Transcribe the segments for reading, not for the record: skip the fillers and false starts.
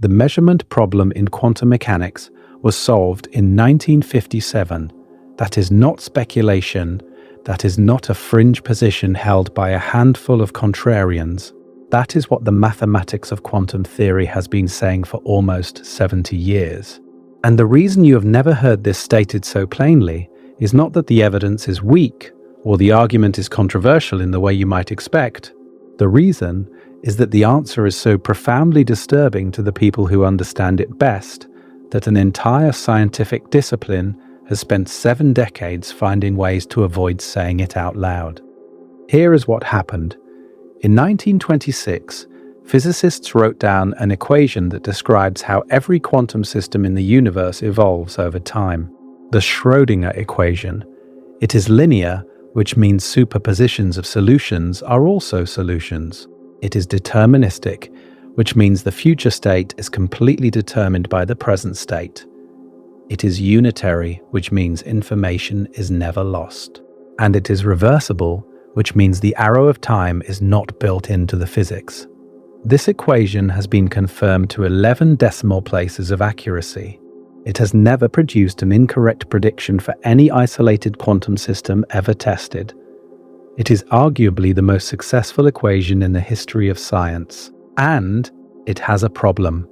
The measurement problem in quantum mechanics was solved in 1957. That is not speculation. That is not a fringe position held by a handful of contrarians. That is what the mathematics of quantum theory has been saying for almost 70 years. And the reason you have never heard this stated so plainly is not that the evidence is weak or the argument is controversial in the way you might expect. The reason is that the answer is so profoundly disturbing to the people who understand it best that an entire scientific discipline has spent 7 decades finding ways to avoid saying it out loud. Here is what happened. In 1926, physicists wrote down an equation that describes how every quantum system in the universe evolves over time. The Schrodinger equation. It is linear, which means superpositions of solutions are also solutions. It is deterministic, which means the future state is completely determined by the present state. It is unitary, which means information is never lost. And it is reversible, which means the arrow of time is not built into the physics. This equation has been confirmed to 11 decimal places of accuracy. It has never produced an incorrect prediction for any isolated quantum system ever tested. It is arguably the most successful equation in the history of science. And it has a problem.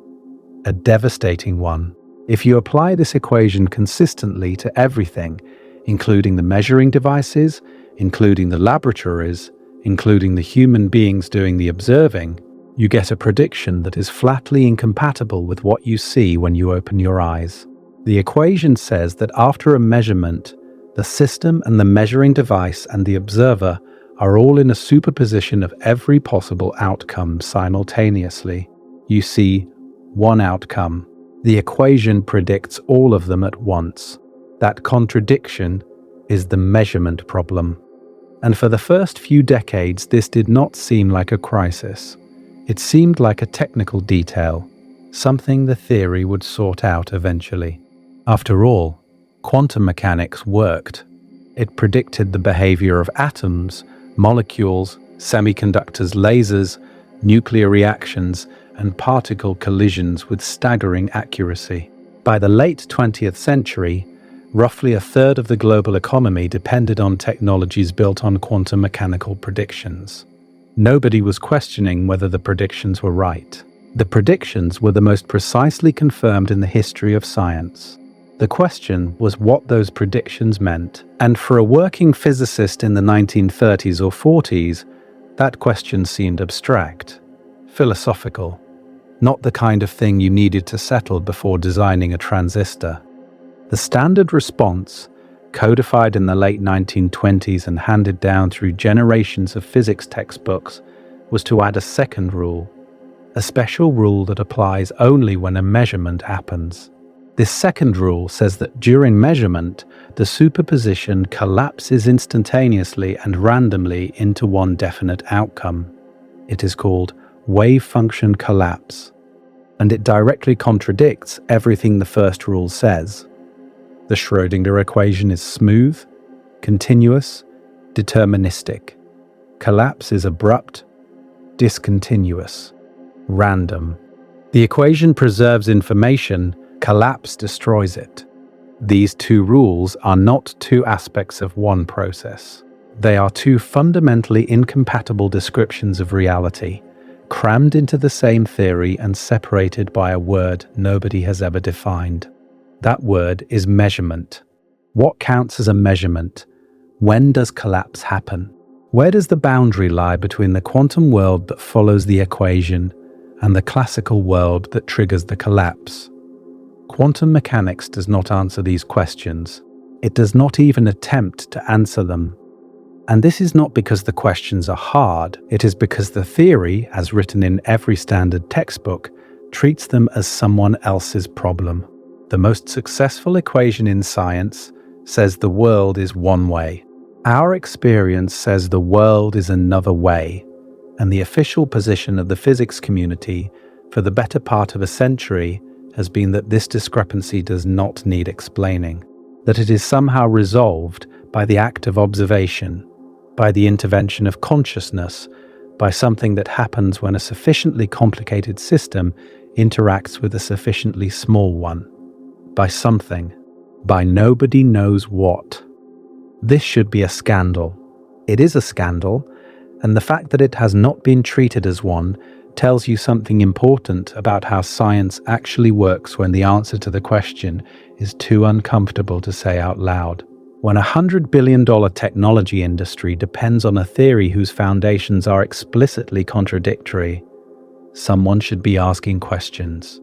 A devastating one. If you apply this equation consistently to everything, including the measuring devices, including the laboratories, including the human beings doing the observing, you get a prediction that is flatly incompatible with what you see when you open your eyes. The equation says that after a measurement, the system and the measuring device and the observer are all in a superposition of every possible outcome simultaneously. You see one outcome. The equation predicts all of them at once. That contradiction is the measurement problem. And for the first few decades, this did not seem like a crisis. It seemed like a technical detail, something the theory would sort out eventually. After all, quantum mechanics worked. It predicted the behavior of atoms, molecules, semiconductors, lasers, nuclear reactions, and particle collisions with staggering accuracy. By the late 20th century, roughly a third of the global economy depended on technologies built on quantum mechanical predictions. Nobody was questioning whether the predictions were right. The predictions were the most precisely confirmed in the history of science. The question was what those predictions meant, and for a working physicist in the 1930s or 40s, that question seemed abstract, philosophical, not the kind of thing you needed to settle before designing a transistor. The standard response, codified in the late 1920s and handed down through generations of physics textbooks, was to add a second rule, a special rule that applies only when a measurement happens. This second rule says that during measurement, the superposition collapses instantaneously and randomly into one definite outcome. It is called wave function collapse, and it directly contradicts everything the first rule says. The Schrodinger equation is smooth, continuous, deterministic. Collapse is abrupt, discontinuous, random. The equation preserves information, collapse destroys it. These two rules are not two aspects of one process. They are two fundamentally incompatible descriptions of reality, crammed into the same theory and separated by a word nobody has ever defined. That word is measurement. What counts as a measurement? When does collapse happen? Where does the boundary lie between the quantum world that follows the equation and the classical world that triggers the collapse? Quantum mechanics does not answer these questions. It does not even attempt to answer them. And this is not because the questions are hard. It is because the theory, as written in every standard textbook, treats them as someone else's problem. The most successful equation in science says the world is one way. Our experience says the world is another way. And the official position of the physics community for the better part of a century has been that this discrepancy does not need explaining, that it is somehow resolved by the act of observation, by the intervention of consciousness, by something that happens when a sufficiently complicated system interacts with a sufficiently small one, by something, by nobody knows what. This should be a scandal. It is a scandal, and the fact that it has not been treated as one tells you something important about how science actually works when the answer to the question is too uncomfortable to say out loud. When a $100 billion technology industry depends on a theory whose foundations are explicitly contradictory, someone should be asking questions.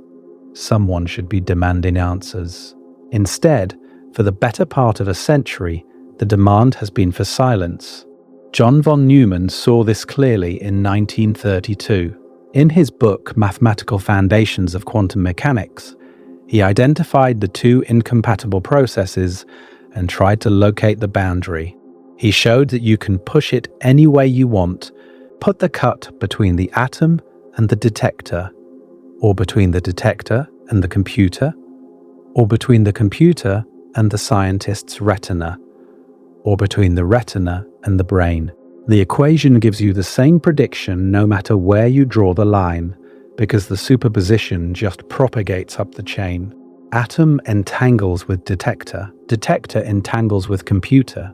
Someone should be demanding answers. Instead, for the better part of a century, the demand has been for silence. John von Neumann saw this clearly in 1932. In his book, Mathematical Foundations of Quantum Mechanics, he identified the two incompatible processes and tried to locate the boundary. He showed that you can push it any way you want, put the cut between the atom and the detector, or between the detector and the computer, or between the computer and the scientist's retina, or between the retina and the brain. The equation gives you the same prediction no matter where you draw the line, because the superposition just propagates up the chain. Atom entangles with detector, detector entangles with computer,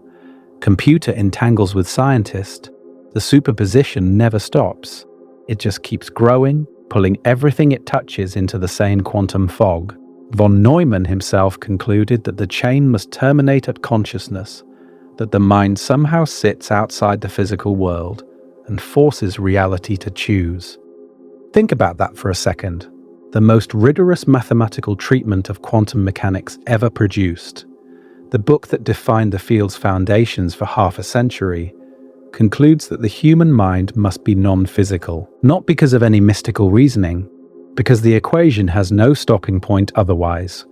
computer entangles with scientist. The superposition never stops. It just keeps growing, pulling everything it touches into the same quantum fog. Von Neumann himself concluded that the chain must terminate at consciousness, that the mind somehow sits outside the physical world and forces reality to choose. Think about that for a second. The most rigorous mathematical treatment of quantum mechanics ever produced, the book that defined the field's foundations for half a century, concludes that the human mind must be non-physical, not because of any mystical reasoning, because the equation has no stopping point otherwise.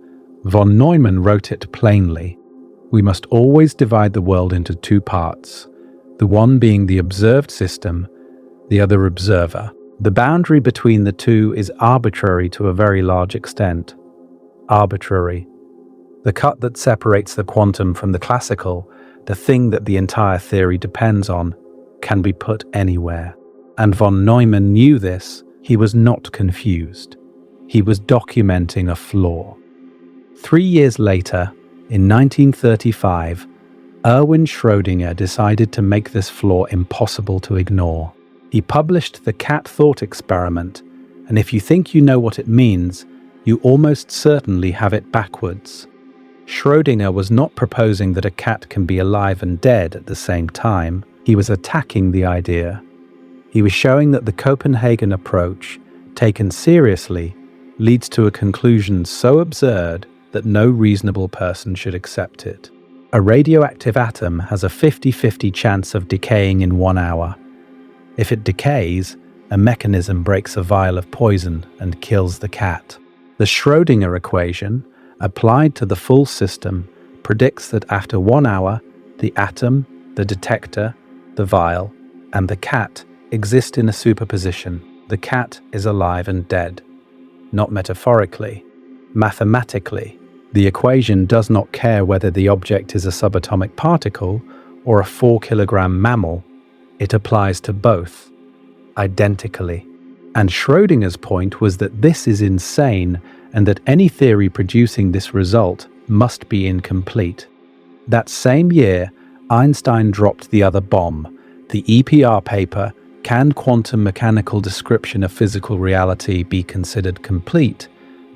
Von Neumann wrote it plainly. We must always divide the world into two parts, the one being the observed system, the other observer. The boundary between the two is arbitrary to a very large extent. Arbitrary. The cut that separates the quantum from the classical, the thing that the entire theory depends on, can be put anywhere. And von Neumann knew this. He was not confused. He was documenting a flaw. 3 years later, in 1935, Erwin Schrodinger decided to make this flaw impossible to ignore. He published the cat thought experiment, and if you think you know what it means, you almost certainly have it backwards. Schrodinger was not proposing that a cat can be alive and dead at the same time. He was attacking the idea. He was showing that the Copenhagen approach, taken seriously, leads to a conclusion so absurd that no reasonable person should accept it. A radioactive atom has a 50-50 chance of decaying in 1 hour. If it decays, a mechanism breaks a vial of poison and kills the cat. The Schrodinger equation, applied to the full system, predicts that after 1 hour, the atom, the detector, the vial, and the cat exist in a superposition. The cat is alive and dead. Not metaphorically, mathematically. The equation does not care whether the object is a subatomic particle or a 4-kilogram mammal. It applies to both, identically. And Schrodinger's point was that this is insane and that any theory producing this result must be incomplete. That same year, Einstein dropped the other bomb, the EPR paper, Can Quantum Mechanical Description of Physical Reality Be Considered Complete?,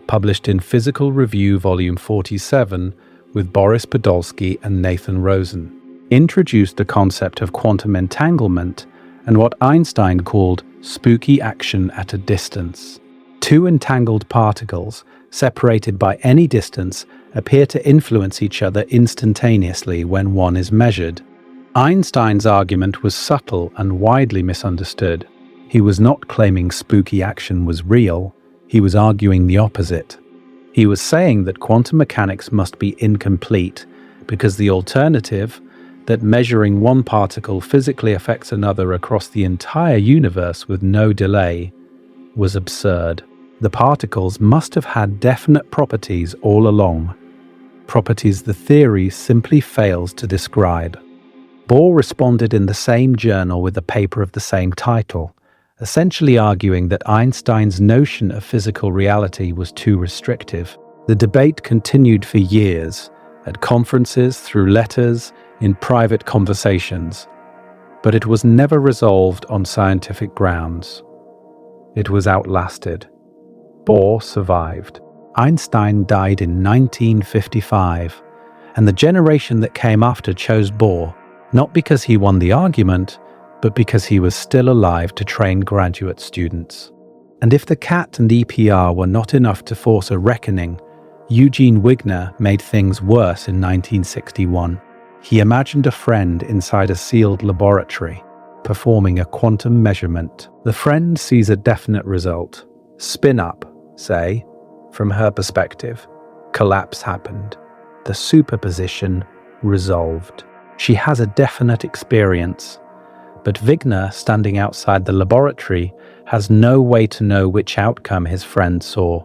published in Physical Review Volume 47 with Boris Podolsky and Nathan Rosen, introduced the concept of quantum entanglement and what Einstein called spooky action at a distance. Two entangled particles, separated by any distance, appear to influence each other instantaneously when one is measured. Einstein's argument was subtle and widely misunderstood. He was not claiming spooky action was real. He was arguing the opposite. He was saying that quantum mechanics must be incomplete because the alternative, that measuring one particle physically affects another across the entire universe with no delay, was absurd. The particles must have had definite properties all along, properties the theory simply fails to describe. Bohr responded in the same journal with a paper of the same title, essentially arguing that Einstein's notion of physical reality was too restrictive. The debate continued for years, at conferences, through letters, in private conversations, but it was never resolved on scientific grounds. It was outlasted. Bohr survived. Einstein died in 1955, and the generation that came after chose Bohr, not because he won the argument, but because he was still alive to train graduate students. And if the CAT and EPR were not enough to force a reckoning, Eugene Wigner made things worse in 1961. He imagined a friend inside a sealed laboratory, performing a quantum measurement. The friend sees a definite result. Spin up, say, from her perspective. Collapse happened. The superposition resolved. She has a definite experience. But Wigner, standing outside the laboratory, has no way to know which outcome his friend saw.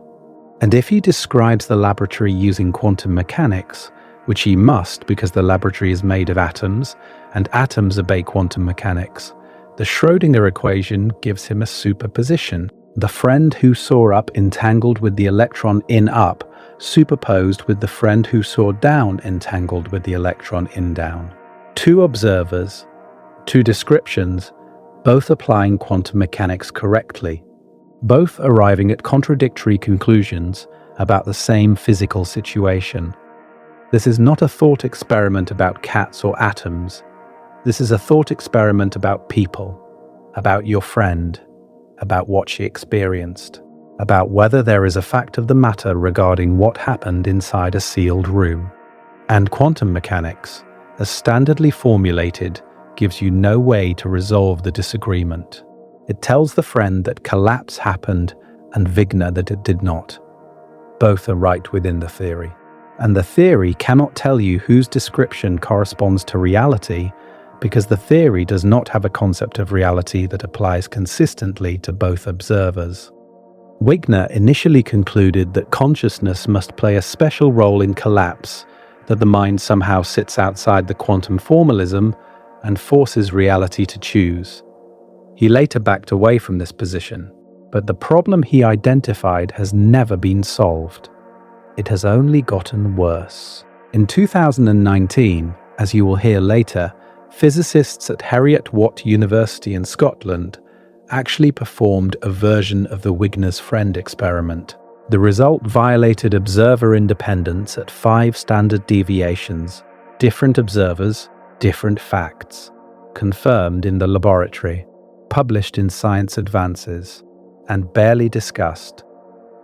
And if he describes the laboratory using quantum mechanics, which he must because the laboratory is made of atoms, and atoms obey quantum mechanics, the Schrodinger equation gives him a superposition. The friend who saw up entangled with the electron in up, superposed with the friend who saw down entangled with the electron in down. Two observers, two descriptions, both applying quantum mechanics correctly, both arriving at contradictory conclusions about the same physical situation. This is not a thought experiment about cats or atoms. This is a thought experiment about people, about your friend, about what she experienced, about whether there is a fact of the matter regarding what happened inside a sealed room. And quantum mechanics, as standardly formulated, gives you no way to resolve the disagreement. It tells the friend that collapse happened and Wigner that it did not. Both are right within the theory. And the theory cannot tell you whose description corresponds to reality because the theory does not have a concept of reality that applies consistently to both observers. Wigner initially concluded that consciousness must play a special role in collapse, that the mind somehow sits outside the quantum formalism and forces reality to choose. He later backed away from this position, but the problem he identified has never been solved. It has only gotten worse. In 2019, as you will hear later, physicists at Heriot-Watt University in Scotland actually performed a version of the Wigner's friend experiment. The result violated observer independence at 5 standard deviations, different observers, different facts, confirmed in the laboratory, published in Science Advances, and barely discussed.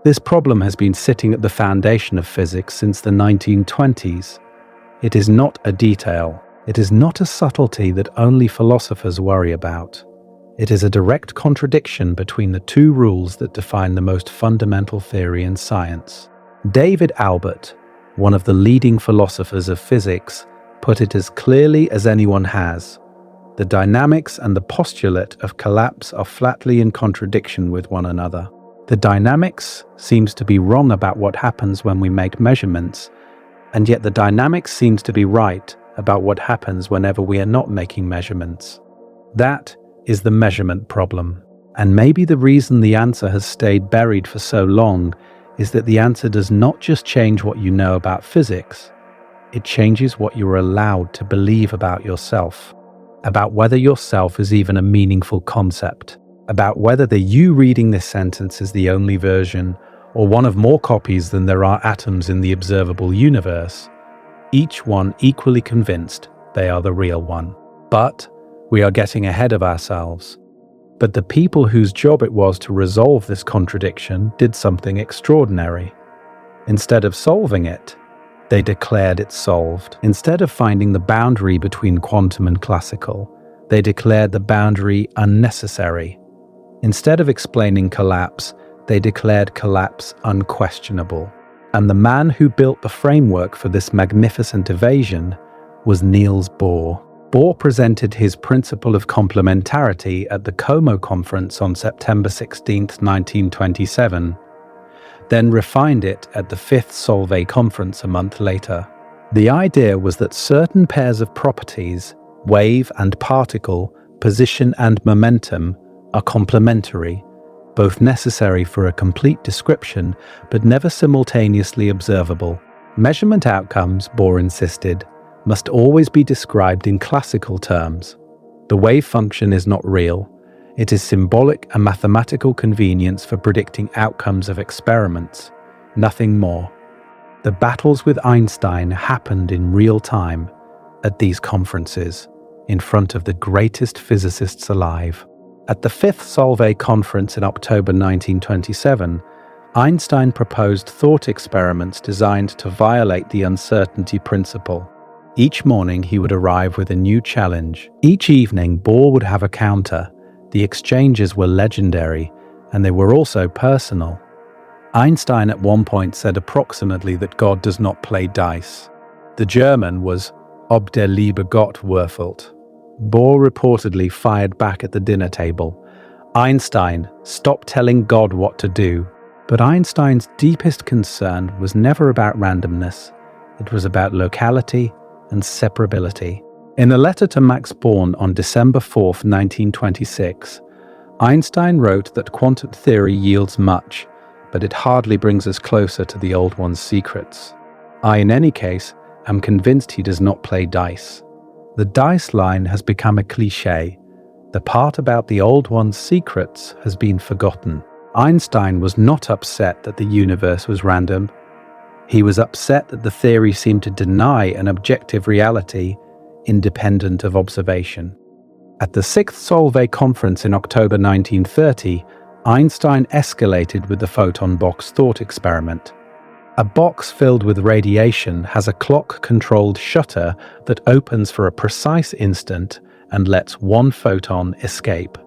This problem has been sitting at the foundation of physics since the 1920s. It is not a detail. It is not a subtlety that only philosophers worry about. It is a direct contradiction between the two rules that define the most fundamental theory in science. David Albert, one of the leading philosophers of physics, put it as clearly as anyone has. The dynamics and the postulate of collapse are flatly in contradiction with one another. The dynamics seems to be wrong about what happens when we make measurements, and yet the dynamics seems to be right about what happens whenever we are not making measurements. That is the measurement problem. And maybe the reason the answer has stayed buried for so long is that the answer does not just change what you know about physics, it changes what you're allowed to believe about yourself, about whether yourself is even a meaningful concept, about whether the you reading this sentence is the only version or one of more copies than there are atoms in the observable universe, each one equally convinced they are the real one. But we are getting ahead of ourselves. But the people whose job it was to resolve this contradiction did something extraordinary. Instead of solving it, they declared it solved. Instead of finding the boundary between quantum and classical, they declared the boundary unnecessary. Instead of explaining collapse, they declared collapse unquestionable. And the man who built the framework for this magnificent evasion was Niels Bohr. Bohr presented his principle of complementarity at the Como conference on September 16, 1927, then refined it at the 5th Solvay conference a month later. The idea was that certain pairs of properties, wave and particle, position and momentum, are complementary, both necessary for a complete description but never simultaneously observable. Measurement outcomes, Bohr insisted, must always be described in classical terms. The wave function is not real. It is symbolic and mathematical convenience for predicting outcomes of experiments, nothing more. The battles with Einstein happened in real time at these conferences, in front of the greatest physicists alive. At the Fifth Solvay Conference in October 1927, Einstein proposed thought experiments designed to violate the uncertainty principle. Each morning he would arrive with a new challenge. Each evening Bohr would have a counter. The exchanges were legendary, and they were also personal. Einstein at one point said approximately that God does not play dice. The German was ob der Liebe Gott würfelt. Bohr reportedly fired back at the dinner table. Einstein, stop telling God what to do. But Einstein's deepest concern was never about randomness. It was about locality and separability. In a letter to Max Born on December 4, 1926, Einstein wrote that quantum theory yields much, but it hardly brings us closer to the old one's secrets. I, in any case, am convinced he does not play dice. The dice line has become a cliché. The part about the old one's secrets has been forgotten. Einstein was not upset that the universe was random. He was upset that the theory seemed to deny an objective reality independent of observation. At the Sixth Solvay Conference in October 1930, Einstein escalated with the photon box thought experiment. A box filled with radiation has a clock-controlled shutter that opens for a precise instant and lets one photon escape.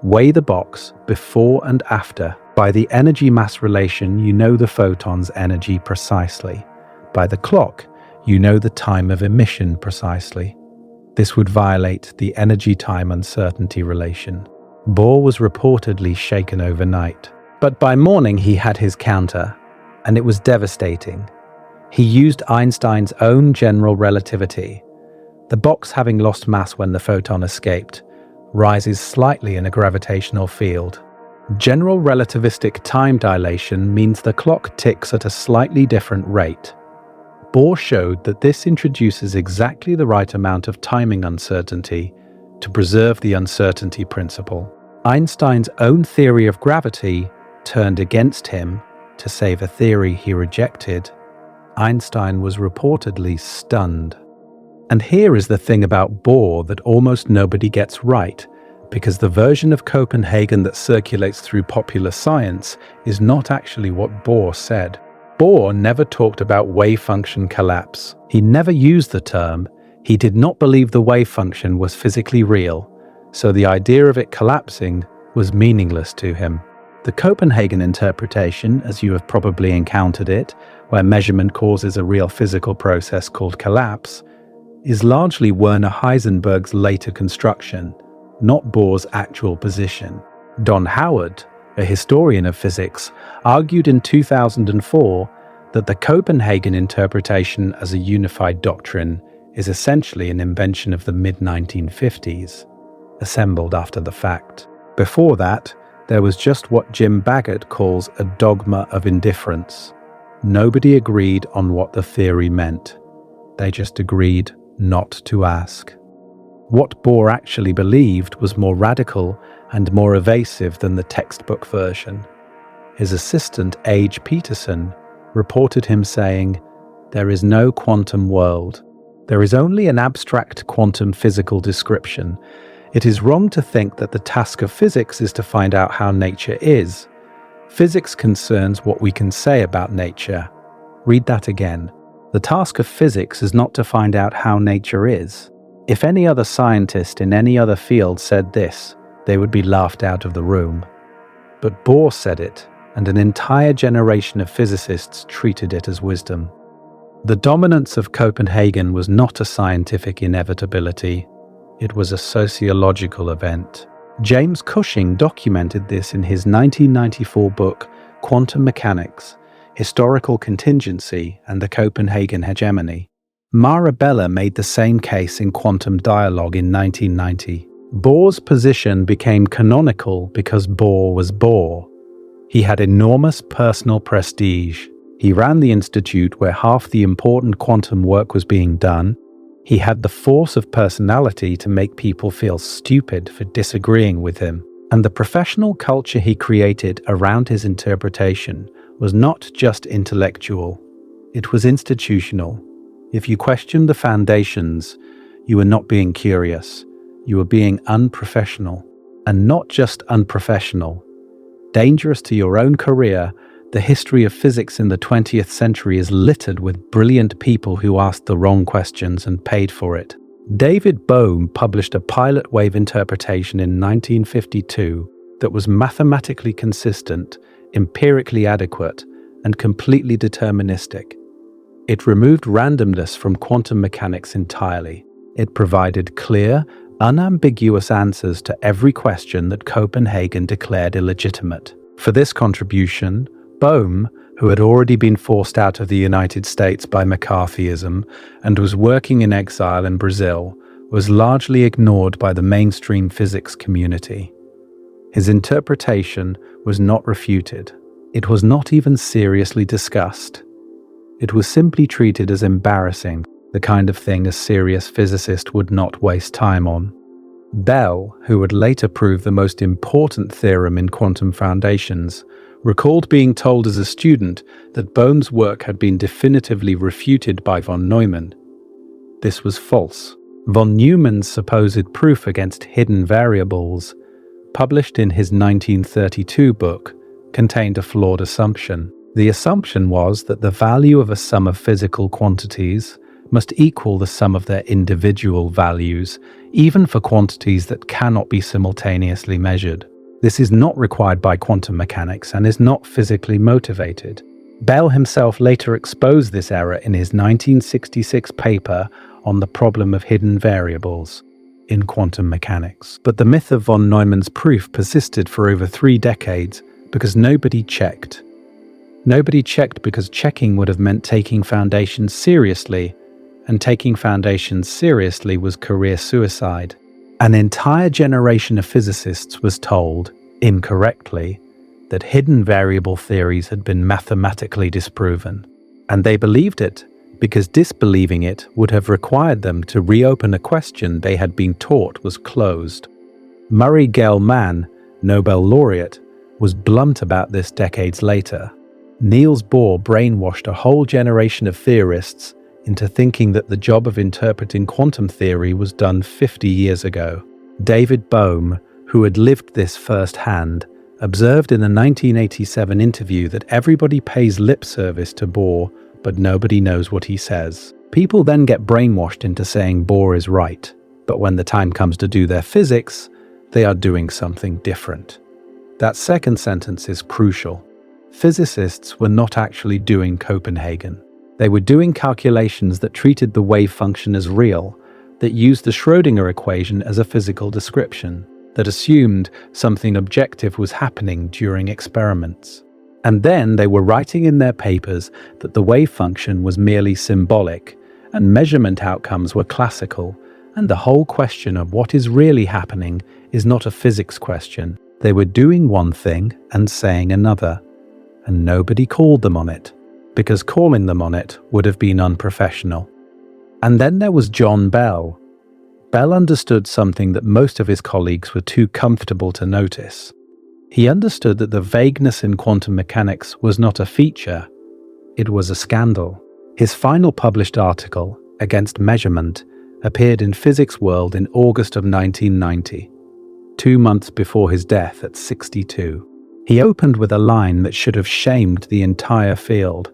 Weigh the box before and after. By the energy-mass relation, you know the photon's energy precisely. By the clock, you know the time of emission precisely. This would violate the energy-time uncertainty relation. Bohr was reportedly shaken overnight. But by morning he had his counter, and it was devastating. He used Einstein's own general relativity. The box, having lost mass when the photon escaped, rises slightly in a gravitational field. General relativistic time dilation means the clock ticks at a slightly different rate. Bohr showed that this introduces exactly the right amount of timing uncertainty to preserve the uncertainty principle. Einstein's own theory of gravity turned against him to save a theory he rejected. Einstein was reportedly stunned. And here is the thing about Bohr that almost nobody gets right, because the version of Copenhagen that circulates through popular science is not actually what Bohr said. Bohr never talked about wave function collapse. He never used the term. He did not believe the wave function was physically real, so the idea of it collapsing was meaningless to him. The Copenhagen interpretation, as you have probably encountered it, where measurement causes a real physical process called collapse, is largely Werner Heisenberg's later construction, not Bohr's actual position. Don Howard, a historian of physics, argued in 2004 that the Copenhagen interpretation as a unified doctrine is essentially an invention of the mid-1950s, assembled after the fact. Before that, there was just what Jim Baggott calls a dogma of indifference. Nobody agreed on what the theory meant. They just agreed not to ask. What Bohr actually believed was more radical and more evasive than the textbook version. His assistant, Age Peterson, reported him saying, "There is no quantum world. There is only an abstract quantum physical description. It is wrong to think that the task of physics is to find out how nature is. Physics concerns what we can say about nature." Read that again. The task of physics is not to find out how nature is. If any other scientist in any other field said this, they would be laughed out of the room. But Bohr said it, and an entire generation of physicists treated it as wisdom. The dominance of Copenhagen was not a scientific inevitability. It was a sociological event. James Cushing documented this in his 1994 book, Quantum Mechanics, Historical Contingency and the Copenhagen Hegemony. Marabella made the same case in Quantum Dialogue in 1990. Bohr's position became canonical because Bohr was Bohr. He had enormous personal prestige. He ran the institute where half the important quantum work was being done. He had the force of personality to make people feel stupid for disagreeing with him. And the professional culture he created around his interpretation was not just intellectual, it was institutional. If you questioned the foundations, you were not being curious, you were being unprofessional. And not just unprofessional, dangerous to your own career. The history of physics in the 20th century is littered with brilliant people who asked the wrong questions and paid for it. David Bohm published a pilot wave interpretation in 1952 that was mathematically consistent, empirically adequate, and completely deterministic. It removed randomness from quantum mechanics entirely. It provided clear, unambiguous answers to every question that Copenhagen declared illegitimate. For this contribution, Bohm, who had already been forced out of the United States by McCarthyism and was working in exile in Brazil, was largely ignored by the mainstream physics community. His interpretation was not refuted. It was not even seriously discussed. It was simply treated as embarrassing, the kind of thing a serious physicist would not waste time on. Bell, who would later prove the most important theorem in quantum foundations, recalled being told as a student that Bohm's work had been definitively refuted by von Neumann. This was false. Von Neumann's supposed proof against hidden variables, published in his 1932 book, contained a flawed assumption. The assumption was that the value of a sum of physical quantities must equal the sum of their individual values, even for quantities that cannot be simultaneously measured. This is not required by quantum mechanics and is not physically motivated. Bell himself later exposed this error in his 1966 paper on the problem of hidden variables in quantum mechanics. But the myth of von Neumann's proof persisted for over 3 decades because nobody checked. Nobody checked because checking would have meant taking foundations seriously, and taking foundations seriously was career suicide. An entire generation of physicists was told, incorrectly, that hidden variable theories had been mathematically disproven. And they believed it because disbelieving it would have required them to reopen a question they had been taught was closed. Murray Gell-Mann, Nobel laureate, was blunt about this decades later. Niels Bohr brainwashed a whole generation of theorists into thinking that the job of interpreting quantum theory was done 50 years ago. David Bohm, who had lived this firsthand, observed in a 1987 interview that everybody pays lip service to Bohr, but nobody knows what he says. People then get brainwashed into saying Bohr is right, but when the time comes to do their physics, they are doing something different. That second sentence is crucial. Physicists were not actually doing Copenhagen. They were doing calculations that treated the wave function as real, that used the Schrodinger equation as a physical description, that assumed something objective was happening during experiments. And then they were writing in their papers that the wave function was merely symbolic, and measurement outcomes were classical, and the whole question of what is really happening is not a physics question. They were doing one thing and saying another, and nobody called them on it, because calling them on it would have been unprofessional. And then there was John Bell. Bell understood something that most of his colleagues were too comfortable to notice. He understood that the vagueness in quantum mechanics was not a feature, it was a scandal. His final published article, Against Measurement, appeared in Physics World in August of 1990, 2 months before his death at 62. He opened with a line that should have shamed the entire field.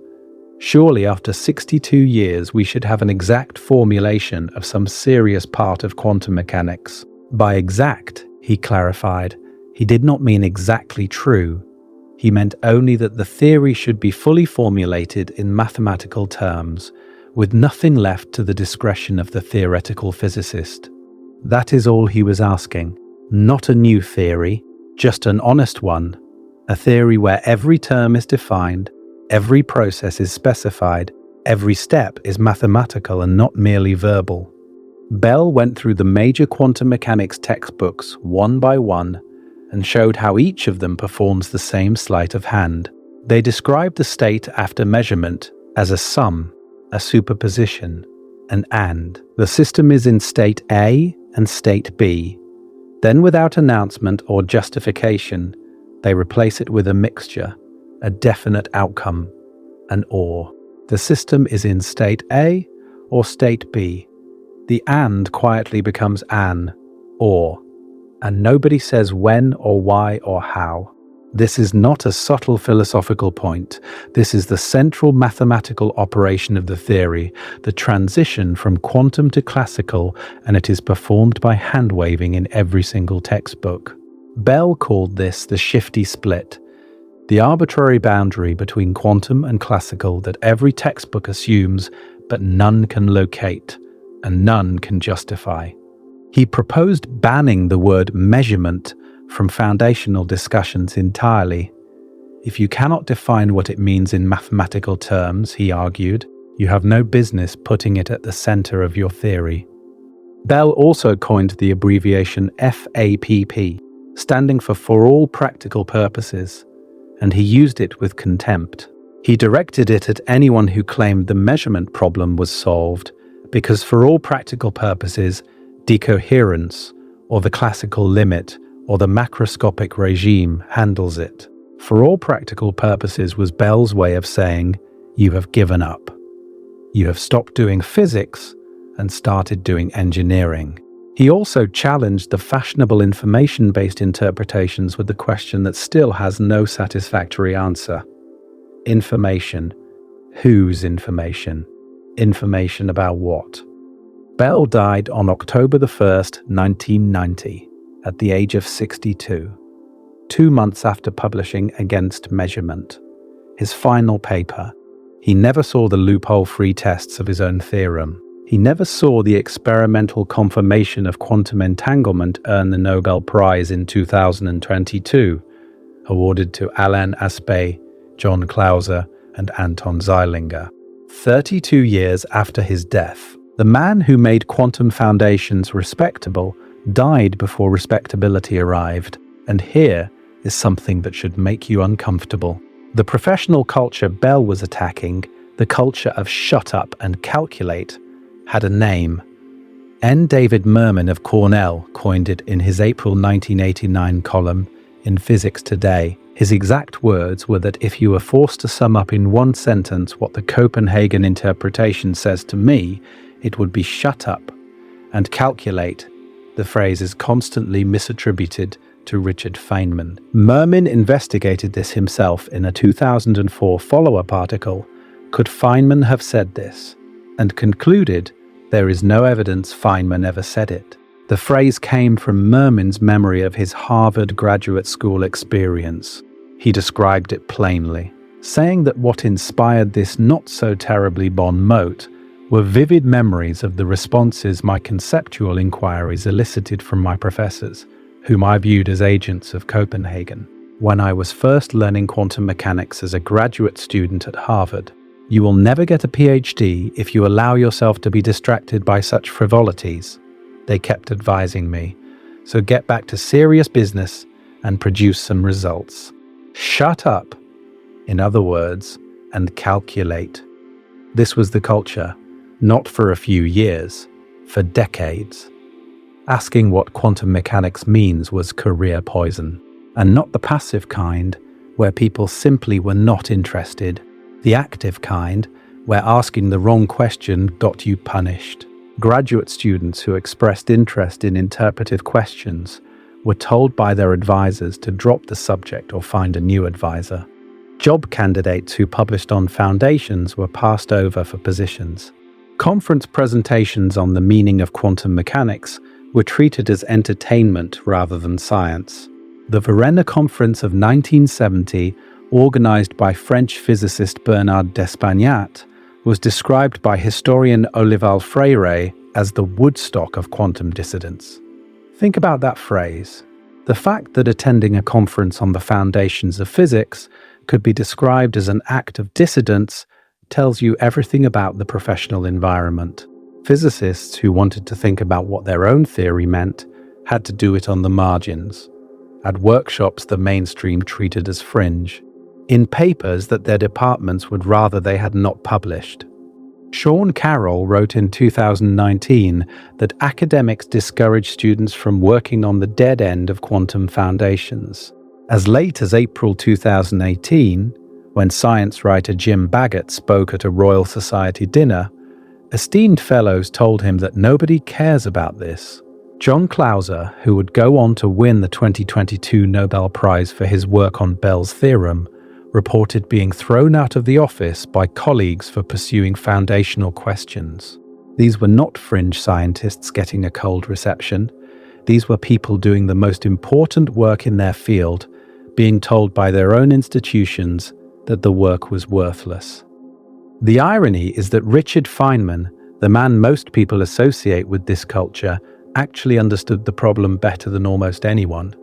Surely after 62 years we should have an exact formulation of some serious part of quantum mechanics. By exact, he clarified, he did not mean exactly true. He meant only that the theory should be fully formulated in mathematical terms, with nothing left to the discretion of the theoretical physicist. That is all he was asking. Not a new theory, just an honest one. A theory where every term is defined, every process is specified, every step is mathematical and not merely verbal. Bell went through the major quantum mechanics textbooks one by one and showed how each of them performs the same sleight of hand. They described the state after measurement as a sum, a superposition, an and. The system is in state A and state B. Then, without announcement or justification, they replace it with a mixture, a definite outcome, an or. The system is in state A or state B. The and quietly becomes an, or, and nobody says when or why or how. This is not a subtle philosophical point. This is the central mathematical operation of the theory, the transition from quantum to classical, and it is performed by hand-waving in every single textbook. Bell called this the shifty split, the arbitrary boundary between quantum and classical that every textbook assumes, but none can locate, and none can justify. He proposed banning the word measurement from foundational discussions entirely. If you cannot define what it means in mathematical terms, he argued, you have no business putting it at the center of your theory. Bell also coined the abbreviation FAPP, standing for all practical purposes, and he used it with contempt. He directed it at anyone who claimed the measurement problem was solved, because for all practical purposes, decoherence, or the classical limit, or the macroscopic regime handles it. For all practical purposes was Bell's way of saying, you have given up. You have stopped doing physics and started doing engineering. He also challenged the fashionable information-based interpretations with the question that still has no satisfactory answer. Information. Whose information? Information about what? Bell died on October 1st, 1990. At the age of 62, 2 months after publishing Against Measurement, his final paper. He never saw the loophole-free tests of his own theorem. He never saw the experimental confirmation of quantum entanglement earn the Nobel Prize in 2022, awarded to Alain Aspect, John Clauser, and Anton Zeilinger. 32 years after his death, the man who made quantum foundations respectable died before respectability arrived, and here is something that should make you uncomfortable. The professional culture Bell was attacking, the culture of shut up and calculate, had a name. N. David Bohm of Cornell coined it in his April 1989 column in Physics Today. His exact words were that if you were forced to sum up in one sentence what the Copenhagen interpretation says to me, it would be shut up and calculate. The phrase is constantly misattributed to Richard Feynman. Bohm investigated this himself in a 2004 follow-up article, Could Feynman have said this? And concluded, there is no evidence Feynman ever said it. The phrase came from Bohm's memory of his Harvard graduate school experience. He described it plainly, saying that what inspired this not-so-terribly bon mot were vivid memories of the responses my conceptual inquiries elicited from my professors, whom I viewed as agents of Copenhagen. When I was first learning quantum mechanics as a graduate student at Harvard, you will never get a PhD if you allow yourself to be distracted by such frivolities, they kept advising me. So get back to serious business and produce some results. Shut up, in other words, and calculate. This was the culture. Not for a few years, for decades. Asking what quantum mechanics means was career poison, and not the passive kind, where people simply were not interested. The active kind, where asking the wrong question got you punished. Graduate students who expressed interest in interpretive questions were told by their advisors to drop the subject or find a new advisor. Job candidates who published on foundations were passed over for positions. Conference presentations on the meaning of quantum mechanics were treated as entertainment rather than science. The Vienna Conference of 1970, organized by French physicist Bernard d'Espagnat, was described by historian Olival Freire as the Woodstock of quantum dissidence. Think about that phrase. The fact that attending a conference on the foundations of physics could be described as an act of dissidence tells you everything about the professional environment. Physicists who wanted to think about what their own theory meant had to do it on the margins, at workshops the mainstream treated as fringe, in papers that their departments would rather they had not published. Carroll wrote in 2019 that academics discourage students from working on the dead end of quantum foundations. As late as April 2018, when science writer Jim Baggott spoke at a Royal Society dinner, esteemed fellows told him that nobody cares about this. John Clauser, who would go on to win the 2022 Nobel Prize for his work on Bell's theorem, reported being thrown out of the office by colleagues for pursuing foundational questions. These were not fringe scientists getting a cold reception. These were people doing the most important work in their field, being told by their own institutions that the work was worthless. The irony is that Richard Feynman, the man most people associate with this culture, actually understood the problem better than almost anyone.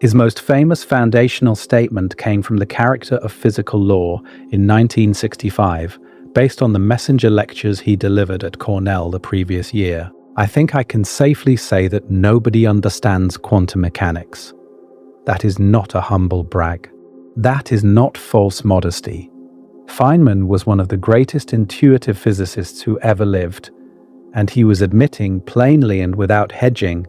His most famous foundational statement came from the Character of Physical Law in 1965, based on the messenger lectures he delivered at Cornell the previous year. I think I can safely say that nobody understands quantum mechanics. That is not a humble brag. That is not false modesty. Feynman was one of the greatest intuitive physicists who ever lived, and he was admitting plainly and without hedging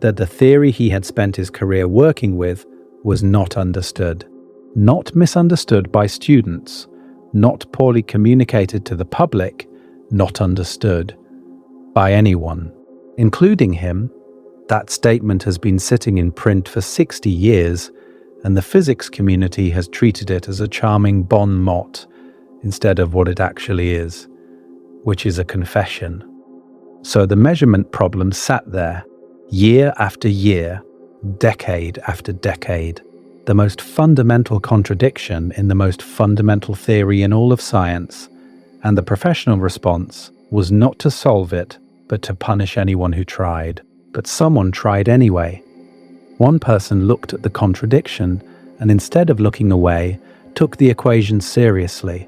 that the theory he had spent his career working with was not understood. Not misunderstood by students, not poorly communicated to the public, not understood by anyone, including him. That statement has been sitting in print for 60 years, and the physics community has treated it as a charming bon mot instead of what it actually is, which is a confession. So the measurement problem sat there, year after year, decade after decade. The most fundamental contradiction in the most fundamental theory in all of science, and the professional response was not to solve it, but to punish anyone who tried. But someone tried anyway. One person looked at the contradiction, and instead of looking away, took the equation seriously.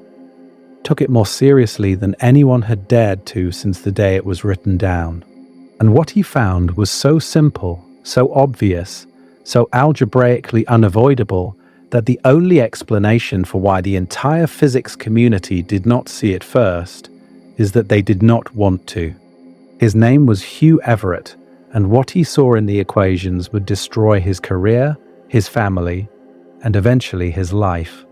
Took it more seriously than anyone had dared to since the day it was written down. And what he found was so simple, so obvious, so algebraically unavoidable that the only explanation for why the entire physics community did not see it first is that they did not want to. His name was Hugh Everett, and what he saw in the equations would destroy his career, his family, and eventually his life.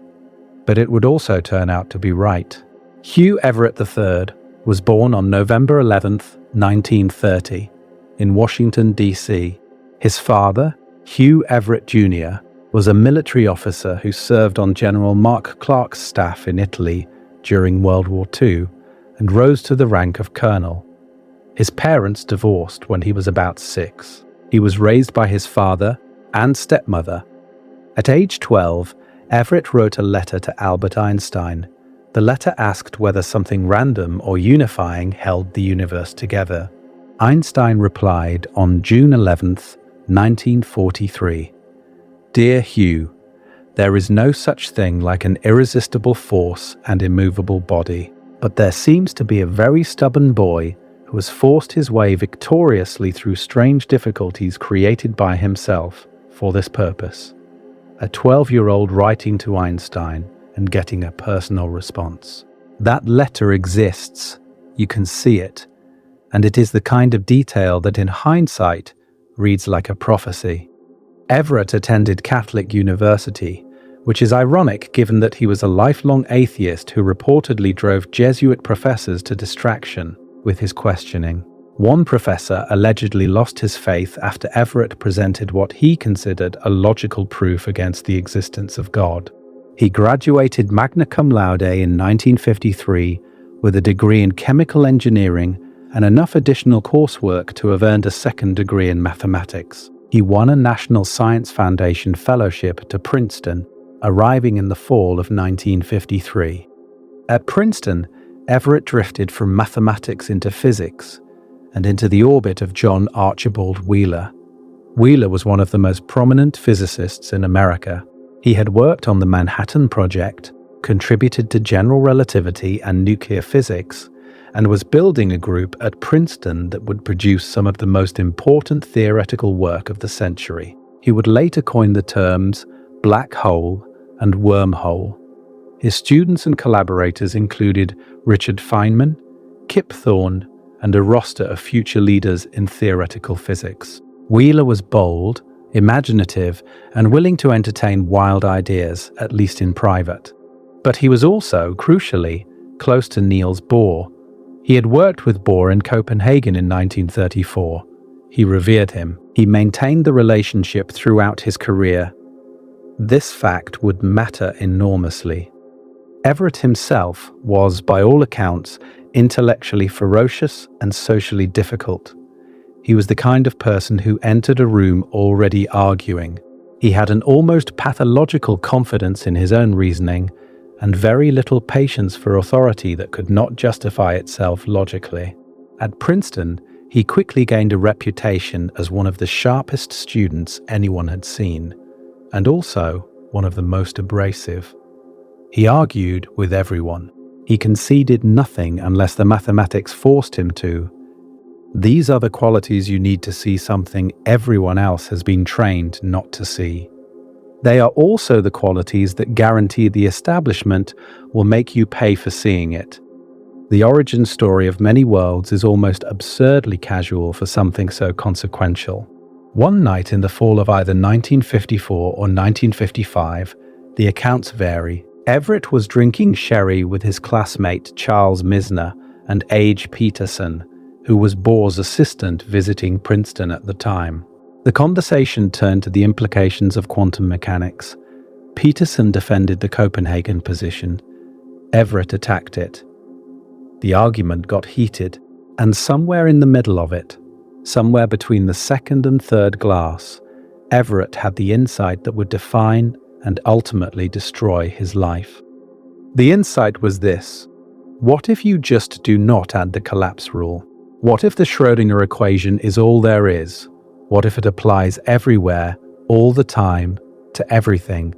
But it would also turn out to be right. Hugh Everett III was born on November 11th, 1930, in Washington, D.C. His father, Hugh Everett Jr., was a military officer who served on General Mark Clark's staff in Italy during World War II and rose to the rank of colonel. His parents divorced when he was about 6. He was raised by his father and stepmother. At age 12, Everett wrote a letter to Albert Einstein. The letter asked whether something random or unifying held the universe together. Einstein replied on June 11th, 1943, "Dear Hugh, there is no such thing like an irresistible force and immovable body, but there seems to be a very stubborn boy who has forced his way victoriously through strange difficulties created by himself for this purpose." A 12-year-old writing to Einstein and getting a personal response. That letter exists. You can see it. And it is the kind of detail that in hindsight reads like a prophecy. Everett attended Catholic University, which is ironic given that he was a lifelong atheist who reportedly drove Jesuit professors to distraction with his questioning. One professor allegedly lost his faith after Everett presented what he considered a logical proof against the existence of God. He graduated magna cum laude in 1953 with a degree in chemical engineering and enough additional coursework to have earned a second degree in mathematics. He won a National Science Foundation fellowship to Princeton, arriving in the fall of 1953. At Princeton, Everett drifted from mathematics into physics and into the orbit of John Archibald Wheeler. Wheeler was one of the most prominent physicists in America. He had worked on the Manhattan Project, contributed to general relativity and nuclear physics, and was building a group at Princeton that would produce some of the most important theoretical work of the century. He would later coin the terms black hole and wormhole. His students and collaborators included Richard Feynman, Kip Thorne, and a roster of future leaders in theoretical physics. Wheeler was bold, imaginative, and willing to entertain wild ideas, at least in private. But he was also, crucially, close to Niels Bohr. He had worked with Bohr in Copenhagen in 1934. He revered him. He maintained the relationship throughout his career. This fact would matter enormously. Everett himself was, by all accounts, intellectually ferocious and socially difficult. He was the kind of person who entered a room already arguing. He had an almost pathological confidence in his own reasoning and very little patience for authority that could not justify itself logically. At Princeton, he quickly gained a reputation as one of the sharpest students anyone had seen, and also one of the most abrasive. He argued with everyone. He conceded nothing unless the mathematics forced him to. These are the qualities you need to see something everyone else has been trained not to see. They are also the qualities that guarantee the establishment will make you pay for seeing it. The origin story of many worlds is almost absurdly casual for something so consequential. One night in the fall of either 1954 or 1955, the accounts vary, Everett was drinking sherry with his classmate Charles Misner and A.J. Peterson, who was Bohr's assistant visiting Princeton at the time. The conversation turned to the implications of quantum mechanics. Peterson defended the Copenhagen position. Everett attacked it. The argument got heated, and somewhere in the middle of it, somewhere between the second and third glass, Everett had the insight that would define and ultimately destroy his life. The insight was this: what if you just do not add the collapse rule? What if the Schrodinger equation is all there is? What if it applies everywhere, all the time, to everything,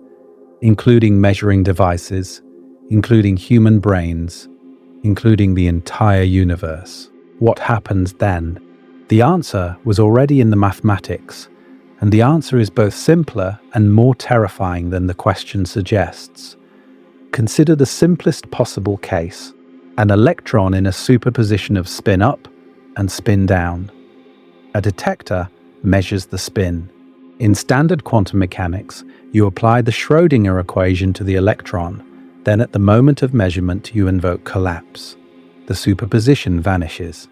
including measuring devices, including human brains, including the entire universe? What happens then? The answer was already in the mathematics, and the answer is both simpler and more terrifying than the question suggests. Consider the simplest possible case: an electron in a superposition of spin up and spin down. A detector measures the spin. In standard quantum mechanics, you apply the Schrodinger equation to the electron, then at the moment of measurement you invoke collapse. The superposition vanishes.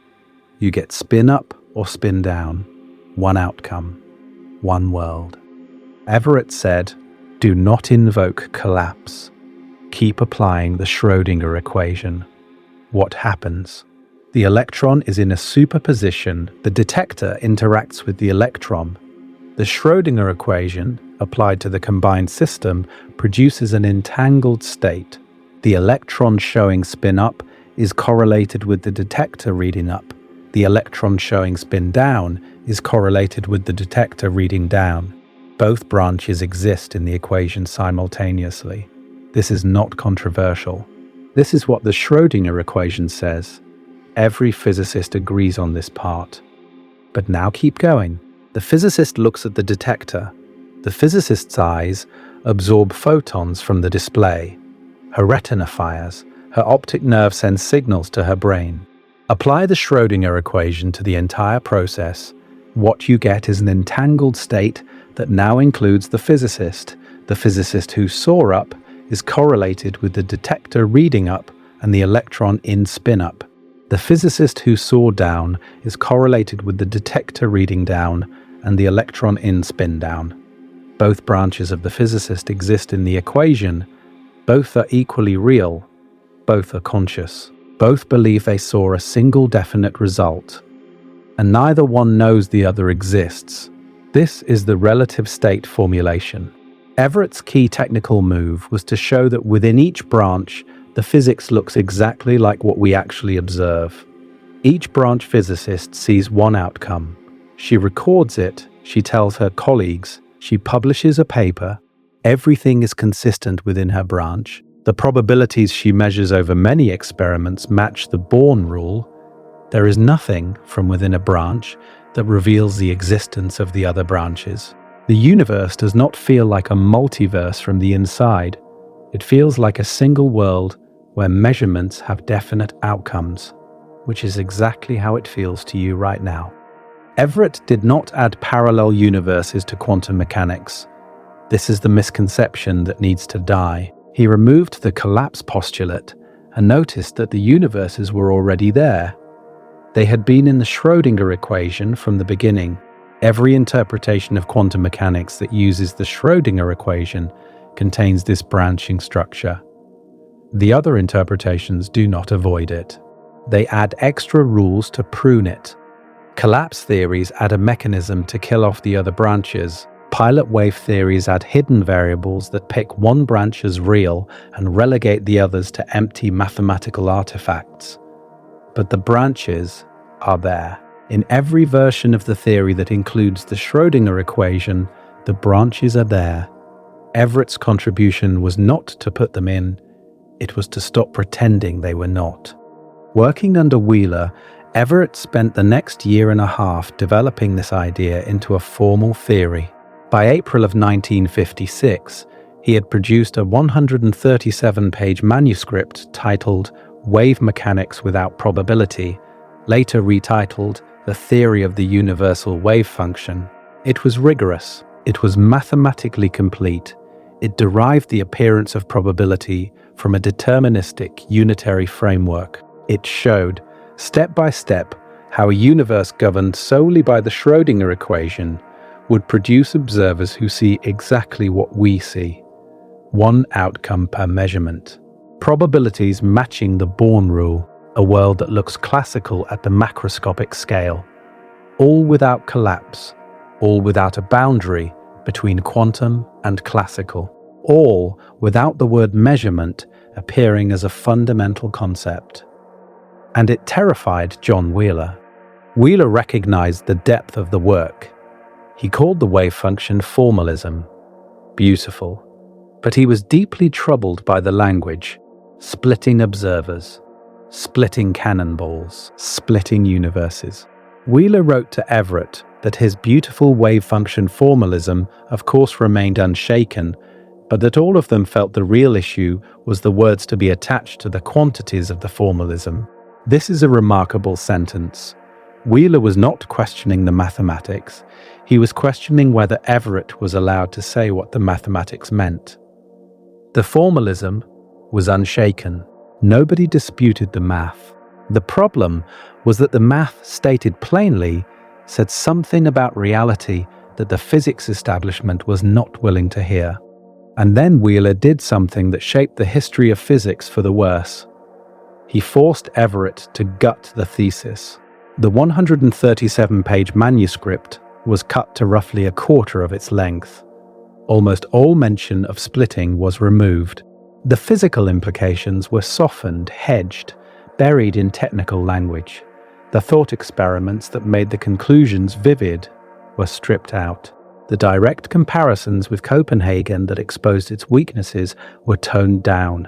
You get spin up or spin down. One outcome. One world. Everett said, do not invoke collapse. Keep applying the Schrodinger equation. What happens? The electron is in a superposition. The detector interacts with the electron. The Schrodinger equation, applied to the combined system, produces an entangled state. The electron showing spin up is correlated with the detector reading up. The electron showing spin down is correlated with the detector reading down. Both branches exist in the equation simultaneously. This is not controversial. This is what the Schrodinger equation says. Every physicist agrees on this part. But now keep going. The physicist looks at the detector. The physicist's eyes absorb photons from the display. Her retina fires. Her optic nerve sends signals to her brain. Apply the Schrodinger equation to the entire process. What you get is an entangled state that now includes the physicist. The physicist who saw up is correlated with the detector reading up and the electron in spin up. The physicist who saw down is correlated with the detector reading down and the electron in spin down. Both branches of the physicist exist in the equation. Both are equally real. Both are conscious. Both believe they saw a single definite result. And neither one knows the other exists. This is the relative state formulation. Everett's key technical move was to show that within each branch, the physics looks exactly like what we actually observe. Each branch physicist sees one outcome. She records it, she tells her colleagues, she publishes a paper. Everything is consistent within her branch. The probabilities she measures over many experiments match the Born rule. There is nothing from within a branch that reveals the existence of the other branches. The universe does not feel like a multiverse from the inside. It feels like a single world where measurements have definite outcomes, which is exactly how it feels to you right now. Everett did not add parallel universes to quantum mechanics. This is the misconception that needs to die. He removed the collapse postulate and noticed that the universes were already there. They had been in the Schrodinger equation from the beginning. Every interpretation of quantum mechanics that uses the Schrodinger equation contains this branching structure. The other interpretations do not avoid it. They add extra rules to prune it. Collapse theories add a mechanism to kill off the other branches. Pilot wave theories add hidden variables that pick one branch as real and relegate the others to empty mathematical artifacts. But the branches are there. In every version of the theory that includes the Schrodinger equation, the branches are there. Everett's contribution was not to put them in, it was to stop pretending they were not. Working under Wheeler, Everett spent the next year and a half developing this idea into a formal theory. By April of 1956, he had produced a 137-page manuscript titled Wave Mechanics Without Probability, later retitled The Theory of the Universal Wave Function. It was rigorous. It was mathematically complete. It derived the appearance of probability from a deterministic unitary framework. It showed, step by step, how a universe governed solely by the Schrodinger equation would produce observers who see exactly what we see. One outcome per measurement. Probabilities matching the Born rule, a world that looks classical at the macroscopic scale. All without collapse, all without a boundary between quantum and classical. All without the word measurement appearing as a fundamental concept. And it terrified John Wheeler. Wheeler recognized the depth of the work. He called the wave function formalism. Beautiful. But he was deeply troubled by the language, splitting observers, splitting cannonballs, splitting universes. Wheeler wrote to Everett that his beautiful wave function formalism of course remained unshaken, but that all of them felt the real issue was the words to be attached to the quantities of the formalism. This is a remarkable sentence. Wheeler was not questioning the mathematics. He was questioning whether Everett was allowed to say what the mathematics meant. The formalism was unshaken. Nobody disputed the math. The problem was that the math, stated plainly, said something about reality that the physics establishment was not willing to hear. And then Wheeler did something that shaped the history of physics for the worse. He forced Everett to gut the thesis. The 137-page manuscript was cut to roughly a quarter of its length. Almost all mention of splitting was removed. The physical implications were softened, hedged, buried in technical language. The thought experiments that made the conclusions vivid were stripped out. The direct comparisons with Copenhagen that exposed its weaknesses were toned down.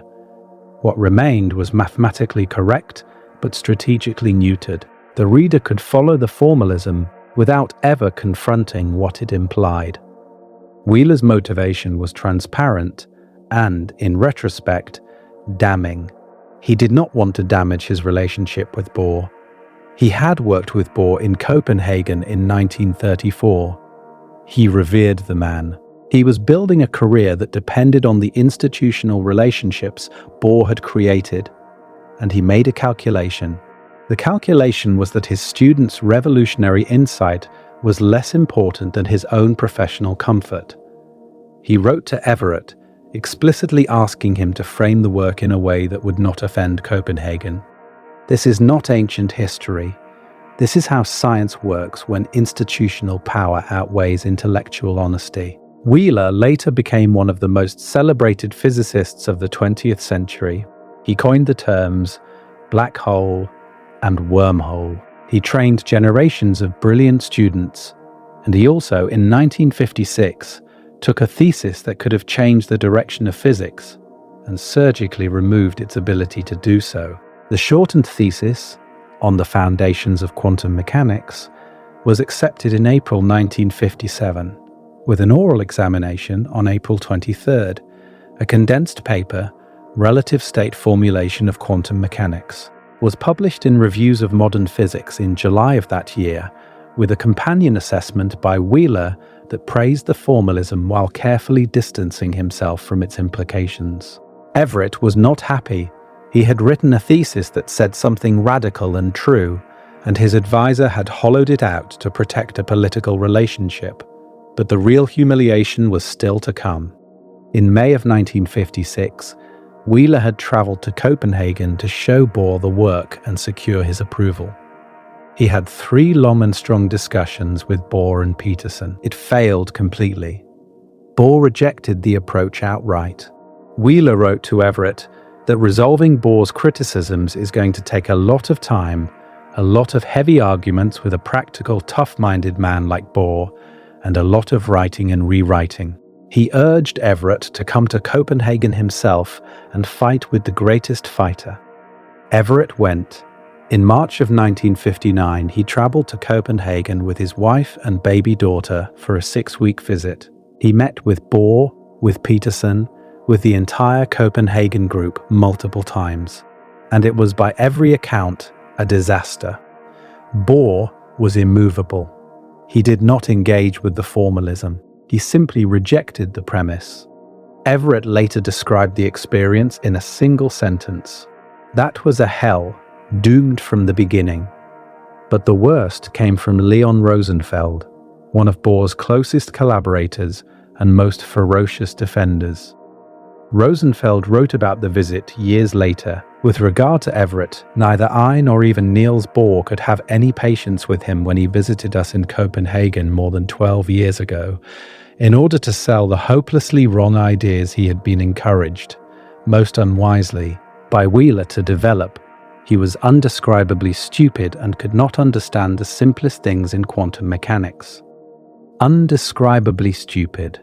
What remained was mathematically correct, but strategically neutered. The reader could follow the formalism without ever confronting what it implied. Wheeler's motivation was transparent and, in retrospect, damning. He did not want to damage his relationship with Bohr. He had worked with Bohr in Copenhagen in 1934. He revered the man. He was building a career that depended on the institutional relationships Bohr had created, and he made a calculation. The calculation was that his students' revolutionary insight was less important than his own professional comfort. He wrote to Everett, explicitly asking him to frame the work in a way that would not offend Copenhagen. This is not ancient history. This is how science works when institutional power outweighs intellectual honesty. Wheeler later became one of the most celebrated physicists of the 20th century. He coined the terms black hole and wormhole. He trained generations of brilliant students, and he also, in 1956, took a thesis that could have changed the direction of physics and surgically removed its ability to do so. The shortened thesis, On the Foundations of Quantum Mechanics, was accepted in April 1957, with an oral examination on April 23rd, a condensed paper, Relative State Formulation of Quantum Mechanics, was published in Reviews of Modern Physics in July of that year, with a companion assessment by Wheeler that praised the formalism while carefully distancing himself from its implications. Everett was not happy. He had written a thesis that said something radical and true, and his advisor had hollowed it out to protect a political relationship. But the real humiliation was still to come. In May of 1956, Wheeler had traveled to Copenhagen to show Bohr the work and secure his approval. He had 3 long and strong discussions with Bohr and Peterson. It failed completely. Bohr rejected the approach outright. Wheeler wrote to Everett that resolving Bohr's criticisms is going to take a lot of time, a lot of heavy arguments with a practical, tough-minded man like Bohr, and a lot of writing and rewriting. He urged Everett to come to Copenhagen himself and fight with the greatest fighter. Everett went. In March of 1959, he traveled to Copenhagen with his wife and baby daughter for a 6-week visit. He met with Bohr, with Peterson, with the entire Copenhagen group multiple times, and it was by every account a disaster. Bohr was immovable. He did not engage with the formalism. He simply rejected the premise. Everett later described the experience in a single sentence. That was a hell, doomed from the beginning. But the worst came from Leon Rosenfeld, one of Bohr's closest collaborators and most ferocious defenders. Rosenfeld wrote about the visit years later. With regard to Everett, neither I nor even Niels Bohr could have any patience with him when he visited us in Copenhagen more than 12 years ago, in order to sell the hopelessly wrong ideas he had been encouraged, most unwisely, by Wheeler to develop. He was undescribably stupid and could not understand the simplest things in quantum mechanics. Undescribably stupid,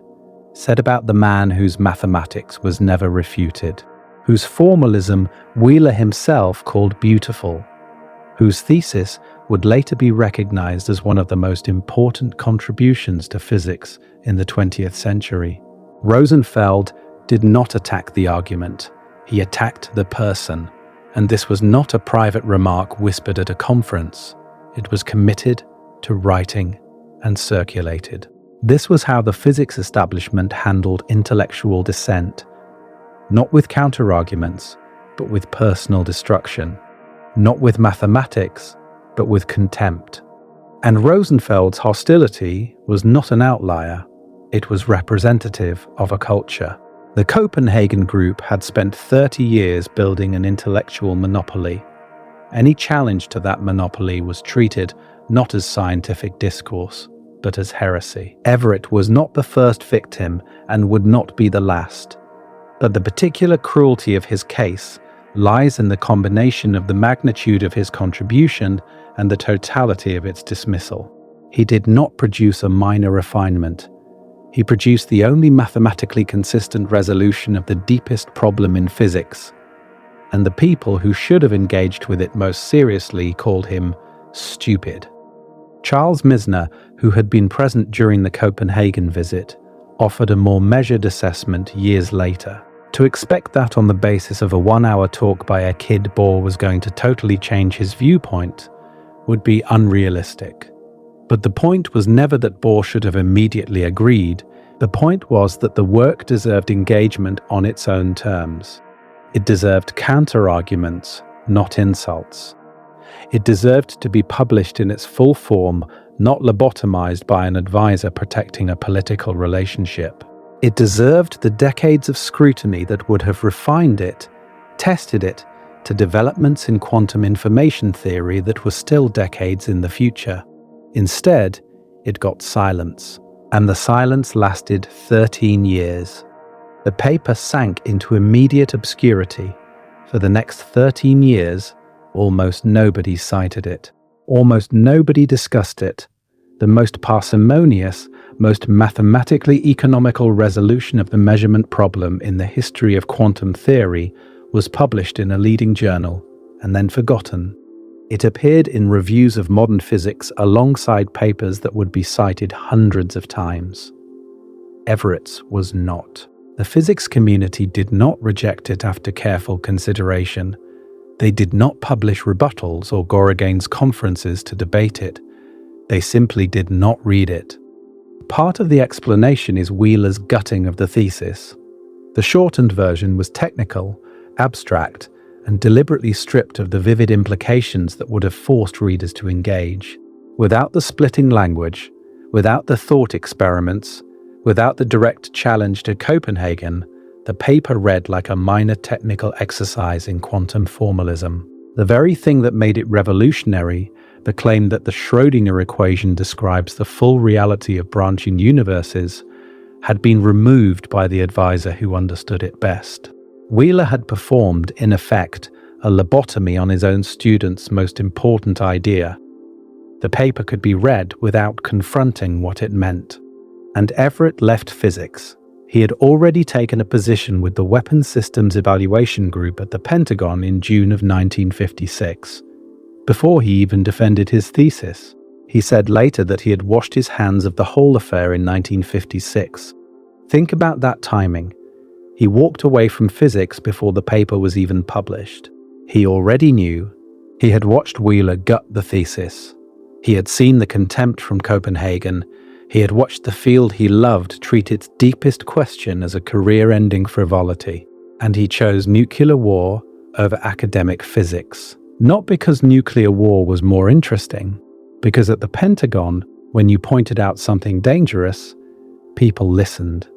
said about the man whose mathematics was never refuted, whose formalism Wheeler himself called beautiful, whose thesis would later be recognized as one of the most important contributions to physics in the 20th century. Rosenfeld did not attack the argument, he attacked the person, and this was not a private remark whispered at a conference. It was committed to writing and circulated. This was how the physics establishment handled intellectual dissent, not with counter-arguments, but with personal destruction, not with mathematics, but with contempt. And Rosenfeld's hostility was not an outlier, it was representative of a culture. The Copenhagen group had spent 30 years building an intellectual monopoly. Any challenge to that monopoly was treated not as scientific discourse, but as heresy. Everett was not the first victim and would not be the last. But the particular cruelty of his case lies in the combination of the magnitude of his contribution and the totality of its dismissal. He did not produce a minor refinement. He produced the only mathematically consistent resolution of the deepest problem in physics, and the people who should have engaged with it most seriously called him stupid. Charles Misner, who had been present during the Copenhagen visit, offered a more measured assessment years later. To expect that on the basis of a 1-hour talk by a kid Bohr was going to totally change his viewpoint would be unrealistic. But the point was never that Bohr should have immediately agreed. The point was that the work deserved engagement on its own terms. It deserved counter-arguments, not insults. It deserved to be published in its full form, not lobotomized by an advisor protecting a political relationship. It deserved the decades of scrutiny that would have refined it, tested it, to developments in quantum information theory that were still decades in the future. Instead, it got silence, and the silence lasted 13 years. The paper sank into immediate obscurity. For the next 13 years, almost nobody cited it. Almost nobody discussed it. the most parsimonious, most mathematically economical resolution of the measurement problem in the history of quantum theory, was published in a leading journal and then forgotten. It appeared in reviews of modern physics alongside papers that would be cited hundreds of times. Everett's was not. The physics community did not reject it after careful consideration. They did not publish rebuttals or go against conferences to debate it. They simply did not read it. Part of the explanation is Wheeler's gutting of the thesis. The shortened version was technical, abstract, and deliberately stripped of the vivid implications that would have forced readers to engage. Without the splitting language, without the thought experiments, without the direct challenge to Copenhagen, the paper read like a minor technical exercise in quantum formalism. The very thing that made it revolutionary, the claim that the Schrodinger equation describes the full reality of branching universes, had been removed by the advisor who understood it best. Wheeler had performed, in effect, a lobotomy on his own student's most important idea. The paper could be read without confronting what it meant. And Everett left physics. He had already taken a position with the Weapons Systems Evaluation Group at the Pentagon in June of 1956. Before he even defended his thesis, he said later that he had washed his hands of the whole affair in 1956. Think about that timing. He walked away from physics before the paper was even published. He already knew. He had watched Wheeler gut the thesis. He had seen the contempt from Copenhagen. He had watched the field he loved treat its deepest question as a career-ending frivolity. And he chose nuclear war over academic physics. Not because nuclear war was more interesting, because at the Pentagon, when you pointed out something dangerous, people listened.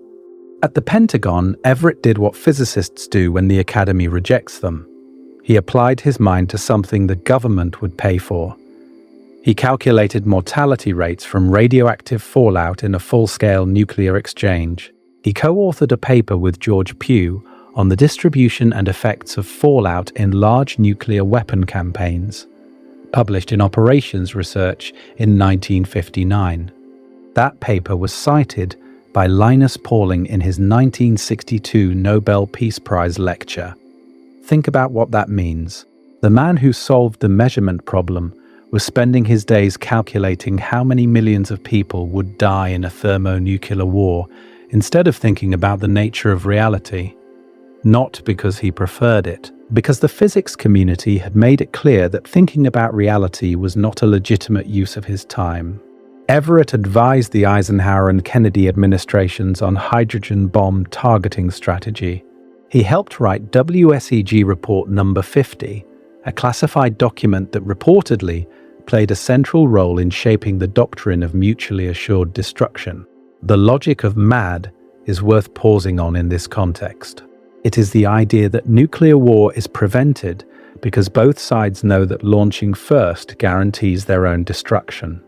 At the Pentagon, Everett did what physicists do when the Academy rejects them. He applied his mind to something the government would pay for. He calculated mortality rates from radioactive fallout in a full-scale nuclear exchange. He co-authored a paper with George Pugh on the distribution and effects of fallout in large nuclear weapon campaigns, published in Operations Research in 1959. That paper was cited by Linus Pauling in his 1962 Nobel Peace Prize lecture. Think about what that means. The man who solved the measurement problem was spending his days calculating how many millions of people would die in a thermonuclear war, instead of thinking about the nature of reality. Not because he preferred it, because the physics community had made it clear that thinking about reality was not a legitimate use of his time. Everett advised the Eisenhower and Kennedy administrations on hydrogen bomb targeting strategy. He helped write WSEG Report Number 50, a classified document that reportedly played a central role in shaping the doctrine of mutually assured destruction. The logic of MAD is worth pausing on in this context. It is the idea that nuclear war is prevented because both sides know that launching first guarantees their own destruction.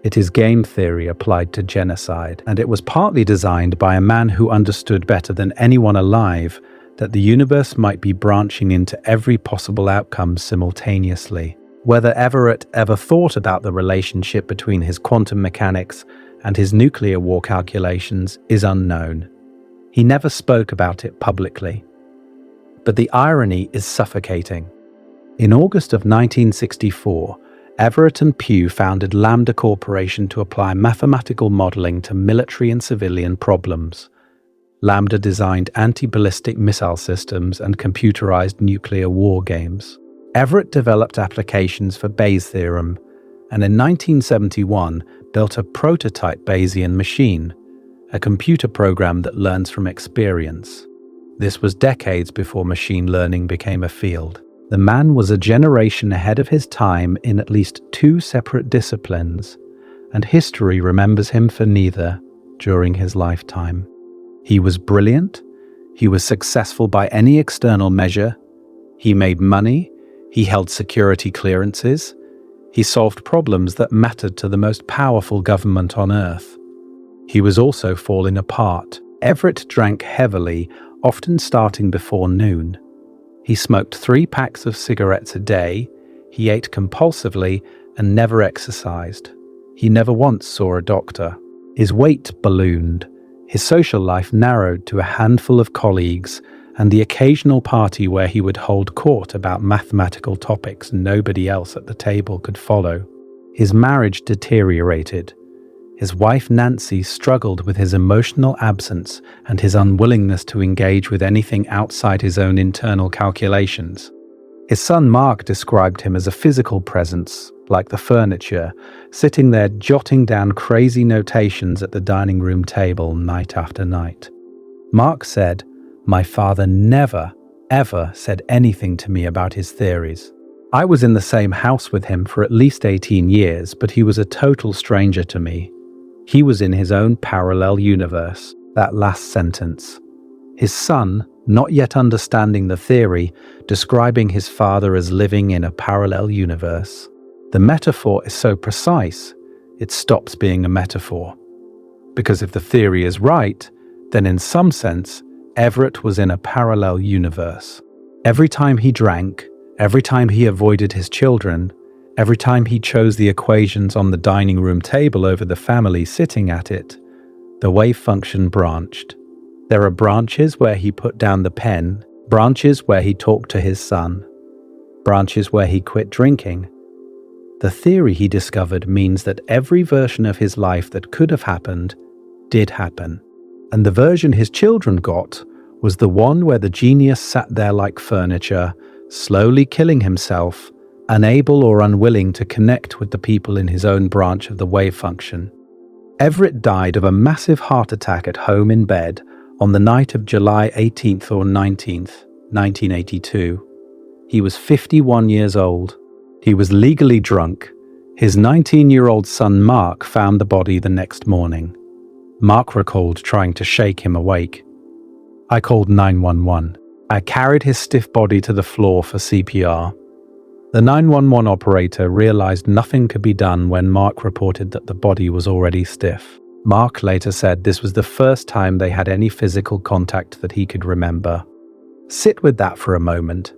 It is game theory applied to genocide, and it was partly designed by a man who understood better than anyone alive that the universe might be branching into every possible outcome simultaneously. Whether Everett ever thought about the relationship between his quantum mechanics and his nuclear war calculations is unknown. He never spoke about it publicly. But the irony is suffocating. In August of 1964, Everett and Pugh founded Lambda Corporation to apply mathematical modeling to military and civilian problems. Lambda designed anti-ballistic missile systems and computerized nuclear war games. Everett developed applications for Bayes' theorem, and in 1971 built a prototype Bayesian machine, a computer program that learns from experience. This was decades before machine learning became a field. The man was a generation ahead of his time in at least two separate disciplines, and history remembers him for neither during his lifetime. He was brilliant, he was successful by any external measure, he made money, he held security clearances, he solved problems that mattered to the most powerful government on earth. He was also falling apart. Everett drank heavily, often starting before noon. He smoked 3 packs of cigarettes a day, he ate compulsively and never exercised. He never once saw a doctor. His weight ballooned. His social life narrowed to a handful of colleagues and the occasional party where he would hold court about mathematical topics nobody else at the table could follow. His marriage deteriorated. His wife Nancy struggled with his emotional absence and his unwillingness to engage with anything outside his own internal calculations. His son Mark described him as a physical presence, like the furniture, sitting there jotting down crazy notations at the dining room table night after night. Mark said, "My father never, ever said anything to me about his theories. I was in the same house with him for at least 18 years, but he was a total stranger to me. He was in his own parallel universe." That last sentence. His son, not yet understanding the theory, describing his father as living in a parallel universe. The metaphor is so precise, it stops being a metaphor. Because if the theory is right, then in some sense, Everett was in a parallel universe. Every time he drank, every time he avoided his children, every time he chose the equations on the dining room table over the family sitting at it, the wave function branched. There are branches where he put down the pen, branches where he talked to his son, branches where he quit drinking. The theory he discovered means that every version of his life that could have happened did happen. And the version his children got was the one where the genius sat there like furniture, slowly killing himself, unable or unwilling to connect with the people in his own branch of the wave function. Everett died of a massive heart attack at home in bed on the night of July 18th or 19th, 1982. He was 51 years old. He was legally drunk. His 19-year-old son Mark found the body the next morning. Mark recalled trying to shake him awake. "I called 911. I carried his stiff body to the floor for CPR. The 911 operator realized nothing could be done when Mark reported that the body was already stiff. Mark later said this was the first time they had any physical contact that he could remember. Sit with that for a moment.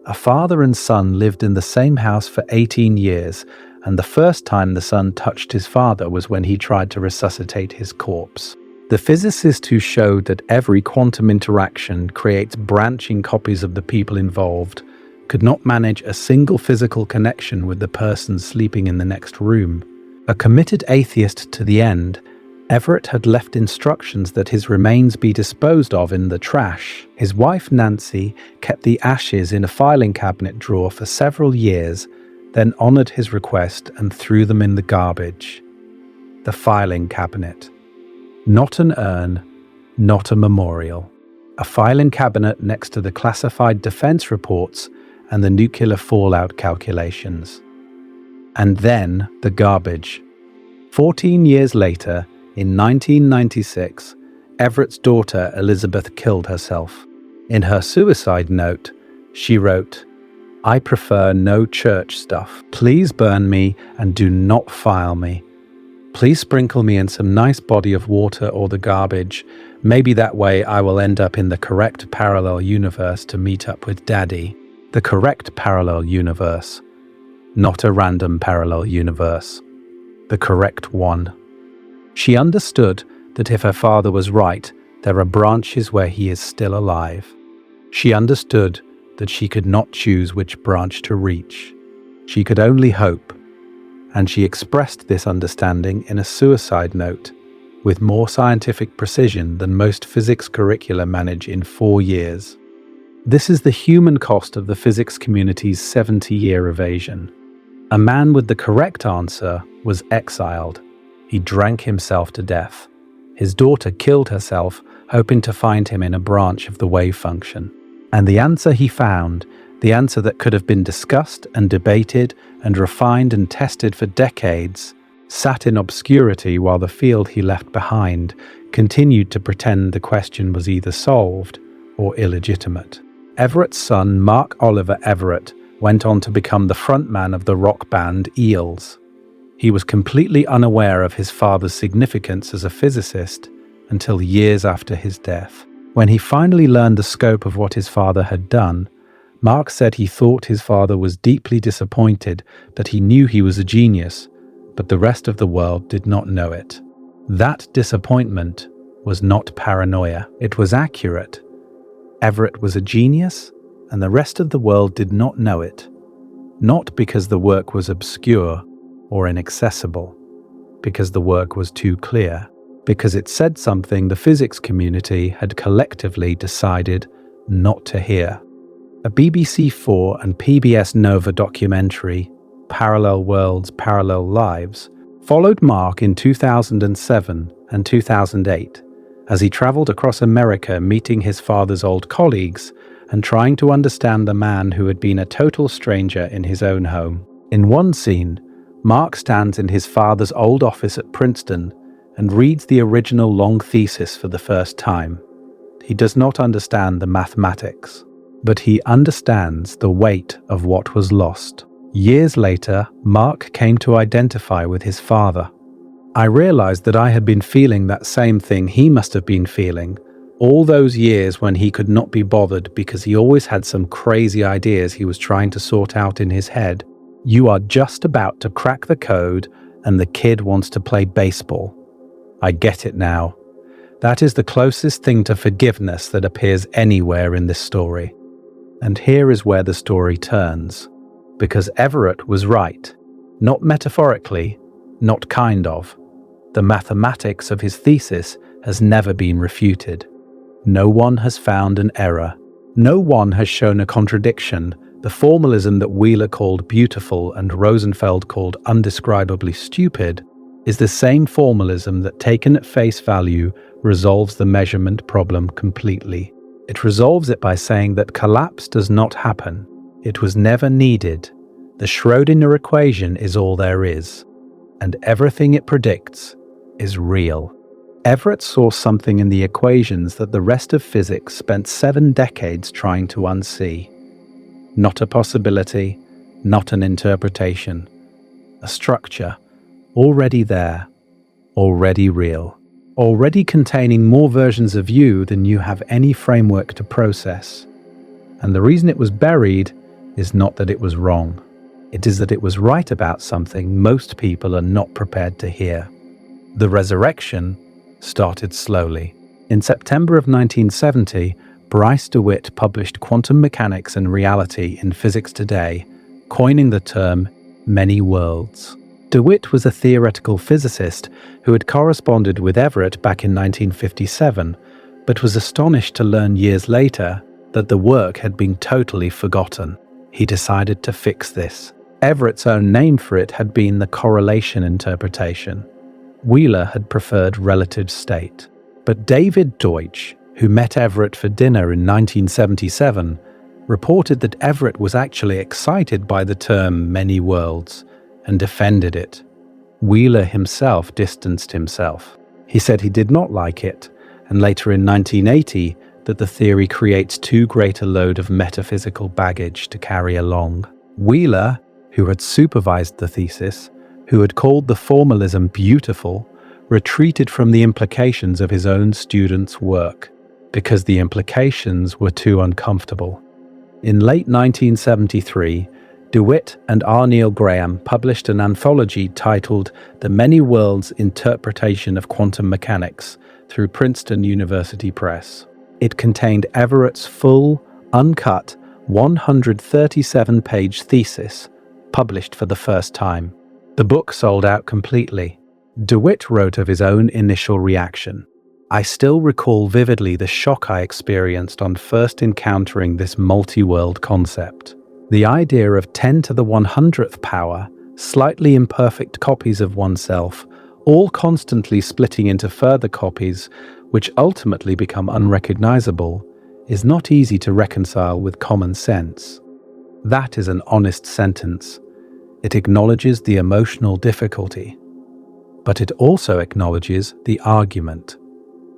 A father and son lived in the same house for 18 years, and the first time the son touched his father was when he tried to resuscitate his corpse. The physicist who showed that every quantum interaction creates branching copies of the people involved could not manage a single physical connection with the person sleeping in the next room. A committed atheist to the end, Everett had left instructions that his remains be disposed of in the trash. His wife Nancy kept the ashes in a filing cabinet drawer for several years, then honored his request and threw them in the garbage. The filing cabinet. Not an urn, not a memorial. A filing cabinet next to the classified defense reports and the nuclear fallout calculations. And then the garbage. 14 years later, in 1996, Everett's daughter Elizabeth killed herself. In her suicide note, she wrote, "I prefer no church stuff. Please burn me and do not file me. Please sprinkle me in some nice body of water or the garbage. Maybe that way I will end up in the correct parallel universe to meet up with Daddy." The correct parallel universe. Not a random parallel universe. The correct one. She understood that if her father was right, there are branches where he is still alive. She understood that she could not choose which branch to reach. She could only hope. And she expressed this understanding in a suicide note with more scientific precision than most physics curricula manage in 4 years. This is the human cost of the physics community's 70-year evasion. A man with the correct answer was exiled. He drank himself to death. His daughter killed herself, hoping to find him in a branch of the wave function. And the answer he found, the answer that could have been discussed and debated and refined and tested for decades, sat in obscurity while the field he left behind continued to pretend the question was either solved or illegitimate. Everett's son, Mark Oliver Everett, went on to become the frontman of the rock band Eels. He was completely unaware of his father's significance as a physicist until years after his death. When he finally learned the scope of what his father had done, Mark said he thought his father was deeply disappointed that he knew he was a genius, but the rest of the world did not know it. That disappointment was not paranoia, it was accurate. Everett was a genius, and the rest of the world did not know it. Not because the work was obscure or inaccessible, because the work was too clear, because it said something the physics community had collectively decided not to hear. A BBC4 and PBS Nova documentary, Parallel Worlds, Parallel Lives, followed Mark in 2007 and 2008 as he traveled across America meeting his father's old colleagues and trying to understand the man who had been a total stranger in his own home. In one scene, Mark stands in his father's old office at Princeton and reads the original long thesis for the first time. He does not understand the mathematics, but he understands the weight of what was lost. Years later, Mark came to identify with his father. I realized that I had been feeling that same thing he must have been feeling, all those years when he could not be bothered because he always had some crazy ideas he was trying to sort out in his head. You are just about to crack the code and the kid wants to play baseball. I get it now. That is the closest thing to forgiveness that appears anywhere in this story. And here is where the story turns. Because Everett was right. Not metaphorically, not kind of. The mathematics of his thesis has never been refuted. No one has found an error. No one has shown a contradiction. The formalism that Wheeler called beautiful and Rosenfeld called undescribably stupid is the same formalism that, taken at face value, resolves the measurement problem completely. It resolves it by saying that collapse does not happen. It was never needed. The Schrodinger equation is all there is. And everything it predicts is real. Everett saw something in the equations that the rest of physics spent 7 decades trying to unsee. Not a possibility, not an interpretation. A structure, already there, already real, already containing more versions of you than you have any framework to process. And the reason it was buried is not that it was wrong. It is that it was right about something most people are not prepared to hear. The resurrection started slowly. In September of 1970, Bryce DeWitt published Quantum Mechanics and Reality in Physics Today, coining the term many worlds. DeWitt was a theoretical physicist who had corresponded with Everett back in 1957, but was astonished to learn years later that the work had been totally forgotten. He decided to fix this. Everett's own name for it had been the correlation interpretation. Wheeler had preferred relative state. But David Deutsch, who met Everett for dinner in 1977, reported that Everett was actually excited by the term many worlds and defended it. Wheeler himself distanced himself. He said he did not like it, and later in 1980 that the theory creates too great a load of metaphysical baggage to carry along. Wheeler, who had supervised the thesis, who had called the formalism beautiful, retreated from the implications of his own students' work because the implications were too uncomfortable. In late 1973, DeWitt and R. Neil Graham published an anthology titled The Many Worlds Interpretation of Quantum Mechanics through Princeton University Press. It contained Everett's full, uncut, 137-page thesis, published for the first time. The book sold out completely. DeWitt wrote of his own initial reaction. I still recall vividly the shock I experienced on first encountering this multi-world concept. The idea of 10 to the 100th power, slightly imperfect copies of oneself, all constantly splitting into further copies, which ultimately become unrecognizable, is not easy to reconcile with common sense. That is an honest sentence. It acknowledges the emotional difficulty, but it also acknowledges the argument.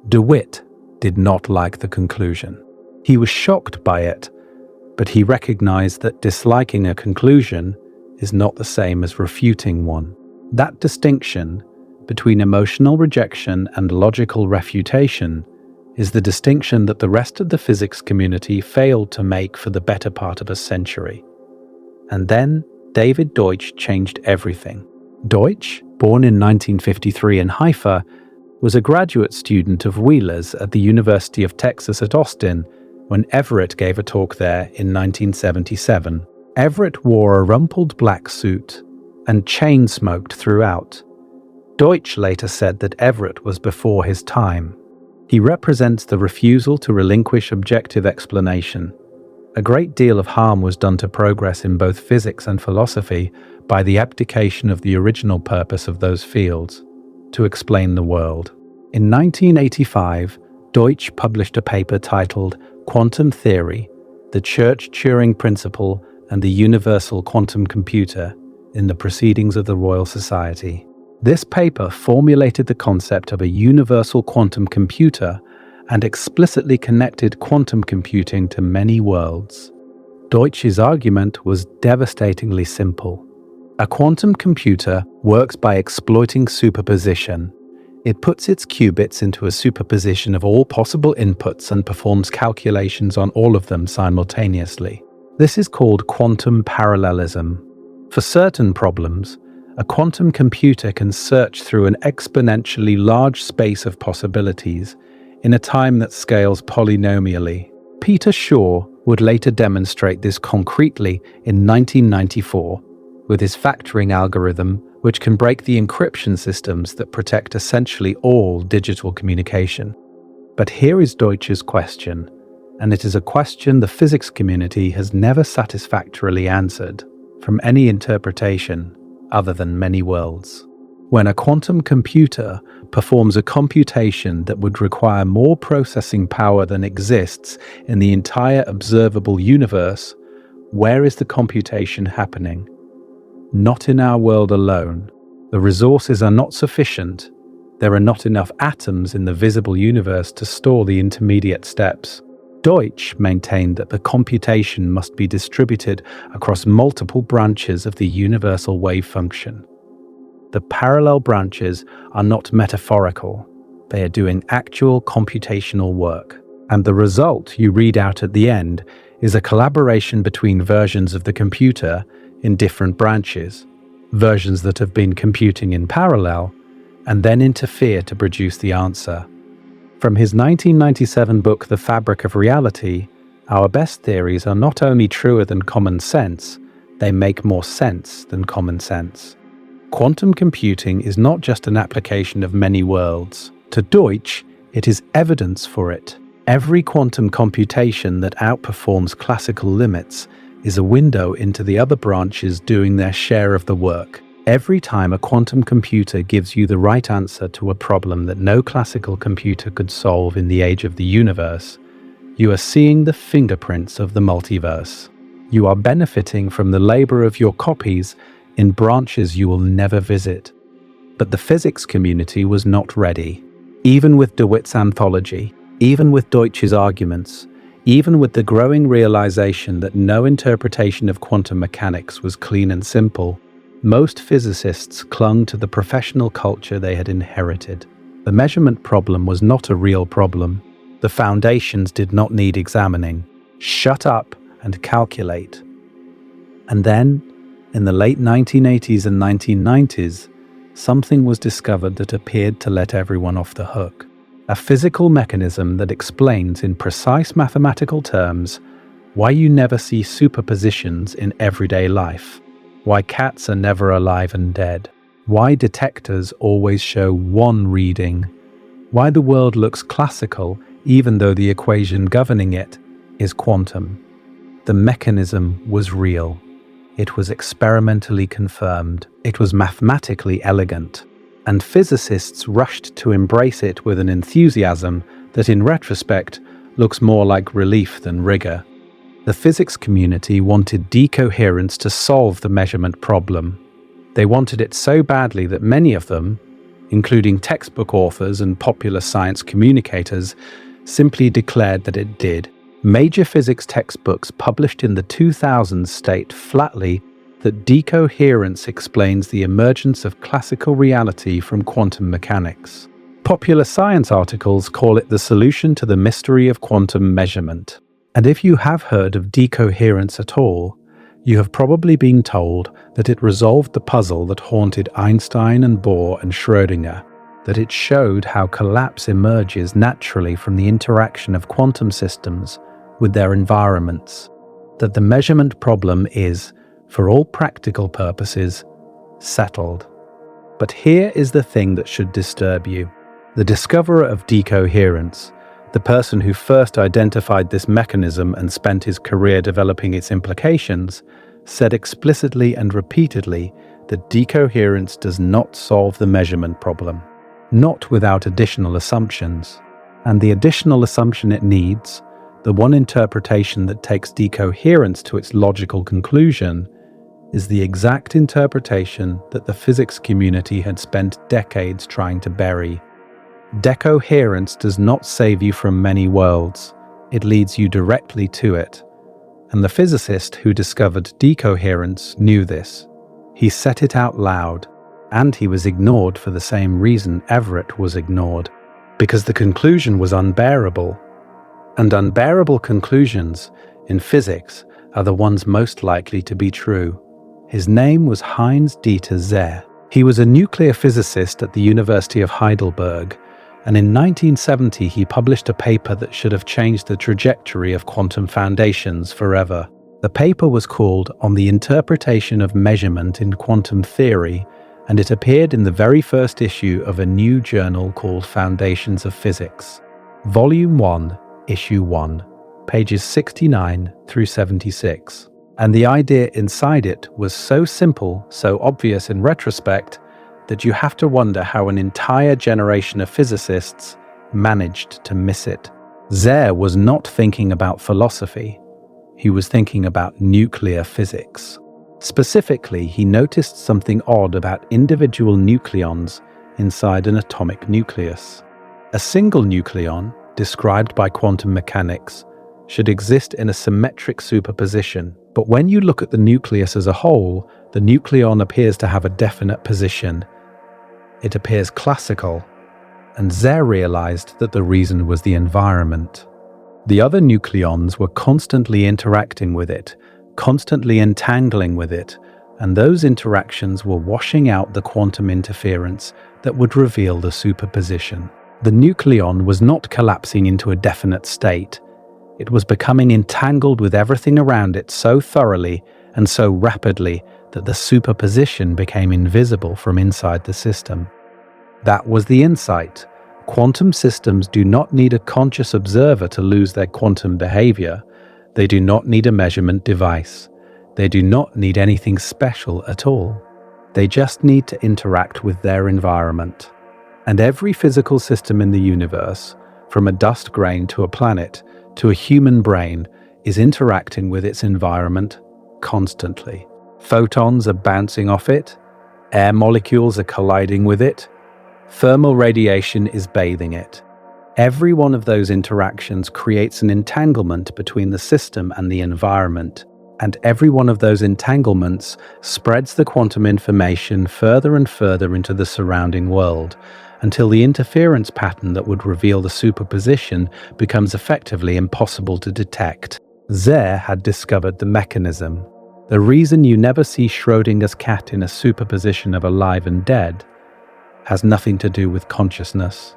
DeWitt did not like the conclusion. He was shocked by it, but he recognized that disliking a conclusion is not the same as refuting one. That distinction between emotional rejection and logical refutation is the distinction that the rest of the physics community failed to make for the better part of a century. And then David Deutsch changed everything. Deutsch, born in 1953 in Haifa, was a graduate student of Wheeler's at the University of Texas at Austin when Everett gave a talk there in 1977. Everett wore a rumpled black suit and chain-smoked throughout. Deutsch later said that Everett was before his time. He represents the refusal to relinquish objective explanation. A great deal of harm was done to progress in both physics and philosophy by the abdication of the original purpose of those fields, to explain the world. In 1985, Deutsch published a paper titled Quantum Theory, the Church-Turing Principle and the Universal Quantum Computer in the Proceedings of the Royal Society. This paper formulated the concept of a universal quantum computer and explicitly connected quantum computing to many worlds. Deutsch's argument was devastatingly simple. A quantum computer works by exploiting superposition. It puts its qubits into a superposition of all possible inputs and performs calculations on all of them simultaneously. This is called quantum parallelism. For certain problems, a quantum computer can search through an exponentially large space of possibilities in a time that scales polynomially. Peter Shor would later demonstrate this concretely in 1994 with his factoring algorithm, which can break the encryption systems that protect essentially all digital communication. But here is Deutsch's question, and it is a question the physics community has never satisfactorily answered from any interpretation other than many worlds. When a quantum computer performs a computation that would require more processing power than exists in the entire observable universe, where is the computation happening? Not in our world alone. The resources are not sufficient. There are not enough atoms in the visible universe to store the intermediate steps. Deutsch maintained that the computation must be distributed across multiple branches of the universal wave function. The parallel branches are not metaphorical. They are doing actual computational work. And the result you read out at the end is a collaboration between versions of the computer in different branches, versions that have been computing in parallel and then interfere to produce the answer. From his 1997 book, The Fabric of Reality, our best theories are not only truer than common sense, they make more sense than common sense. Quantum computing is not just an application of many worlds. To Deutsch, it is evidence for it. Every quantum computation that outperforms classical limits is a window into the other branches doing their share of the work. Every time a quantum computer gives you the right answer to a problem that no classical computer could solve in the age of the universe, you are seeing the fingerprints of the multiverse. You are benefiting from the labor of your copies in branches you will never visit. But the physics community was not ready. Even with DeWitt's anthology, even with Deutsch's arguments, even with the growing realization that no interpretation of quantum mechanics was clean and simple, most physicists clung to the professional culture they had inherited. The measurement problem was not a real problem. The foundations did not need examining. Shut up and calculate. And then, in the late 1980s and 1990s, something was discovered that appeared to let everyone off the hook. A physical mechanism that explains in precise mathematical terms why you never see superpositions in everyday life, why cats are never alive and dead, why detectors always show one reading, why the world looks classical even though the equation governing it is quantum. The mechanism was real. It was experimentally confirmed. It was mathematically elegant. And physicists rushed to embrace it with an enthusiasm that in retrospect looks more like relief than rigor. The physics community wanted decoherence to solve the measurement problem. They wanted it so badly that many of them, including textbook authors and popular science communicators, simply declared that it did. Major physics textbooks published in the 2000s state flatly that decoherence explains the emergence of classical reality from quantum mechanics. Popular science articles call it the solution to the mystery of quantum measurement. And if you have heard of decoherence at all, You have probably been told that it resolved the puzzle that haunted Einstein and Bohr and Schrodinger, that it showed how collapse emerges naturally from the interaction of quantum systems with their environments, that the measurement problem is, for all practical purposes, settled. But here is the thing that should disturb you. The discoverer of decoherence, the person who first identified this mechanism and spent his career developing its implications, said explicitly and repeatedly that decoherence does not solve the measurement problem, not without additional assumptions. And the additional assumption it needs, the one interpretation that takes decoherence to its logical conclusion, is the exact interpretation that the physics community had spent decades trying to bury. Decoherence does not save you from many worlds, it leads you directly to it. And the physicist who discovered decoherence knew this. He said it out loud, and he was ignored for the same reason Everett was ignored, because the conclusion was unbearable. And unbearable conclusions, in physics, are the ones most likely to be true. His name was Heinz Dieter Zeh. He was a nuclear physicist at the University of Heidelberg, and in 1970 he published a paper that should have changed the trajectory of quantum foundations forever. The paper was called On the Interpretation of Measurement in Quantum Theory, and it appeared in the very first issue of a new journal called Foundations of Physics. Volume 1, Issue 1, pages 69 through 76. And the idea inside it was so simple, so obvious in retrospect, that you have to wonder how an entire generation of physicists managed to miss it. Zeh was not thinking about philosophy. He was thinking about nuclear physics. Specifically, he noticed something odd about individual nucleons inside an atomic nucleus. A single nucleon, described by quantum mechanics, should exist in a symmetric superposition. But when you look at the nucleus as a whole, the nucleon appears to have a definite position. It appears classical, and Zeh realized that the reason was the environment. The other nucleons were constantly interacting with it, constantly entangling with it, and those interactions were washing out the quantum interference that would reveal the superposition. The nucleon was not collapsing into a definite state. It was becoming entangled with everything around it so thoroughly and so rapidly that the superposition became invisible from inside the system. That was the insight. Quantum systems do not need a conscious observer to lose their quantum behavior. They do not need a measurement device. They do not need anything special at all. They just need to interact with their environment. And every physical system in the universe, from a dust grain to a planet, to a human brain, is interacting with its environment constantly. Photons are bouncing off it, air molecules are colliding with it, thermal radiation is bathing it. Every one of those interactions creates an entanglement between the system and the environment, and every one of those entanglements spreads the quantum information further and further into the surrounding world, until the interference pattern that would reveal the superposition becomes effectively impossible to detect. Zeh had discovered the mechanism. The reason you never see Schrodinger's cat in a superposition of alive and dead has nothing to do with consciousness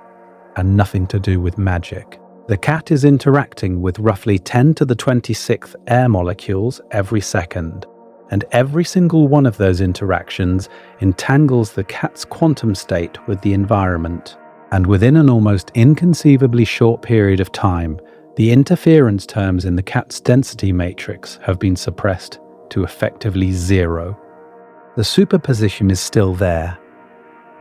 and nothing to do with magic. The cat is interacting with roughly 10 to the 26th air molecules every second, and every single one of those interactions entangles the cat's quantum state with the environment. And within an almost inconceivably short period of time, the interference terms in the cat's density matrix have been suppressed to effectively zero. The superposition is still there,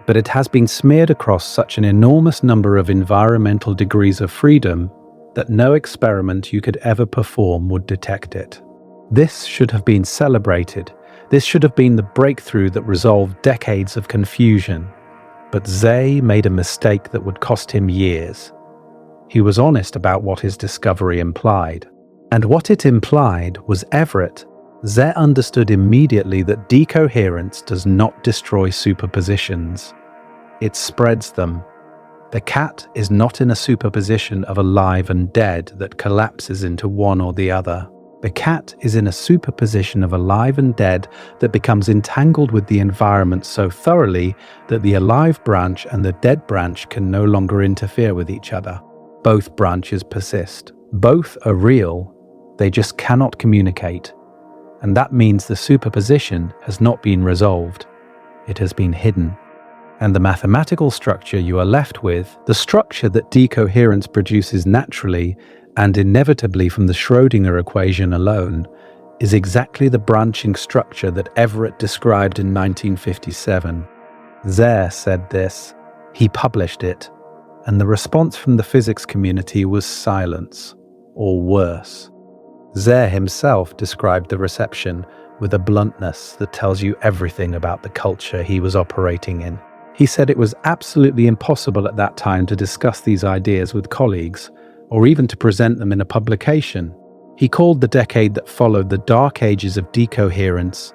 but it has been smeared across such an enormous number of environmental degrees of freedom that no experiment you could ever perform would detect it. This should have been celebrated. This should have been the breakthrough that resolved decades of confusion. But Zeh made a mistake that would cost him years. He was honest about what his discovery implied. And what it implied was Everett. Zeh understood immediately that decoherence does not destroy superpositions. It spreads them. The cat is not in a superposition of alive and dead that collapses into one or the other. The cat is in a superposition of alive and dead that becomes entangled with the environment so thoroughly that the alive branch and the dead branch can no longer interfere with each other. Both branches persist. Both are real. They just cannot communicate. And that means the superposition has not been resolved. It has been hidden. And the mathematical structure you are left with, the structure that decoherence produces naturally and inevitably from the Schrodinger equation alone, is exactly the branching structure that Everett described in 1957. Zeh said this. He published it, and the response from the physics community was silence, or worse. Zeh himself described the reception with a bluntness that tells you everything about the culture he was operating in. He said it was absolutely impossible at that time to discuss these ideas with colleagues, or even to present them in a publication. He called the decade that followed the dark ages of decoherence.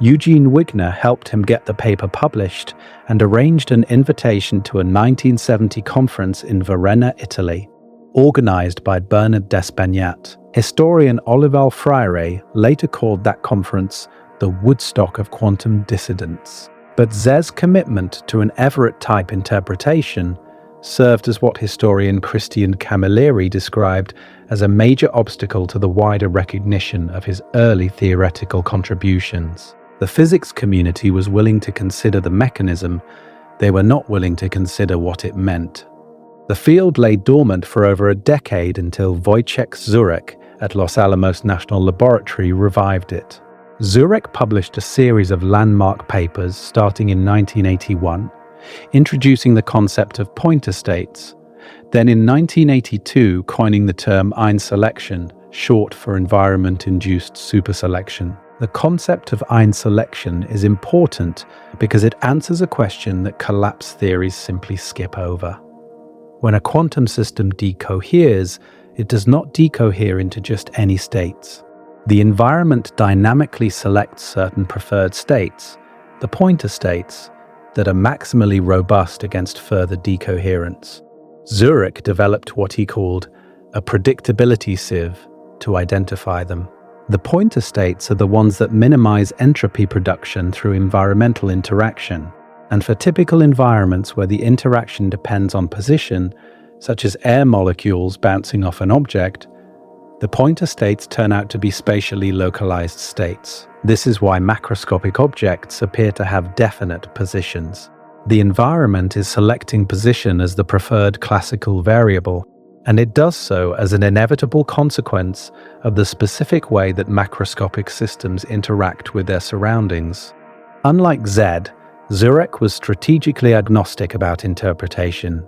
Eugene Wigner helped him get the paper published and arranged an invitation to a 1970 conference in Verona, Italy, organized by Bernard d'Espagnat. Historian Olival Freire later called that conference the Woodstock of quantum dissidents. But Zeh's commitment to an Everett-type interpretation served as what historian Christian Camilleri described as a major obstacle to the wider recognition of his early theoretical contributions. The physics community was willing to consider the mechanism, they were not willing to consider what it meant. The field lay dormant for over a decade until Wojciech Zurek at Los Alamos National Laboratory revived it. Zurek published a series of landmark papers starting in 1981, introducing the concept of pointer states, then in 1982 coining the term einselection, short for environment-induced superselection. The concept of einselection is important because it answers a question that collapse theories simply skip over. When a quantum system decoheres, it does not decohere into just any states. The environment dynamically selects certain preferred states, the pointer states, that are maximally robust against further decoherence. Zurek developed what he called a predictability sieve to identify them. The pointer states are the ones that minimize entropy production through environmental interaction, and for typical environments where the interaction depends on position, such as air molecules bouncing off an object, the pointer states turn out to be spatially localized states. This is why macroscopic objects appear to have definite positions. The environment is selecting position as the preferred classical variable, and it does so as an inevitable consequence of the specific way that macroscopic systems interact with their surroundings. Unlike Zed, Zurek was strategically agnostic about interpretation.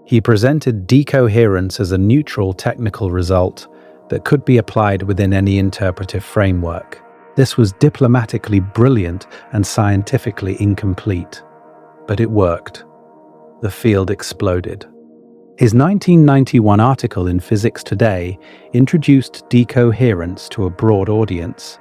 He presented decoherence as a neutral technical result that could be applied within any interpretive framework. This was diplomatically brilliant and scientifically incomplete. But it worked. The field exploded. His 1991 article in Physics Today introduced decoherence to a broad audience,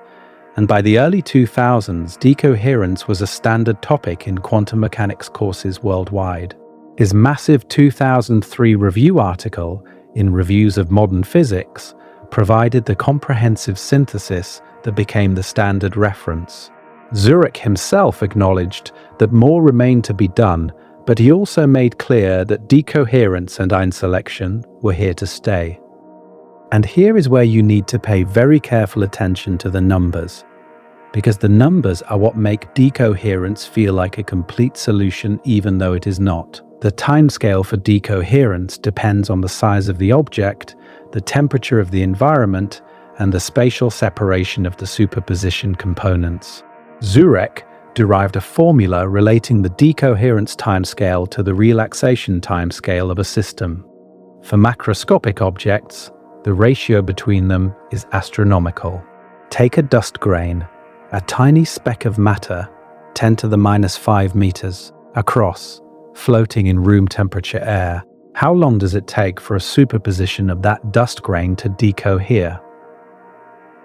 and by the early 2000s, decoherence was a standard topic in quantum mechanics courses worldwide. His massive 2003 review article in Reviews of Modern Physics provided the comprehensive synthesis that became the standard reference. Zurek himself acknowledged that more remained to be done, but he also made clear that decoherence and einselection were here to stay. And here is where you need to pay very careful attention to the numbers, because the numbers are what make decoherence feel like a complete solution even though it is not. The timescale for decoherence depends on the size of the object, the temperature of the environment, and the spatial separation of the superposition components. Zurek derived a formula relating the decoherence timescale to the relaxation timescale of a system. For macroscopic objects, the ratio between them is astronomical. Take a dust grain, a tiny speck of matter, 10 to the minus 5 meters, across, floating in room temperature air. How long does it take for a superposition of that dust grain to decohere?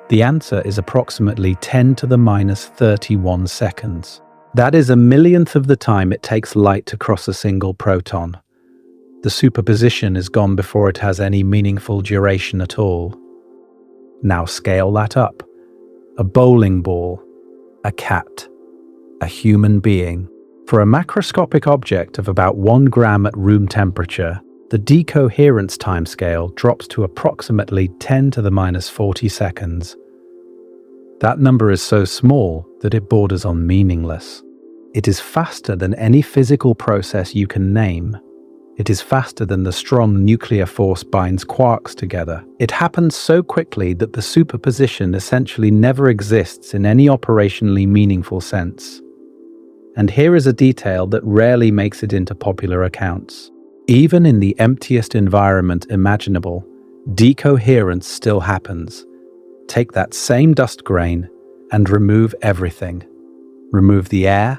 The answer is approximately 10 to the minus 31 seconds. That is a millionth of the time it takes light to cross a single proton. The superposition is gone before it has any meaningful duration at all. Now scale that up. A bowling ball, a cat, a human being. For a macroscopic object of about 1 gram at room temperature, the decoherence timescale drops to approximately 10 to the minus 40 seconds. That number is so small that it borders on meaningless. It is faster than any physical process you can name. It is faster than the strong nuclear force binds quarks together. It happens so quickly that the superposition essentially never exists in any operationally meaningful sense. And here is a detail that rarely makes it into popular accounts. Even in the emptiest environment imaginable, decoherence still happens. Take that same dust grain and remove everything. Remove the air,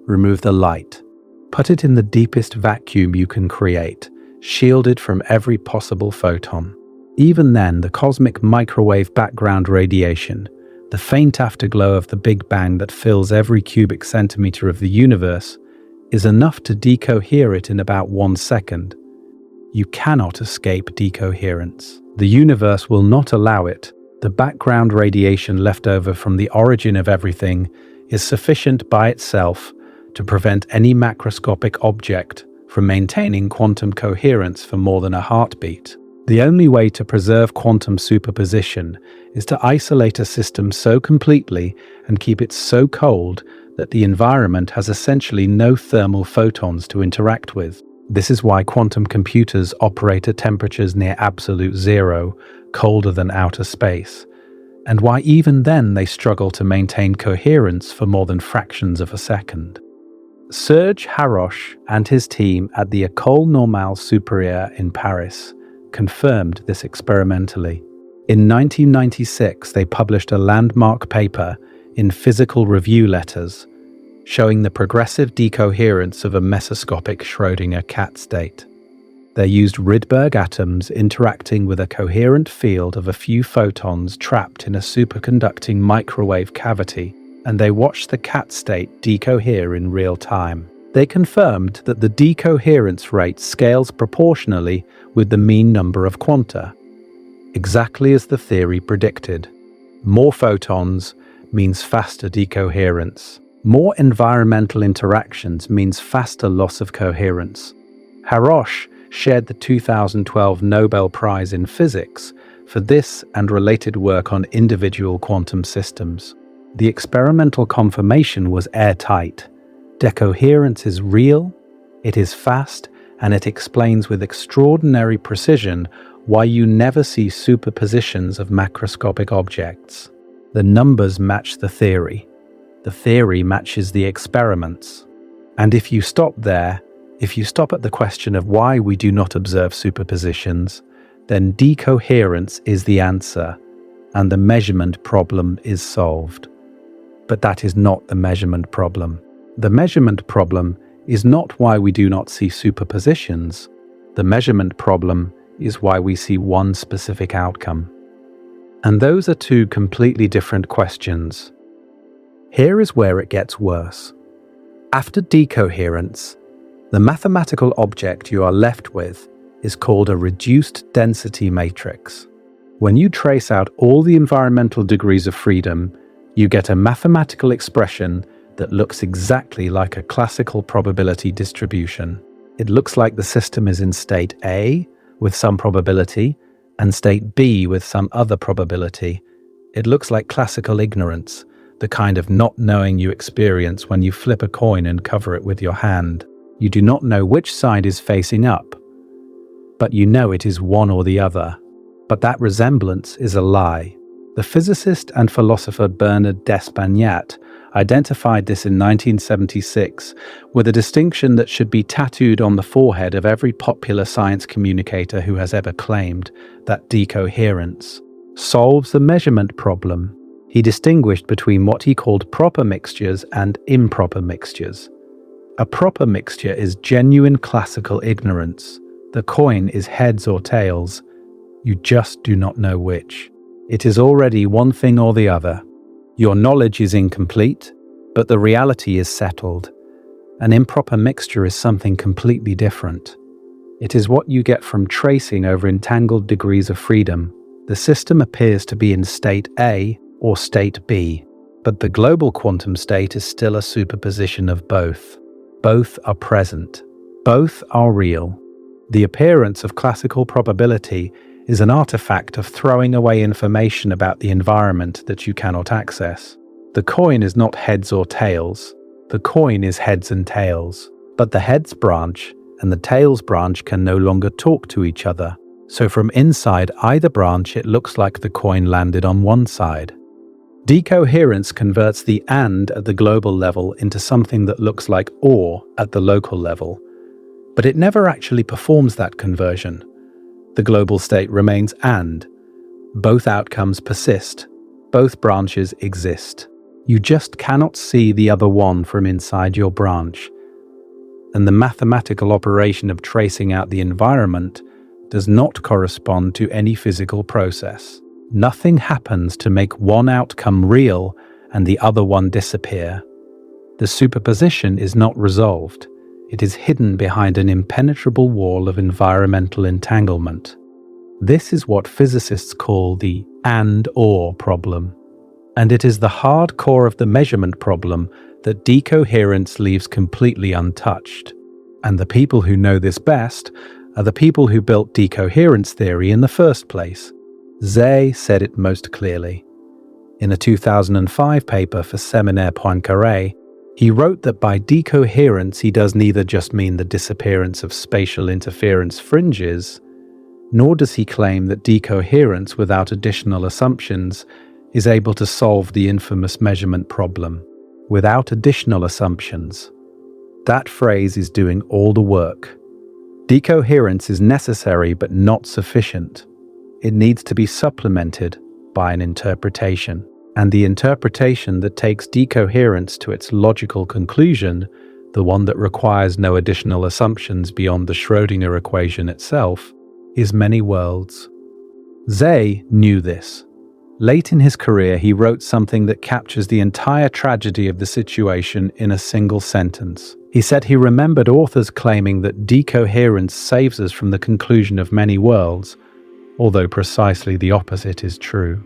remove the light. Put it in the deepest vacuum you can create, shielded from every possible photon. Even then, the cosmic microwave background radiation, the faint afterglow of the Big Bang that fills every cubic centimeter of the universe, is enough to decohere it in about 1 second. You cannot escape decoherence. The universe will not allow it. The background radiation left over from the origin of everything is sufficient by itself to prevent any macroscopic object from maintaining quantum coherence for more than a heartbeat. The only way to preserve quantum superposition is to isolate a system so completely and keep it so cold that the environment has essentially no thermal photons to interact with. This is why quantum computers operate at temperatures near absolute zero, colder than outer space, and why even then they struggle to maintain coherence for more than fractions of a second. Serge Haroche and his team at the École Normale Supérieure in Paris confirmed this experimentally. In 1996, they published a landmark paper in Physical Review Letters showing the progressive decoherence of a mesoscopic Schrodinger cat state. They used Rydberg atoms interacting with a coherent field of a few photons trapped in a superconducting microwave cavity, and they watched the cat state decohere in real time. They confirmed that the decoherence rate scales proportionally with the mean number of quanta, exactly as the theory predicted. More photons means faster decoherence. More environmental interactions means faster loss of coherence. Haroche shared the 2012 Nobel Prize in Physics for this and related work on individual quantum systems. The experimental confirmation was airtight. Decoherence is real, it is fast, and it explains with extraordinary precision why you never see superpositions of macroscopic objects. The numbers match the theory. The theory matches the experiments. And if you stop there, if you stop at the question of why we do not observe superpositions, then decoherence is the answer, and the measurement problem is solved. But that is not the measurement problem. The measurement problem is not why we do not see superpositions. The measurement problem is why we see one specific outcome. And those are two completely different questions. Here is where it gets worse. After decoherence, the mathematical object you are left with is called a reduced density matrix. When you trace out all the environmental degrees of freedom, you get a mathematical expression that looks exactly like a classical probability distribution. It looks like the system is in state A with some probability and state B with some other probability. It looks like classical ignorance, the kind of not knowing you experience when you flip a coin and cover it with your hand. You do not know which side is facing up, but you know it is one or the other. But that resemblance is a lie. The physicist and philosopher Bernard d'Espagnat identified this in 1976 with a distinction that should be tattooed on the forehead of every popular science communicator who has ever claimed that decoherence solves the measurement problem. He distinguished between what he called proper mixtures and improper mixtures. A proper mixture is genuine classical ignorance. The coin is heads or tails. You just do not know which. It is already one thing or the other. Your knowledge is incomplete, but the reality is settled. An improper mixture is something completely different. It is what you get from tracing over entangled degrees of freedom. The system appears to be in state A or state B, but the global quantum state is still a superposition of both. Both are present. Both are real. The appearance of classical probability is an artifact of throwing away information about the environment that you cannot access. The coin is not heads or tails. The coin is heads and tails. But the heads branch and the tails branch can no longer talk to each other. So from inside either branch, it looks like the coin landed on one side. Decoherence converts the and at the global level into something that looks like or at the local level. But it never actually performs that conversion. The global state remains and. Both outcomes persist. Both branches exist. You just cannot see the other one from inside your branch. And the mathematical operation of tracing out the environment does not correspond to any physical process. Nothing happens to make one outcome real and the other one disappear. The superposition is not resolved. It is hidden behind an impenetrable wall of environmental entanglement. This is what physicists call the and/or problem. And it is the hard core of the measurement problem that decoherence leaves completely untouched. And the people who know this best are the people who built decoherence theory in the first place. Zay said it most clearly. In a 2005 paper for Séminaire Poincaré, he wrote that by decoherence he does neither just mean the disappearance of spatial interference fringes, nor does he claim that decoherence without additional assumptions is able to solve the infamous measurement problem. Without additional assumptions. That phrase is doing all the work. Decoherence is necessary but not sufficient. It needs to be supplemented by an interpretation. And the interpretation that takes decoherence to its logical conclusion, the one that requires no additional assumptions beyond the Schrodinger equation itself, is many worlds. Zay knew this. Late in his career, he wrote something that captures the entire tragedy of the situation in a single sentence. He said he remembered authors claiming that decoherence saves us from the conclusion of many worlds, although precisely the opposite is true.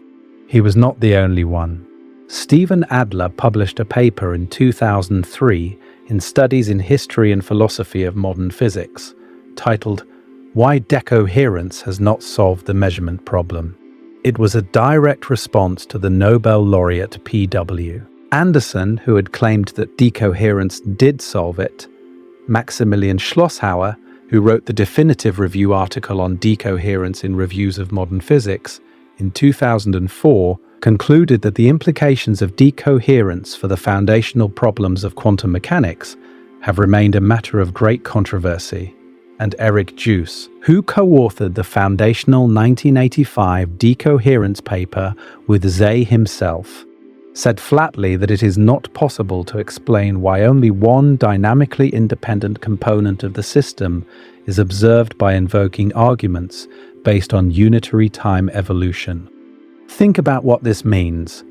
He was not the only one. Stephen Adler published a paper in 2003 in Studies in History and Philosophy of Modern Physics, titled Why Decoherence Has Not Solved the Measurement Problem. It was a direct response to the Nobel laureate P.W. Anderson, who had claimed that decoherence did solve it, Maximilian Schlosshauer, who wrote the definitive review article on decoherence in Reviews of Modern Physics in 2004, concluded that the implications of decoherence for the foundational problems of quantum mechanics have remained a matter of great controversy. And Eric Juice, who co-authored the foundational 1985 decoherence paper with Zay himself, said flatly that it is not possible to explain why only one dynamically independent component of the system is observed by invoking arguments based on unitary time evolution. Think about what this means.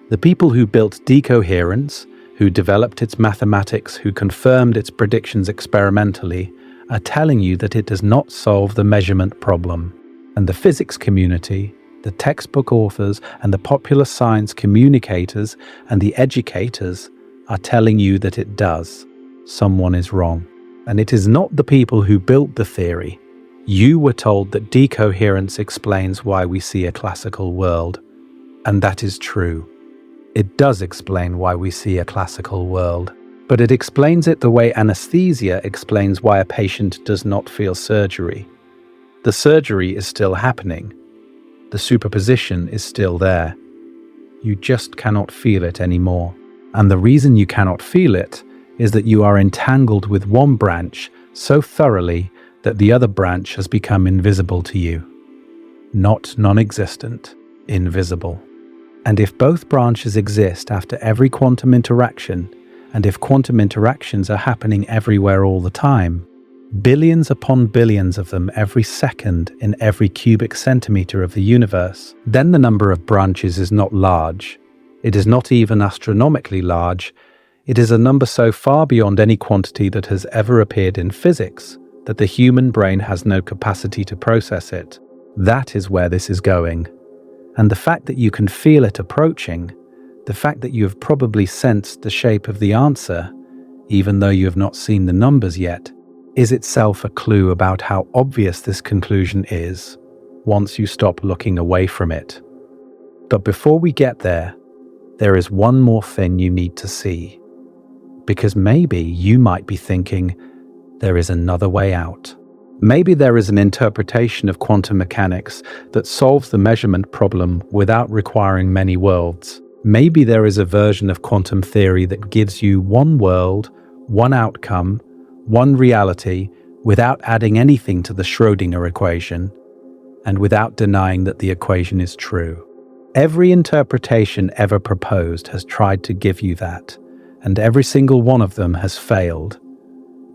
The people who built decoherence, who developed its mathematics, who confirmed its predictions experimentally, are telling you that it does not solve the measurement problem. And the physics community, the textbook authors and the popular science communicators and the educators are telling you that it does. Someone is wrong. And it is not the people who built the theory. You were told that decoherence explains why we see a classical world. And that is true. It does explain why we see a classical world. But it explains it the way anesthesia explains why a patient does not feel surgery. The surgery is still happening. The superposition is still there. You just cannot feel it anymore. And the reason you cannot feel it is that you are entangled with one branch so thoroughly that the other branch has become invisible to you. Not non-existent, invisible. And if both branches exist after every quantum interaction, and if quantum interactions are happening everywhere all the time, billions upon billions of them every second in every cubic centimeter of the universe, then the number of branches is not large. It is not even astronomically large. It is a number so far beyond any quantity that has ever appeared in physics that the human brain has no capacity to process it. That is where this is going. And the fact that you can feel it approaching, the fact that you have probably sensed the shape of the answer, even though you have not seen the numbers yet, is itself a clue about how obvious this conclusion is once you stop looking away from it. But before we get there is one more thing you need to see. Because maybe you might be thinking there is another way out. Maybe there is an interpretation of quantum mechanics that solves the measurement problem without requiring many worlds. Maybe there is a version of quantum theory that gives you one world, one outcome, one reality, without adding anything to the Schrodinger equation, and without denying that the equation is true. Every interpretation ever proposed has tried to give you that, and every single one of them has failed.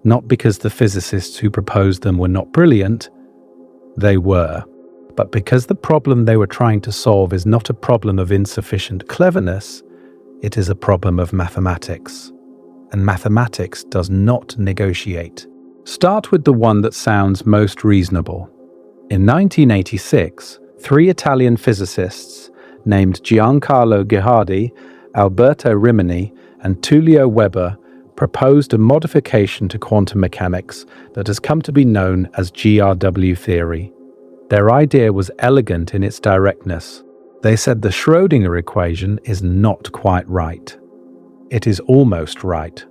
Not because the physicists who proposed them were not brilliant, they were, but because the problem they were trying to solve is not a problem of insufficient cleverness, it is a problem of mathematics. And mathematics does not negotiate. Start with the one that sounds most reasonable. In 1986, 3 Italian physicists named Giancarlo Ghiardi, Alberto Rimini, and Tullio Weber proposed a modification to quantum mechanics that has come to be known as GRW theory. Their idea was elegant in its directness. They said the Schrodinger equation is not quite right. It is almost right.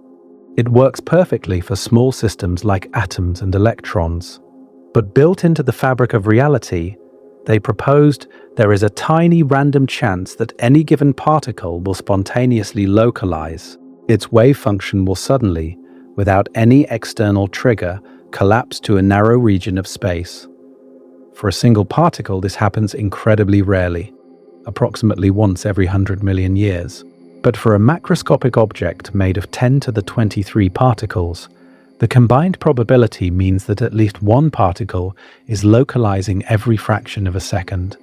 It works perfectly for small systems like atoms and electrons. But built into the fabric of reality, they proposed there is a tiny random chance that any given particle will spontaneously localize. Its wave function will suddenly, without any external trigger, collapse to a narrow region of space. For a single particle, this happens incredibly rarely, approximately once every 100 million years. But for a macroscopic object made of 10 to the 23 particles, the combined probability means that at least one particle is localizing every fraction of a second.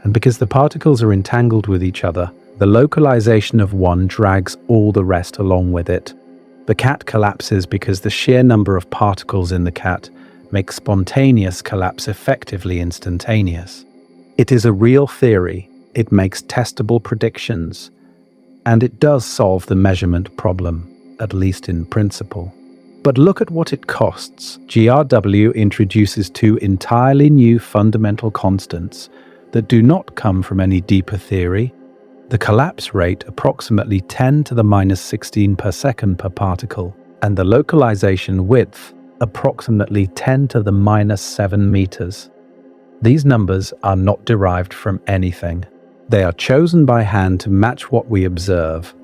And because the particles are entangled with each other, the localization of one drags all the rest along with it. The cat collapses because the sheer number of particles in the cat makes spontaneous collapse effectively instantaneous. It is a real theory. It makes testable predictions. And it does solve the measurement problem, at least in principle. But look at what it costs. GRW introduces 2 entirely new fundamental constants that do not come from any deeper theory. The collapse rate approximately 10 to the minus 16 per second per particle, and the localization width approximately 10 to the minus 7 meters. These numbers are not derived from anything. They are chosen by hand to match what we observe.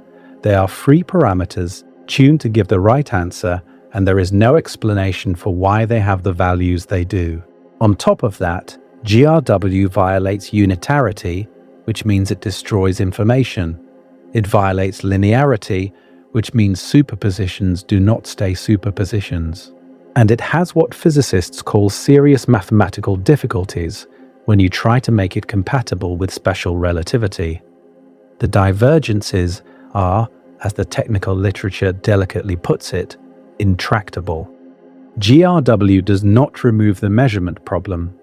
They are free parameters tuned to give the right answer, and there is no explanation for why they have the values they do. On top of that, GRW violates unitarity, which means it destroys information. It violates linearity, which means superpositions do not stay superpositions. And it has what physicists call serious mathematical difficulties when you try to make it compatible with special relativity. The divergences are, as the technical literature delicately puts it, intractable. GRW does not remove the measurement problem.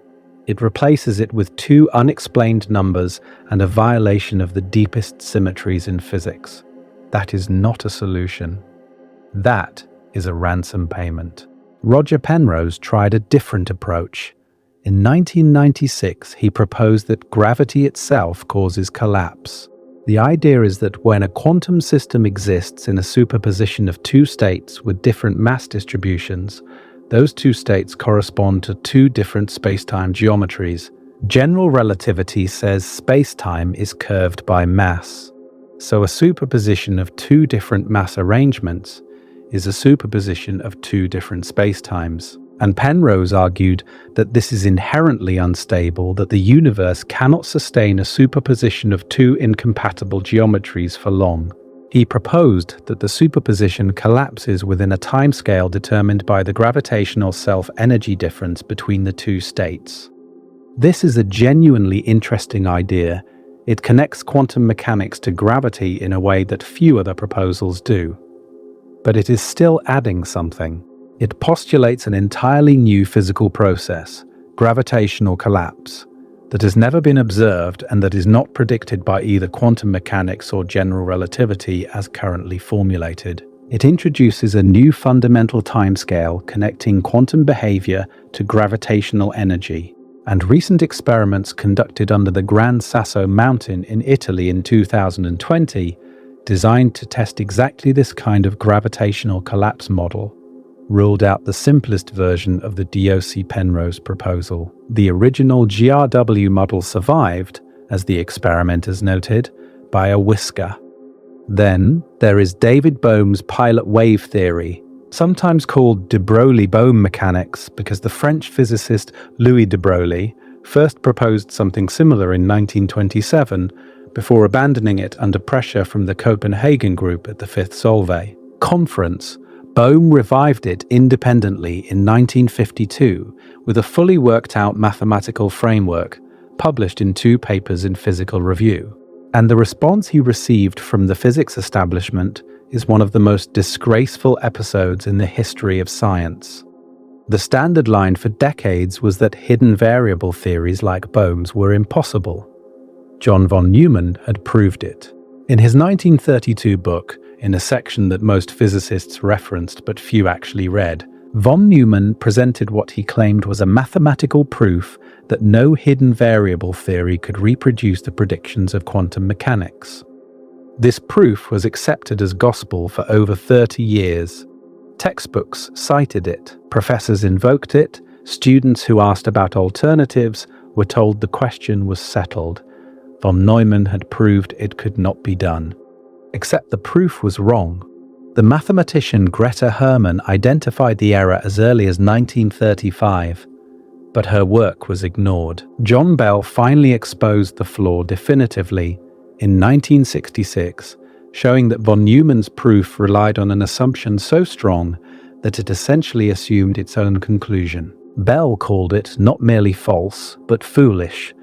It replaces it with 2 unexplained numbers and a violation of the deepest symmetries in physics. That is not a solution. That is a ransom payment. Roger Penrose tried a different approach. In 1996, he proposed that gravity itself causes collapse. The idea is that when a quantum system exists in a superposition of 2 states with different mass distributions, those 2 states correspond to 2 different spacetime geometries. General relativity says spacetime is curved by mass. So a superposition of 2 different mass arrangements is a superposition of 2 different spacetimes. And Penrose argued that this is inherently unstable, that the universe cannot sustain a superposition of 2 incompatible geometries for long. He proposed that the superposition collapses within a timescale determined by the gravitational self-energy difference between the 2 states. This is a genuinely interesting idea. It connects quantum mechanics to gravity in a way that few other proposals do. But it is still adding something. It postulates an entirely new physical process, gravitational collapse, that has never been observed and that is not predicted by either quantum mechanics or general relativity as currently formulated. It introduces a new fundamental timescale connecting quantum behavior to gravitational energy, and recent experiments conducted under the Gran Sasso Mountain in Italy in 2020, designed to test exactly this kind of gravitational collapse model, ruled out the simplest version of the DOC-Penrose proposal. The original GRW model survived, as the experimenters noted, by a whisker. Then there is David Bohm's pilot wave theory, sometimes called de Broglie-Bohm mechanics because the French physicist Louis de Broglie first proposed something similar in 1927 before abandoning it under pressure from the Copenhagen group at the Fifth Solvay Conference. Bohm revived it independently in 1952 with a fully worked-out mathematical framework published in 2 papers in Physical Review. And the response he received from the physics establishment is one of the most disgraceful episodes in the history of science. The standard line for decades was that hidden variable theories like Bohm's were impossible. John von Neumann had proved it. In his 1932 book, in a section that most physicists referenced but few actually read, von Neumann presented what he claimed was a mathematical proof that no hidden variable theory could reproduce the predictions of quantum mechanics. This proof was accepted as gospel for over 30 years. Textbooks cited it, professors invoked it, students who asked about alternatives were told the question was settled. Von Neumann had proved it could not be done. Except the proof was wrong. The mathematician Greta Hermann identified the error as early as 1935, but her work was ignored. John Bell finally exposed the flaw definitively in 1966, showing that von Neumann's proof relied on an assumption so strong that it essentially assumed its own conclusion. Bell called it not merely false, but foolish,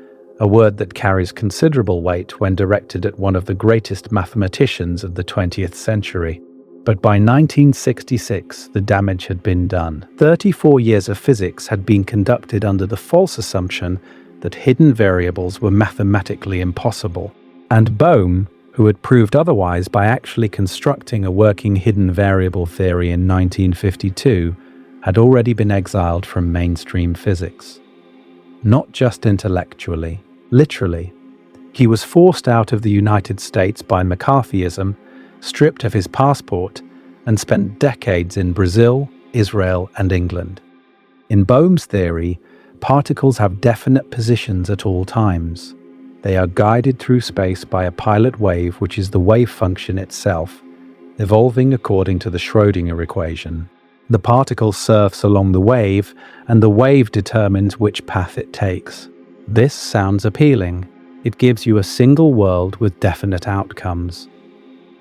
a word that carries considerable weight when directed at one of the greatest mathematicians of the 20th century. But by 1966, the damage had been done. 34 years of physics had been conducted under the false assumption that hidden variables were mathematically impossible. And Bohm, who had proved otherwise by actually constructing a working hidden variable theory in 1952, had already been exiled from mainstream physics. Not just intellectually, literally. He was forced out of the United States by McCarthyism, stripped of his passport, and spent decades in Brazil, Israel, and England. In Bohm's theory, particles have definite positions at all times. They are guided through space by a pilot wave, which is the wave function itself, evolving according to the Schrodinger equation. The particle surfs along the wave, and the wave determines which path it takes. This sounds appealing. It gives you a single world with definite outcomes.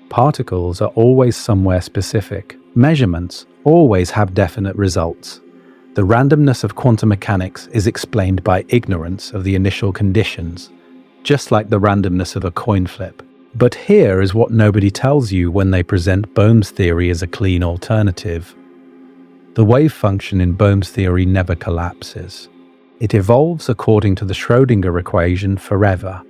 Particles are always somewhere specific. Measurements always have definite results. The randomness of quantum mechanics is explained by ignorance of the initial conditions, just like the randomness of a coin flip. But here is what nobody tells you when they present Bohm's theory as a clean alternative. The wave function in Bohm's theory never collapses. It evolves according to the Schrodinger equation forever,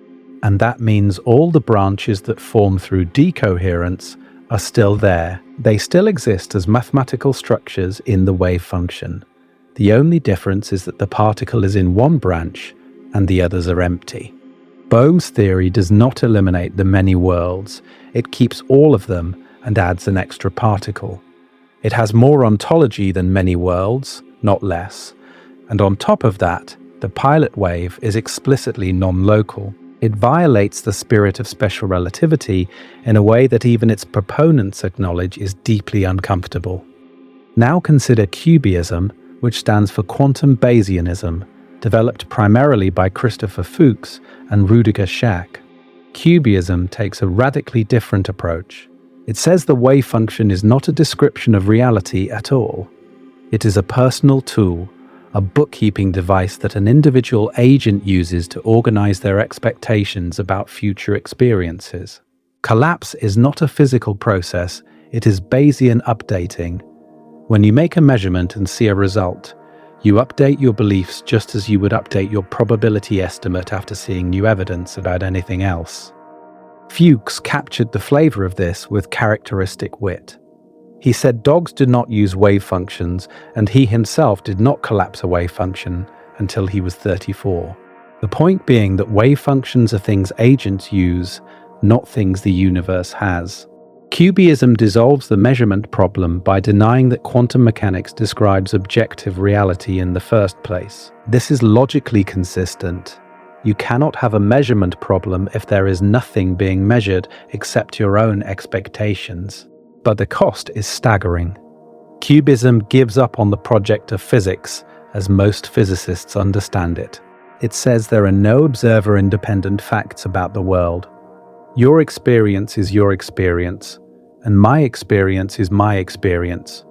and that means all the branches that form through decoherence are still there. They still exist as mathematical structures in the wave function. The only difference is that the particle is in one branch and the others are empty. Bohm's theory does not eliminate the many worlds. It keeps all of them and adds an extra particle. It has more ontology than many worlds, not less. And on top of that, the pilot wave is explicitly non-local. It violates the spirit of special relativity in a way that even its proponents acknowledge is deeply uncomfortable. Now consider cubism, which stands for quantum Bayesianism, developed primarily by Christopher Fuchs and Rüdiger Schack. Cubism takes a radically different approach. It says the wave function is not a description of reality at all. It is a personal tool, a bookkeeping device that an individual agent uses to organize their expectations about future experiences. Collapse is not a physical process, it is Bayesian updating. When you make a measurement and see a result, You update your beliefs just as you would update your probability estimate after seeing new evidence about anything else. Fuchs captured the flavor of this with characteristic wit. He said dogs do not use wave functions, and he himself did not collapse a wave function until he was 34. The point being that wave functions are things agents use, not things the universe has. Cubism dissolves the measurement problem by denying that quantum mechanics describes objective reality in the first place. This is logically consistent. You cannot have a measurement problem if there is nothing being measured except your own expectations. But the cost is staggering. Cubism gives up on the project of physics, as most physicists understand it. It says there are no observer-independent facts about the world. Your experience is your experience, and my experience is my experience,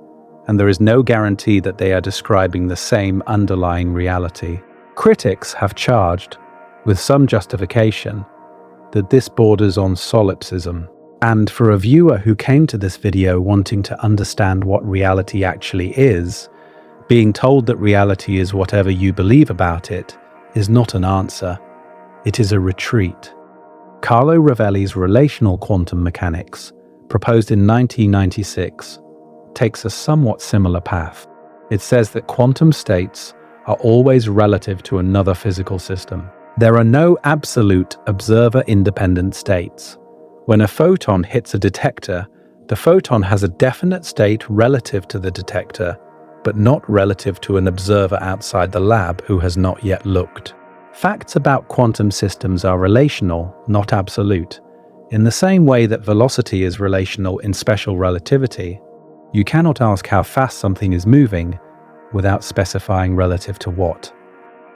and there is no guarantee that they are describing the same underlying reality. Critics have charged, with some justification, that this borders on solipsism. And for a viewer who came to this video wanting to understand what reality actually is, being told that reality is whatever you believe about it is not an answer. It is a retreat. Carlo Rovelli's relational quantum mechanics, proposed in 1996, takes a somewhat similar path. It says that quantum states are always relative to another physical system. There are no absolute observer-independent states. When a photon hits a detector, the photon has a definite state relative to the detector, but not relative to an observer outside the lab who has not yet looked. Facts about quantum systems are relational, not absolute. In the same way that velocity is relational in special relativity, you cannot ask how fast something is moving without specifying relative to what.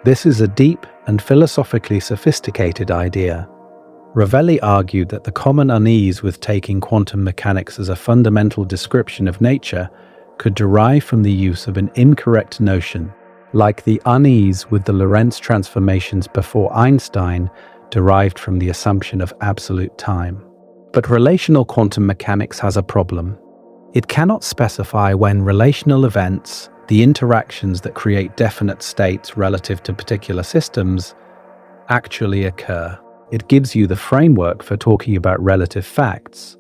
This is a deep and philosophically sophisticated idea. Rovelli argued that the common unease with taking quantum mechanics as a fundamental description of nature could derive from the use of an incorrect notion, like the unease with the Lorentz transformations before Einstein derived from the assumption of absolute time. But relational quantum mechanics has a problem. It cannot specify when relational events, the interactions that create definite states relative to particular systems, actually occur. It gives you the framework for talking about relative facts,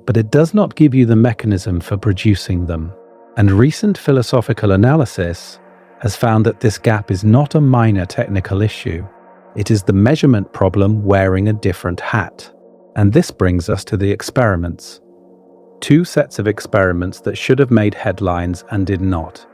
but it does not give you the mechanism for producing them. And recent philosophical analysis has found that this gap is not a minor technical issue. It is the measurement problem wearing a different hat. And this brings us to the experiments. Two sets of experiments that should have made headlines and did not.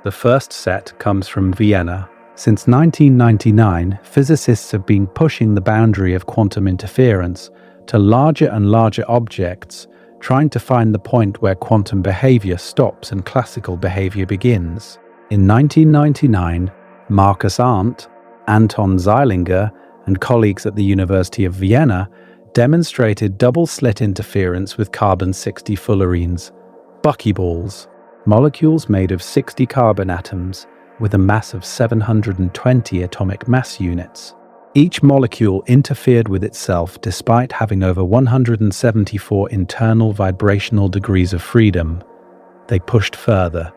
The first set comes from Vienna. Since 1999, physicists have been pushing the boundary of quantum interference to larger and larger objects, trying to find the point where quantum behavior stops and classical behavior begins. In 1999, Marcus Arndt, Anton Zeilinger, and colleagues at the University of Vienna demonstrated double-slit interference with carbon-60 fullerenes, buckyballs, molecules made of 60 carbon atoms with a mass of 720 atomic mass units. Each molecule interfered with itself despite having over 174 internal vibrational degrees of freedom. They pushed further.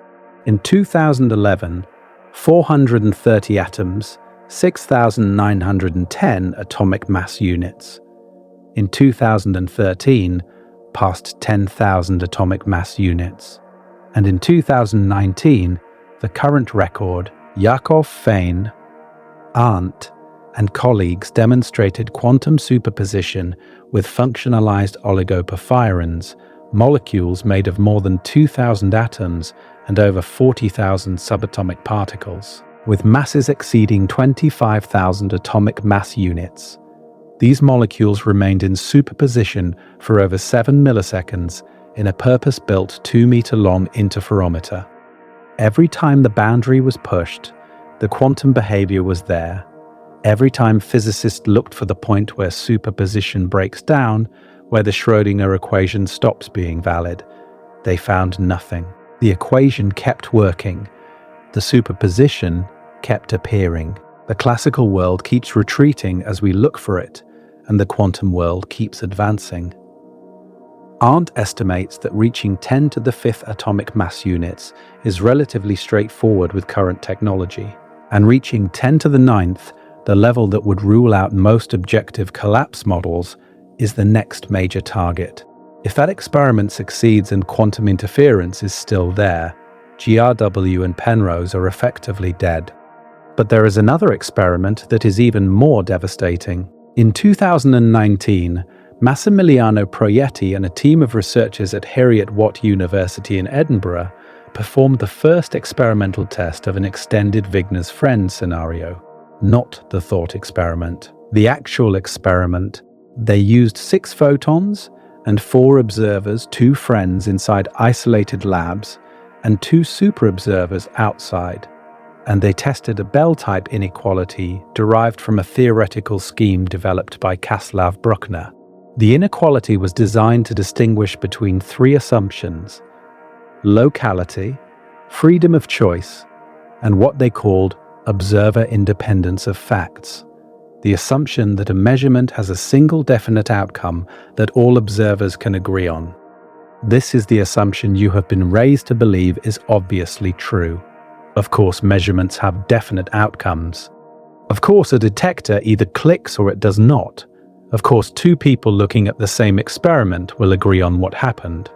In 2011, 430 atoms, 6,910 atomic mass units. In 2013, passed 10,000 atomic mass units. And in 2019, the current record, Yakov Fein, Arndt, and colleagues demonstrated quantum superposition with functionalized oligoporphyrins, molecules made of more than 2,000 atoms and over 40,000 subatomic particles, with masses exceeding 25,000 atomic mass units. These molecules remained in superposition for over 7 milliseconds in a purpose-built 2-meter-long interferometer. Every time the boundary was pushed, the quantum behavior was there. Every time physicists looked for the point where superposition breaks down, where the Schrodinger equation stops being valid, they found nothing. The equation kept working. The superposition kept appearing. The classical world keeps retreating as we look for it, and the quantum world keeps advancing. Arndt estimates that reaching 10 to the 5th atomic mass units is relatively straightforward with current technology, and reaching 10 to the 9th, the level that would rule out most objective collapse models, is the next major target. If that experiment succeeds and quantum interference is still there, GRW and Penrose are effectively dead. But there is another experiment that is even more devastating. In 2019, Massimiliano Proietti and a team of researchers at Heriot-Watt University in Edinburgh performed the first experimental test of an extended Wigner's friend scenario, not the thought experiment. The actual experiment, they used 6 photons and 4 observers, 2 friends inside isolated labs, and 2 super observers outside. And they tested a Bell-type inequality derived from a theoretical scheme developed by Kaslav Bruckner. The inequality was designed to distinguish between 3 assumptions: locality, freedom of choice, and what they called observer independence of facts. The assumption that a measurement has a single definite outcome that all observers can agree on. This is the assumption you have been raised to believe is obviously true. Of course, measurements have definite outcomes. Of course, a detector either clicks or it does not. Of course, 2 people looking at the same experiment will agree on what happened.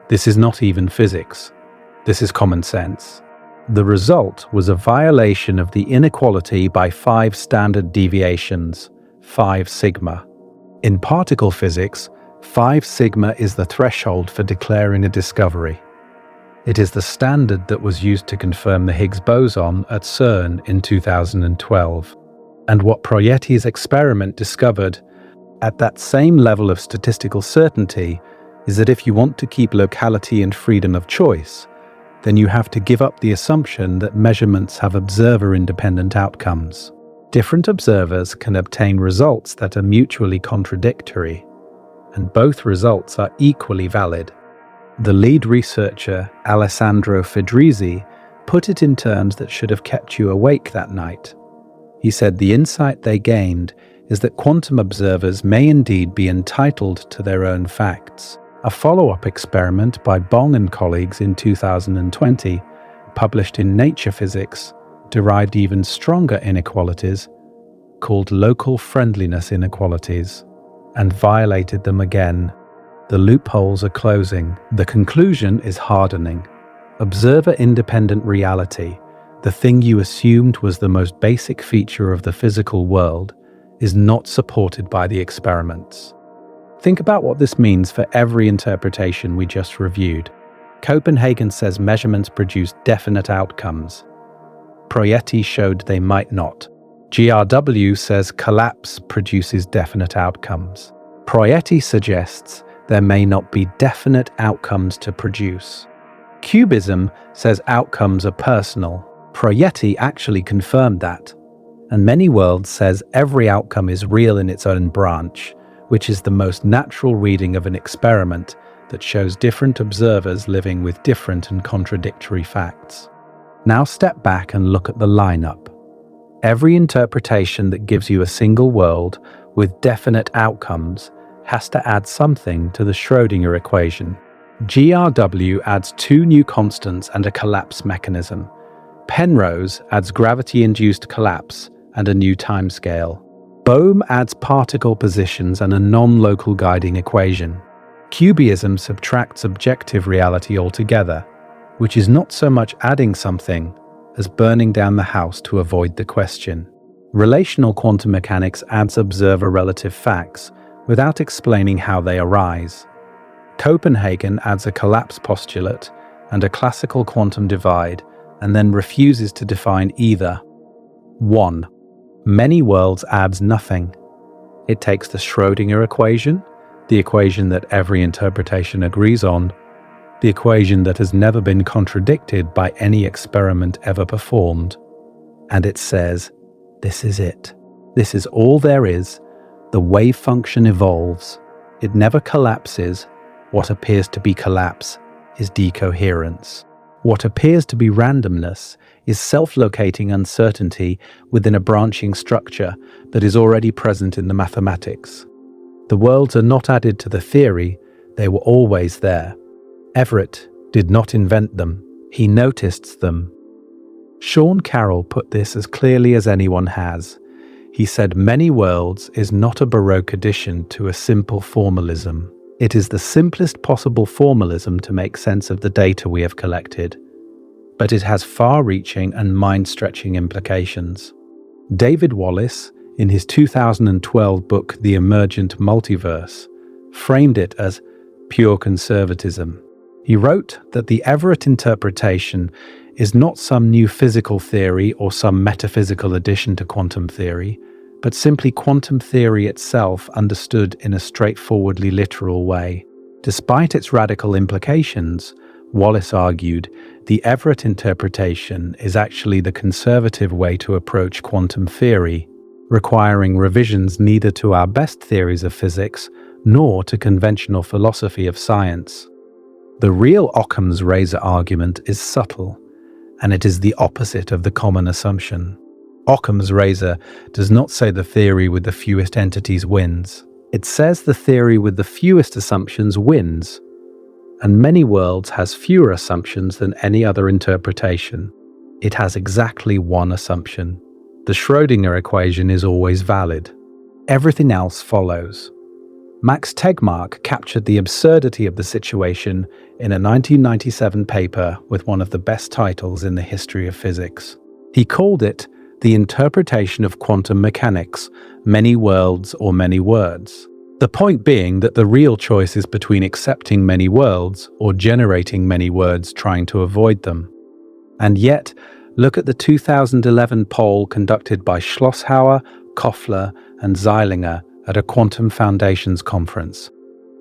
This is not even physics. This is common sense. The result was a violation of the inequality by 5 standard deviations, 5 sigma. In particle physics, 5 sigma is the threshold for declaring a discovery. It is the standard that was used to confirm the Higgs boson at CERN in 2012. And what Proietti's experiment discovered at that same level of statistical certainty is that if you want to keep locality and freedom of choice, then you have to give up the assumption that measurements have observer-independent outcomes. Different observers can obtain results that are mutually contradictory, and both results are equally valid. The lead researcher, Alessandro Fedrizzi, put it in terms that should have kept you awake that night. He said the insight they gained is that quantum observers may indeed be entitled to their own facts. A follow-up experiment by Bohm and colleagues in 2020, published in Nature Physics, derived even stronger inequalities, called local friendliness inequalities, and violated them again. The loopholes are closing. The conclusion is hardening. Observer-independent reality, the thing you assumed was the most basic feature of the physical world, is not supported by the experiments. Think about what this means for every interpretation we just reviewed. Copenhagen says measurements produce definite outcomes. Proietti showed they might not. GRW says collapse produces definite outcomes. Proietti suggests there may not be definite outcomes to produce. Cubism says outcomes are personal. Proietti actually confirmed that. And Many Worlds says every outcome is real in its own branch, which is the most natural reading of an experiment that shows different observers living with different and contradictory facts. Now step back and look at the lineup. Every interpretation that gives you a single world with definite outcomes has to add something to the Schrodinger equation. GRW adds 2 new constants and a collapse mechanism. Penrose adds gravity-induced collapse and a new timescale. Bohm adds particle positions and a non-local guiding equation. Cubism subtracts objective reality altogether, which is not so much adding something as burning down the house to avoid the question. Relational quantum mechanics adds observer relative facts without explaining how they arise. Copenhagen adds a collapse postulate and a classical quantum divide and then refuses to define either. 1. Many Worlds adds nothing. It takes the Schrodinger equation, the equation that every interpretation agrees on, the equation that has never been contradicted by any experiment ever performed, and it says, this is it. This is all there is. The wave function evolves. It never collapses. What appears to be collapse is decoherence. What appears to be randomness is self-locating uncertainty within a branching structure that is already present in the mathematics. The worlds are not added to the theory, They were always there. Everett did not invent them. He noticed them. Sean Carroll put this as clearly as anyone has. He said many worlds is not a Baroque addition to a simple formalism. It is the simplest possible formalism to make sense of the data we have collected. But it has far-reaching and mind-stretching implications. David Wallace, in his 2012 book The Emergent Multiverse, framed it as pure conservatism. He wrote that the Everett interpretation is not some new physical theory or some metaphysical addition to quantum theory, but simply quantum theory itself understood in a straightforwardly literal way. Despite its radical implications, Wallace argued, the Everett interpretation is actually the conservative way to approach quantum theory, requiring revisions neither to our best theories of physics nor to conventional philosophy of science. The real Occam's razor argument is subtle, and it is the opposite of the common assumption. Occam's razor does not say the theory with the fewest entities wins. It says the theory with the fewest assumptions wins, and many worlds has fewer assumptions than any other interpretation. It has exactly one assumption. The Schrodinger equation is always valid. Everything else follows. Max Tegmark captured the absurdity of the situation in a 1997 paper with one of the best titles in the history of physics. He called it The Interpretation of Quantum Mechanics, Many Worlds or Many Words. The point being that the real choice is between accepting many worlds or generating many words trying to avoid them. And yet, look at the 2011 poll conducted by Schlosshauer, Koffler, and Zeilinger at a Quantum Foundations conference.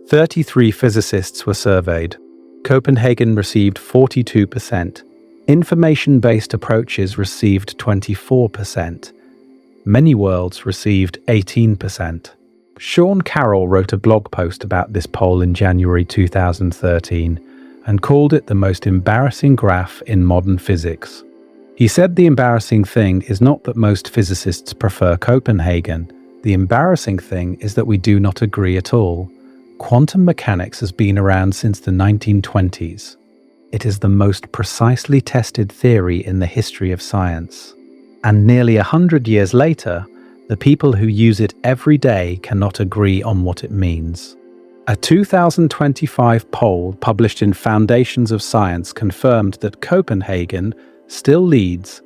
33 physicists were surveyed. Copenhagen received 42%. Information-based approaches received 24%. Many worlds received 18%. Sean Carroll wrote a blog post about this poll in January 2013 and called it the most embarrassing graph in modern physics. He said the embarrassing thing is not that most physicists prefer Copenhagen. The embarrassing thing is that we do not agree at all. Quantum mechanics has been around since the 1920s. It is the most precisely tested theory in the history of science. And nearly 100 years later, the people who use it every day cannot agree on what it means. A 2025 poll published in Foundations of Science confirmed that Copenhagen still leads,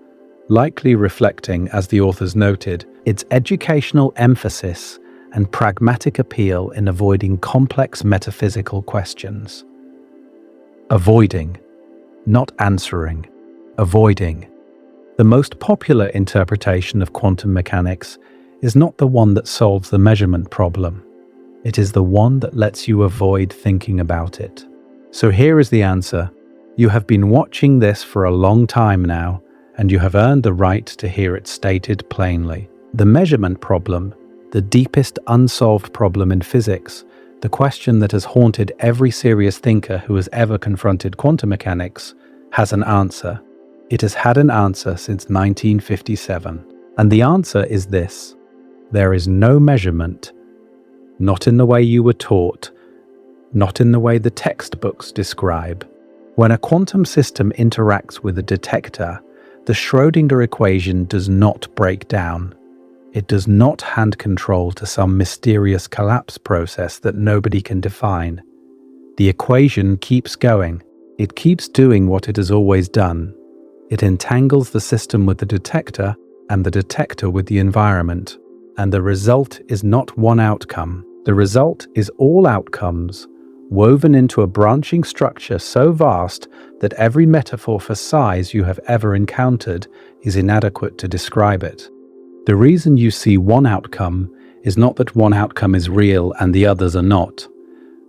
likely reflecting, as the authors noted, its educational emphasis and pragmatic appeal in avoiding complex metaphysical questions. Avoiding, not answering. Avoiding. The most popular interpretation of quantum mechanics is not the one that solves the measurement problem. It is the one that lets you avoid thinking about it. So here is the answer. You have been watching this for a long time now, and you have earned the right to hear it stated plainly. The measurement problem, the deepest unsolved problem in physics, the question that has haunted every serious thinker who has ever confronted quantum mechanics, has an answer. It has had an answer since 1957. And the answer is this. There is no measurement, not in the way you were taught, not in the way the textbooks describe. When a quantum system interacts with a detector, the Schrodinger equation does not break down. It does not hand control to some mysterious collapse process that nobody can define. The equation keeps going. It keeps doing what it has always done. It entangles the system with the detector and the detector with the environment. And the result is not one outcome. The result is all outcomes, woven into a branching structure so vast that every metaphor for size you have ever encountered is inadequate to describe it. The reason you see one outcome is not that one outcome is real and the others are not.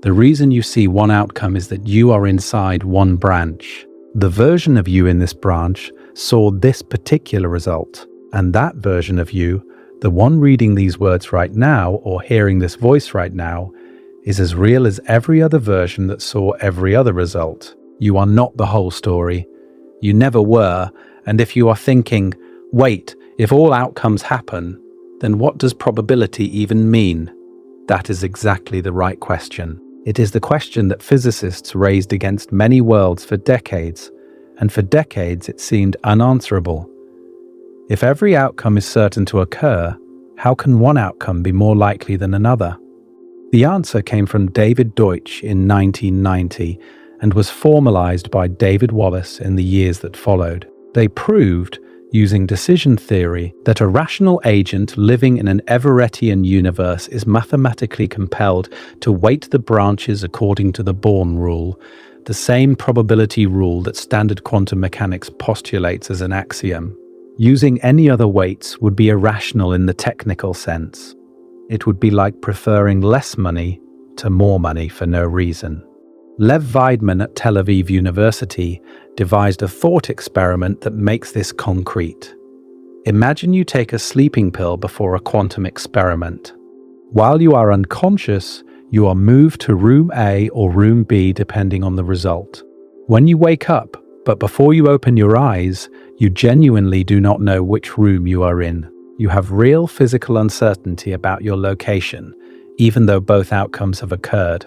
The reason you see one outcome is that you are inside one branch. The version of you in this branch saw this particular result, and that version of you, the one reading these words right now or hearing this voice right now, is as real as every other version that saw every other result. You are not the whole story. You never were, and if you are thinking, wait, if all outcomes happen, then what does probability even mean? That is exactly the right question. It is the question that physicists raised against many worlds for decades, and for decades it seemed unanswerable. If every outcome is certain to occur, how can one outcome be more likely than another? The answer came from David Deutsch in 1990 and was formalized by David Wallace in the years that followed. They proved, using decision theory, that a rational agent living in an Everettian universe is mathematically compelled to weight the branches according to the Born rule, the same probability rule that standard quantum mechanics postulates as an axiom. Using any other weights would be irrational in the technical sense. It would be like preferring less money to more money for no reason. Lev Weidman at Tel Aviv University devised a thought experiment that makes this concrete. Imagine you take a sleeping pill before a quantum experiment. While you are unconscious, you are moved to room A or room B depending on the result. When you wake up, but before you open your eyes, you genuinely do not know which room you are in. You have real physical uncertainty about your location, even though both outcomes have occurred.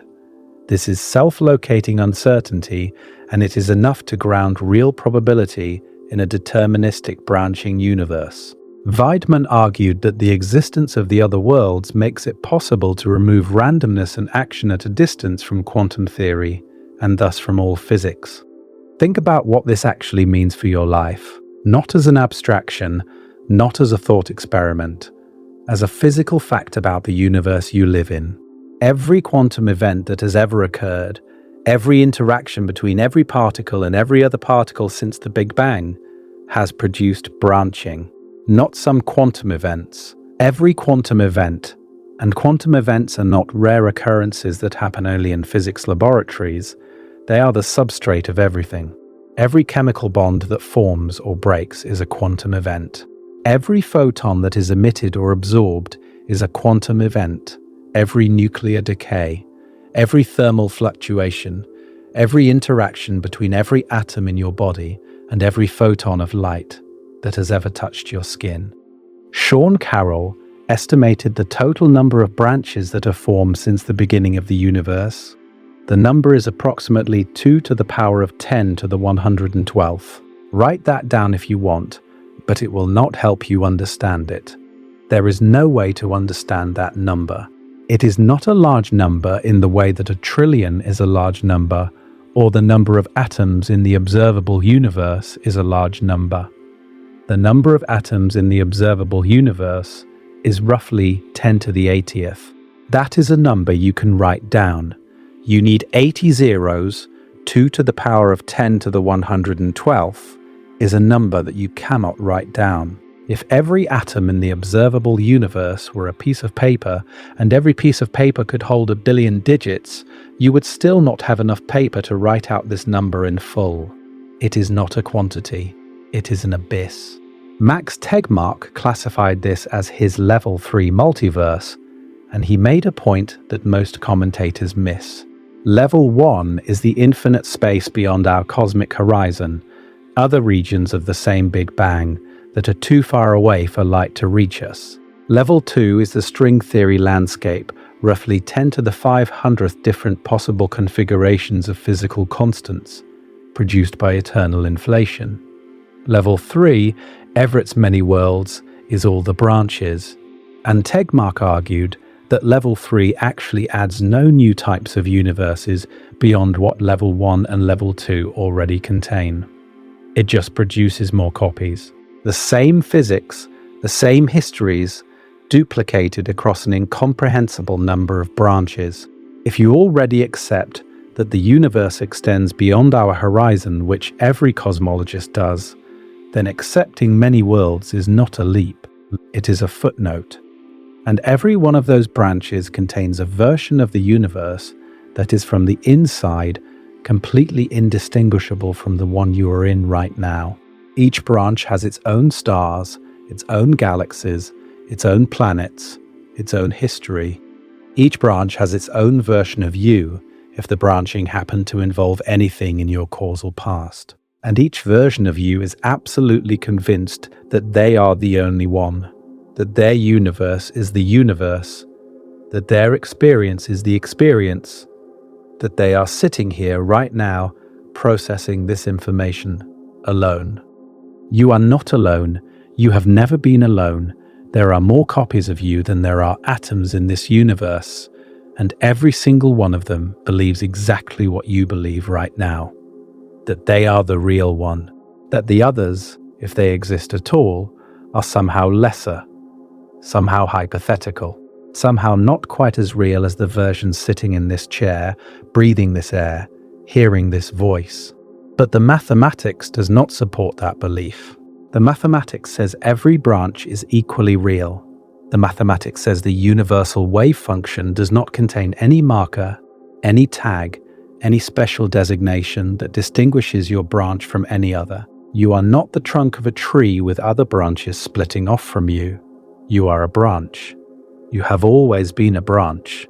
This is self-locating uncertainty, and it is enough to ground real probability in a deterministic branching universe. Weidman argued that the existence of the other worlds makes it possible to remove randomness and action at a distance from quantum theory, and thus from all physics. Think about what this actually means for your life, not as an abstraction, not as a thought experiment, as a physical fact about the universe you live in. Every quantum event that has ever occurred, every interaction between every particle and every other particle since the Big Bang, has produced branching, not some quantum events. Every quantum event, and quantum events are not rare occurrences that happen only in physics laboratories, they are the substrate of everything. Every chemical bond that forms or breaks is a quantum event. Every photon that is emitted or absorbed is a quantum event. Every nuclear decay, every thermal fluctuation, every interaction between every atom in your body and every photon of light that has ever touched your skin. Sean Carroll estimated the total number of branches that have formed since the beginning of the universe. The number is approximately 2 to the power of 10 to the 112th. Write that down if you want, but it will not help you understand it. There is no way to understand that number. It is not a large number in the way that a trillion is a large number, or the number of atoms in the observable universe is a large number. The number of atoms in the observable universe is roughly 10 to the 80th. That is a number you can write down. You need 80 zeros. 2 to the power of 10 to the 112th is a number that you cannot write down. If every atom in the observable universe were a piece of paper, and every piece of paper could hold 1 billion digits, you would still not have enough paper to write out this number in full. It is not a quantity. It is an abyss. Max Tegmark classified this as his level 3 multiverse, and he made a point that most commentators miss. Level 1 is the infinite space beyond our cosmic horizon, other regions of the same Big Bang that are too far away for light to reach us. Level 2 is the string theory landscape, roughly 10 to the 500th different possible configurations of physical constants, produced by eternal inflation. Level 3, Everett's many worlds, is all the branches. And Tegmark argued that level 3 actually adds no new types of universes beyond what level 1 and level 2 already contain. It just produces more copies. The same physics, the same histories, duplicated across an incomprehensible number of branches. If you already accept that the universe extends beyond our horizon, which every cosmologist does, then accepting many worlds is not a leap, it is a footnote. And every one of those branches contains a version of the universe that is from the inside completely indistinguishable from the one you are in right now. Each branch has its own stars, its own galaxies, its own planets, its own history. Each branch has its own version of you, if the branching happened to involve anything in your causal past. And each version of you is absolutely convinced that they are the only one, that their universe is the universe, that their experience is the experience, that they are sitting here right now processing this information alone. You are not alone. You have never been alone. There are more copies of you than there are atoms in this universe, and every single one of them believes exactly what you believe right now, that they are the real one, that the others, if they exist at all, are somehow lesser, somehow hypothetical, somehow not quite as real as the version sitting in this chair, breathing this air, hearing this voice. But the mathematics does not support that belief. The mathematics says every branch is equally real. The mathematics says the universal wave function does not contain any marker, any tag, any special designation that distinguishes your branch from any other. You are not the trunk of a tree with other branches splitting off from you. You are a branch. You have always been a branch.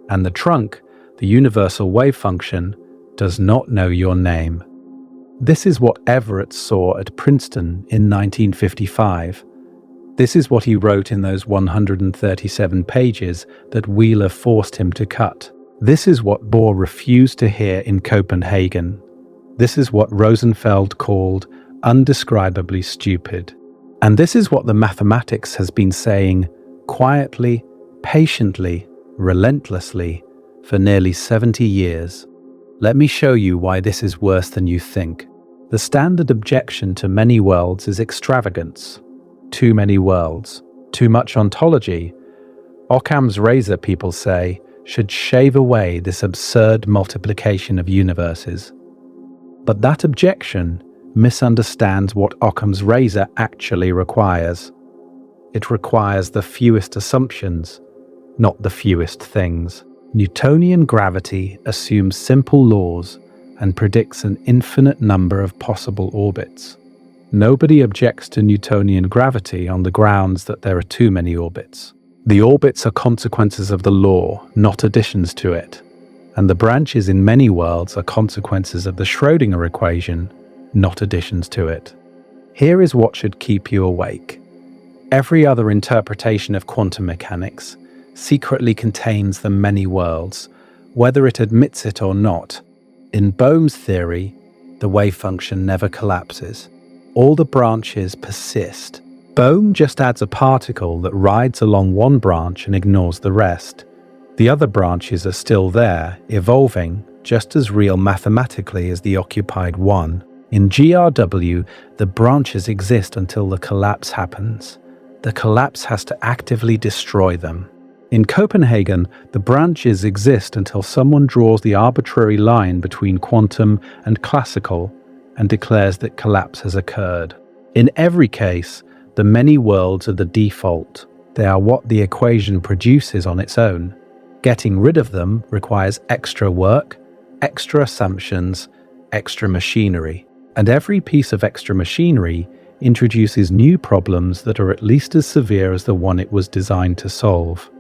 And the trunk, the universal wave function, does not know your name. This is what Everett saw at Princeton in 1955. This is what he wrote in those 137 pages that Wheeler forced him to cut. This is what Bohr refused to hear in Copenhagen. This is what Rosenfeld called undescribably stupid. And this is what the mathematics has been saying quietly, patiently, relentlessly for nearly 70 years. Let me show you why this is worse than you think. The standard objection to many worlds is extravagance. Too many worlds. Too much ontology. Occam's razor, people say, should shave away this absurd multiplication of universes. But that objection misunderstands what Occam's razor actually requires. It requires the fewest assumptions, not the fewest things. Newtonian gravity assumes simple laws and predicts an infinite number of possible orbits. Nobody objects to Newtonian gravity on the grounds that there are too many orbits. The orbits are consequences of the law, not additions to it. And the branches in many worlds are consequences of the Schrodinger equation, not additions to it. Here is what should keep you awake. Every other interpretation of quantum mechanics secretly contains the many worlds, whether it admits it or not. In Bohm's theory, the wave function never collapses. All the branches persist. Bohm just adds a particle that rides along one branch and ignores the rest. The other branches are still there, evolving, just as real mathematically as the occupied one. In GRW, the branches exist until the collapse happens. The collapse has to actively destroy them. In Copenhagen, the branches exist until someone draws the arbitrary line between quantum and classical and declares that collapse has occurred. In every case, the many worlds are the default. They are what the equation produces on its own. Getting rid of them requires extra work, extra assumptions, extra machinery. And every piece of extra machinery introduces new problems that are at least as severe as the one it was designed to solve.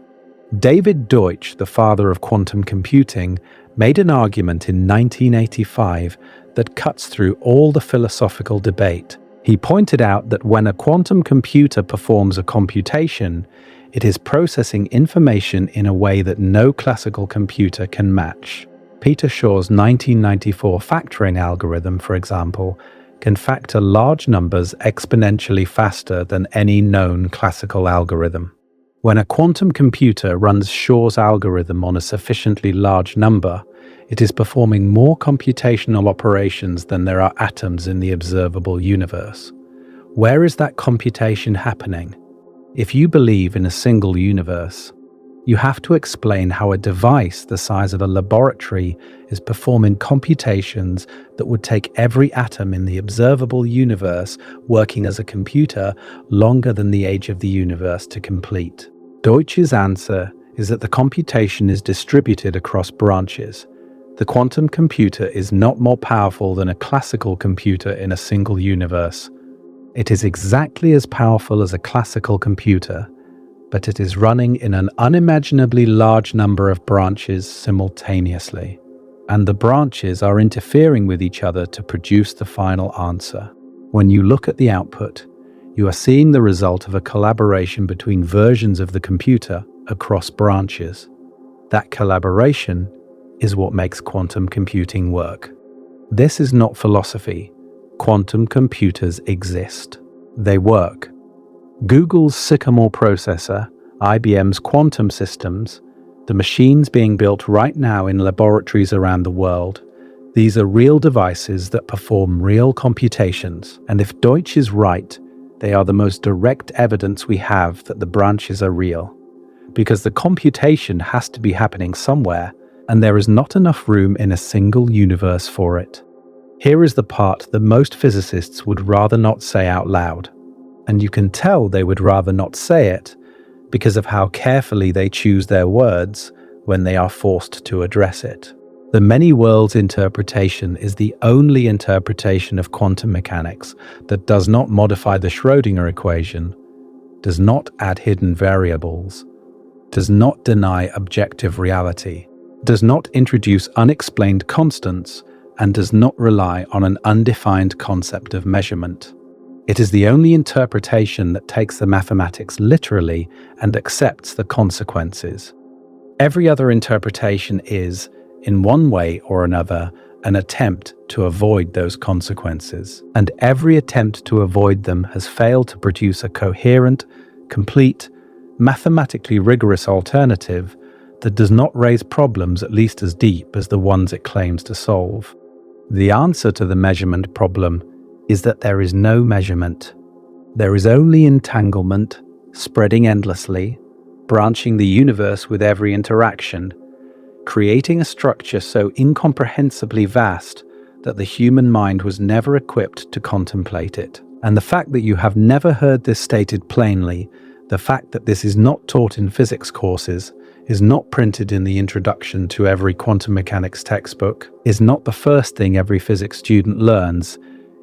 David Deutsch, the father of quantum computing, made an argument in 1985 that cuts through all the philosophical debate. He pointed out that when a quantum computer performs a computation, it is processing information in a way that no classical computer can match. Peter Shor's 1994 factoring algorithm, for example, can factor large numbers exponentially faster than any known classical algorithm. When a quantum computer runs Shor's algorithm on a sufficiently large number, it is performing more computational operations than there are atoms in the observable universe. Where is that computation happening? If you believe in a single universe, you have to explain how a device the size of a laboratory is performing computations that would take every atom in the observable universe working as a computer longer than the age of the universe to complete. Deutsch's answer is that the computation is distributed across branches. The quantum computer is not more powerful than a classical computer in a single universe. It is exactly as powerful as a classical computer, but it is running in an unimaginably large number of branches simultaneously, and the branches are interfering with each other to produce the final answer. When you look at the output, you are seeing the result of a collaboration between versions of the computer across branches. That collaboration is what makes quantum computing work. This is not philosophy. Quantum computers exist. They work. Google's Sycamore processor, IBM's quantum systems, the machines being built right now in laboratories around the world, these are real devices that perform real computations. And if Deutsch is right, they are the most direct evidence we have that the branches are real. Because the computation has to be happening somewhere, and there is not enough room in a single universe for it. Here is the part that most physicists would rather not say out loud. And you can tell they would rather not say it because of how carefully they choose their words when they are forced to address it. The many worlds interpretation is the only interpretation of quantum mechanics that does not modify the Schrodinger equation, does not add hidden variables, does not deny objective reality, does not introduce unexplained constants, and does not rely on an undefined concept of measurement. It is the only interpretation that takes the mathematics literally and accepts the consequences. Every other interpretation is, in one way or another, an attempt to avoid those consequences. And every attempt to avoid them has failed to produce a coherent, complete, mathematically rigorous alternative that does not raise problems at least as deep as the ones it claims to solve. The answer to the measurement problem is that there is no measurement. There is only entanglement, spreading endlessly, branching the universe with every interaction, creating a structure so incomprehensibly vast that the human mind was never equipped to contemplate it. And the fact that you have never heard this stated plainly, the fact that this is not taught in physics courses, is not printed in the introduction to every quantum mechanics textbook, is not the first thing every physics student learns,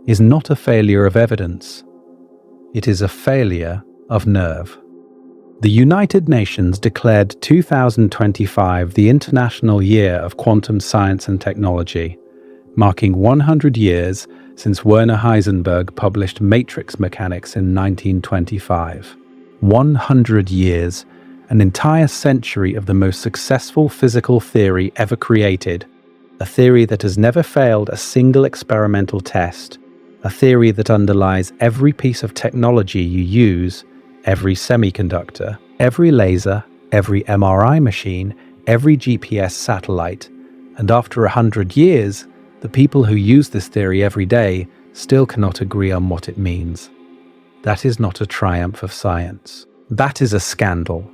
is not a failure of evidence. It is a failure of nerve. The United Nations declared 2025 the International Year of Quantum Science and Technology, marking 100 years since Werner Heisenberg published matrix mechanics in 1925. 100 years, an entire century of the most successful physical theory ever created, a theory that has never failed a single experimental test, a theory that underlies every piece of technology you use, every semiconductor, every laser, every MRI machine, every GPS satellite, and after 100 years, the people who use this theory every day still cannot agree on what it means. That is not a triumph of science. That is a scandal.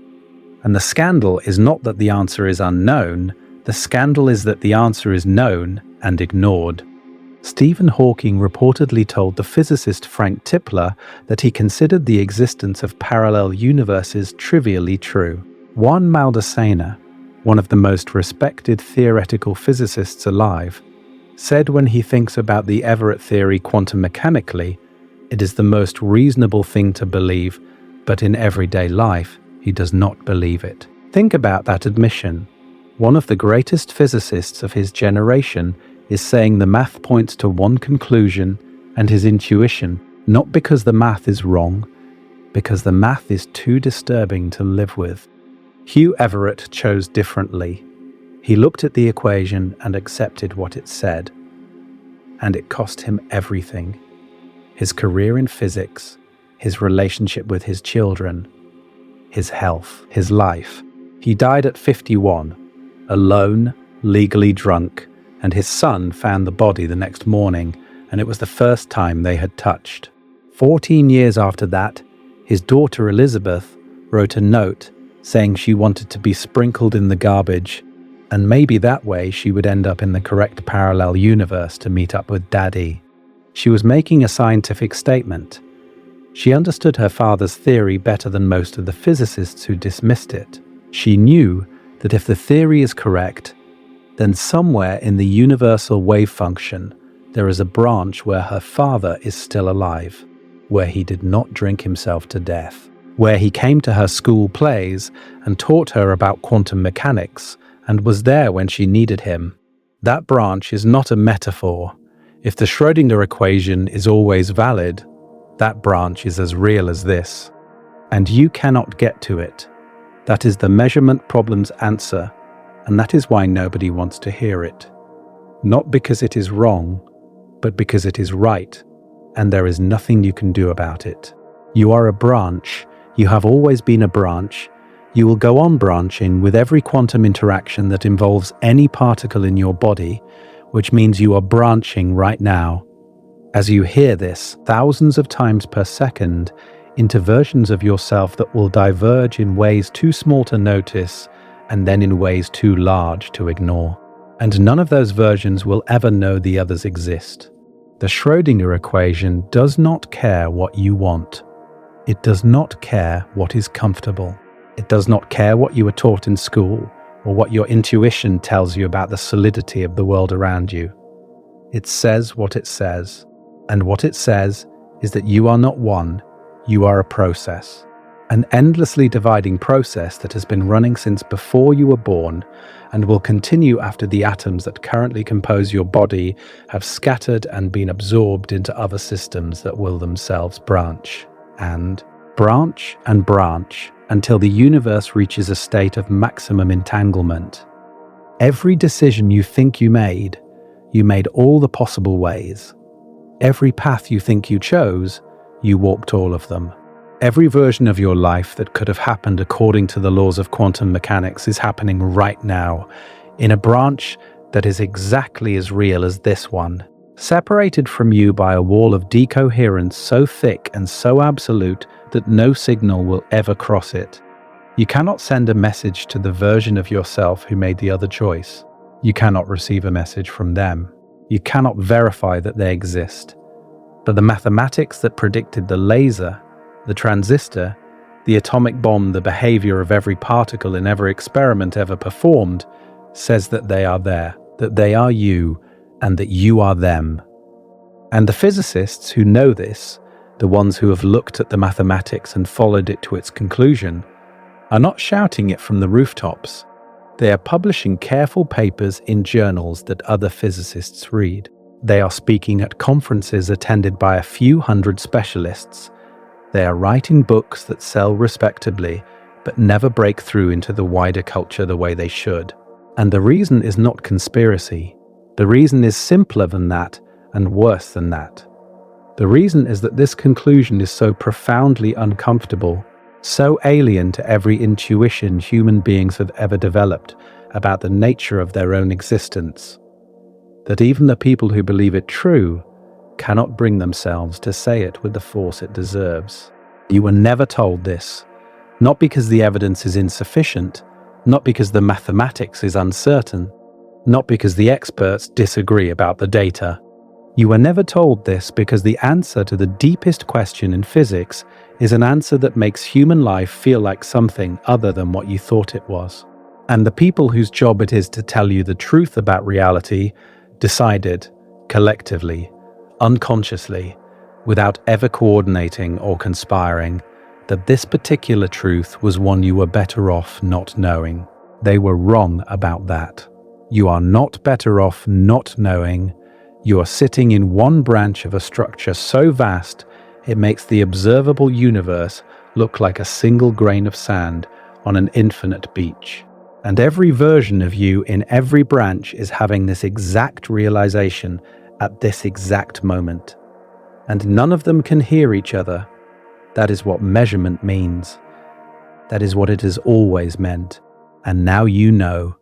And the scandal is not that the answer is unknown, the scandal is that the answer is known and ignored. Stephen Hawking reportedly told the physicist Frank Tipler that he considered the existence of parallel universes trivially true. Juan Maldacena, one of the most respected theoretical physicists alive, said when he thinks about the Everett theory quantum mechanically, it is the most reasonable thing to believe, but in everyday life, he does not believe it. Think about that admission. One of the greatest physicists of his generation is saying the math points to one conclusion and his intuition, not because the math is wrong, because the math is too disturbing to live with. Hugh Everett chose differently. He looked at the equation and accepted what it said. And it cost him everything. His career in physics, his relationship with his children, his health, his life. He died at 51, alone, legally drunk, and his son found the body the next morning, and it was the first time they had touched. 14 years after that, his daughter Elizabeth wrote a note saying she wanted to be sprinkled in the garbage, and maybe that way she would end up in the correct parallel universe to meet up with Daddy. She was making a scientific statement. She understood her father's theory better than most of the physicists who dismissed it. She knew that if the theory is correct, then somewhere in the universal wave function, there is a branch where her father is still alive, where he did not drink himself to death, where he came to her school plays and taught her about quantum mechanics and was there when she needed him. That branch is not a metaphor. If the Schrodinger equation is always valid, that branch is as real as this. And you cannot get to it. That is the measurement problem's answer. and that is why nobody wants to hear it. Not because it is wrong, but because it is right, and there is nothing you can do about it. You are a branch. You have always been a branch. You will go on branching with every quantum interaction that involves any particle in your body, which means you are branching right now. As you hear this thousands of times per second into versions of yourself that will diverge in ways too small to notice and then in ways too large to ignore. And none of those versions will ever know the others exist. The Schrodinger equation does not care what you want. It does not care what is comfortable. It does not care what you were taught in school or what your intuition tells you about the solidity of the world around you. It says what it says, and what it says is that you are not one, you are a process. An endlessly dividing process that has been running since before you were born and will continue after the atoms that currently compose your body have scattered and been absorbed into other systems that will themselves branch and branch and branch until the universe reaches a state of maximum entanglement. Every decision you think you made all the possible ways. Every path you think you chose, you walked all of them. Every version of your life that could have happened according to the laws of quantum mechanics is happening right now, in a branch that is exactly as real as this one, separated from you by a wall of decoherence so thick and so absolute that no signal will ever cross it. You cannot send a message to the version of yourself who made the other choice. You cannot receive a message from them. You cannot verify that they exist. But the mathematics that predicted the laser, the transistor, the atomic bomb, the behavior of every particle in every experiment ever performed, says that they are there, that they are you, and that you are them. And the physicists who know this, the ones who have looked at the mathematics and followed it to its conclusion, are not shouting it from the rooftops. They are publishing careful papers in journals that other physicists read. They are speaking at conferences attended by a few hundred specialists. They are writing books that sell respectably, but never break through into the wider culture the way they should. And the reason is not conspiracy. The reason is simpler than that and worse than that. The reason is that this conclusion is so profoundly uncomfortable, so alien to every intuition human beings have ever developed about the nature of their own existence, that even the people who believe it true cannot bring themselves to say it with the force it deserves. You were never told this, not because the evidence is insufficient, not because the mathematics is uncertain, not because the experts disagree about the data. You were never told this because the answer to the deepest question in physics is an answer that makes human life feel like something other than what you thought it was. And the people whose job it is to tell you the truth about reality decided, collectively, unconsciously, without ever coordinating or conspiring, that this particular truth was one you were better off not knowing. They were wrong about that. You are not better off not knowing. You are sitting in one branch of a structure so vast it makes the observable universe look like a single grain of sand on an infinite beach. And every version of you in every branch is having this exact realization at this exact moment. And none of them can hear each other. That is what measurement means. That is what it has always meant. And now you know.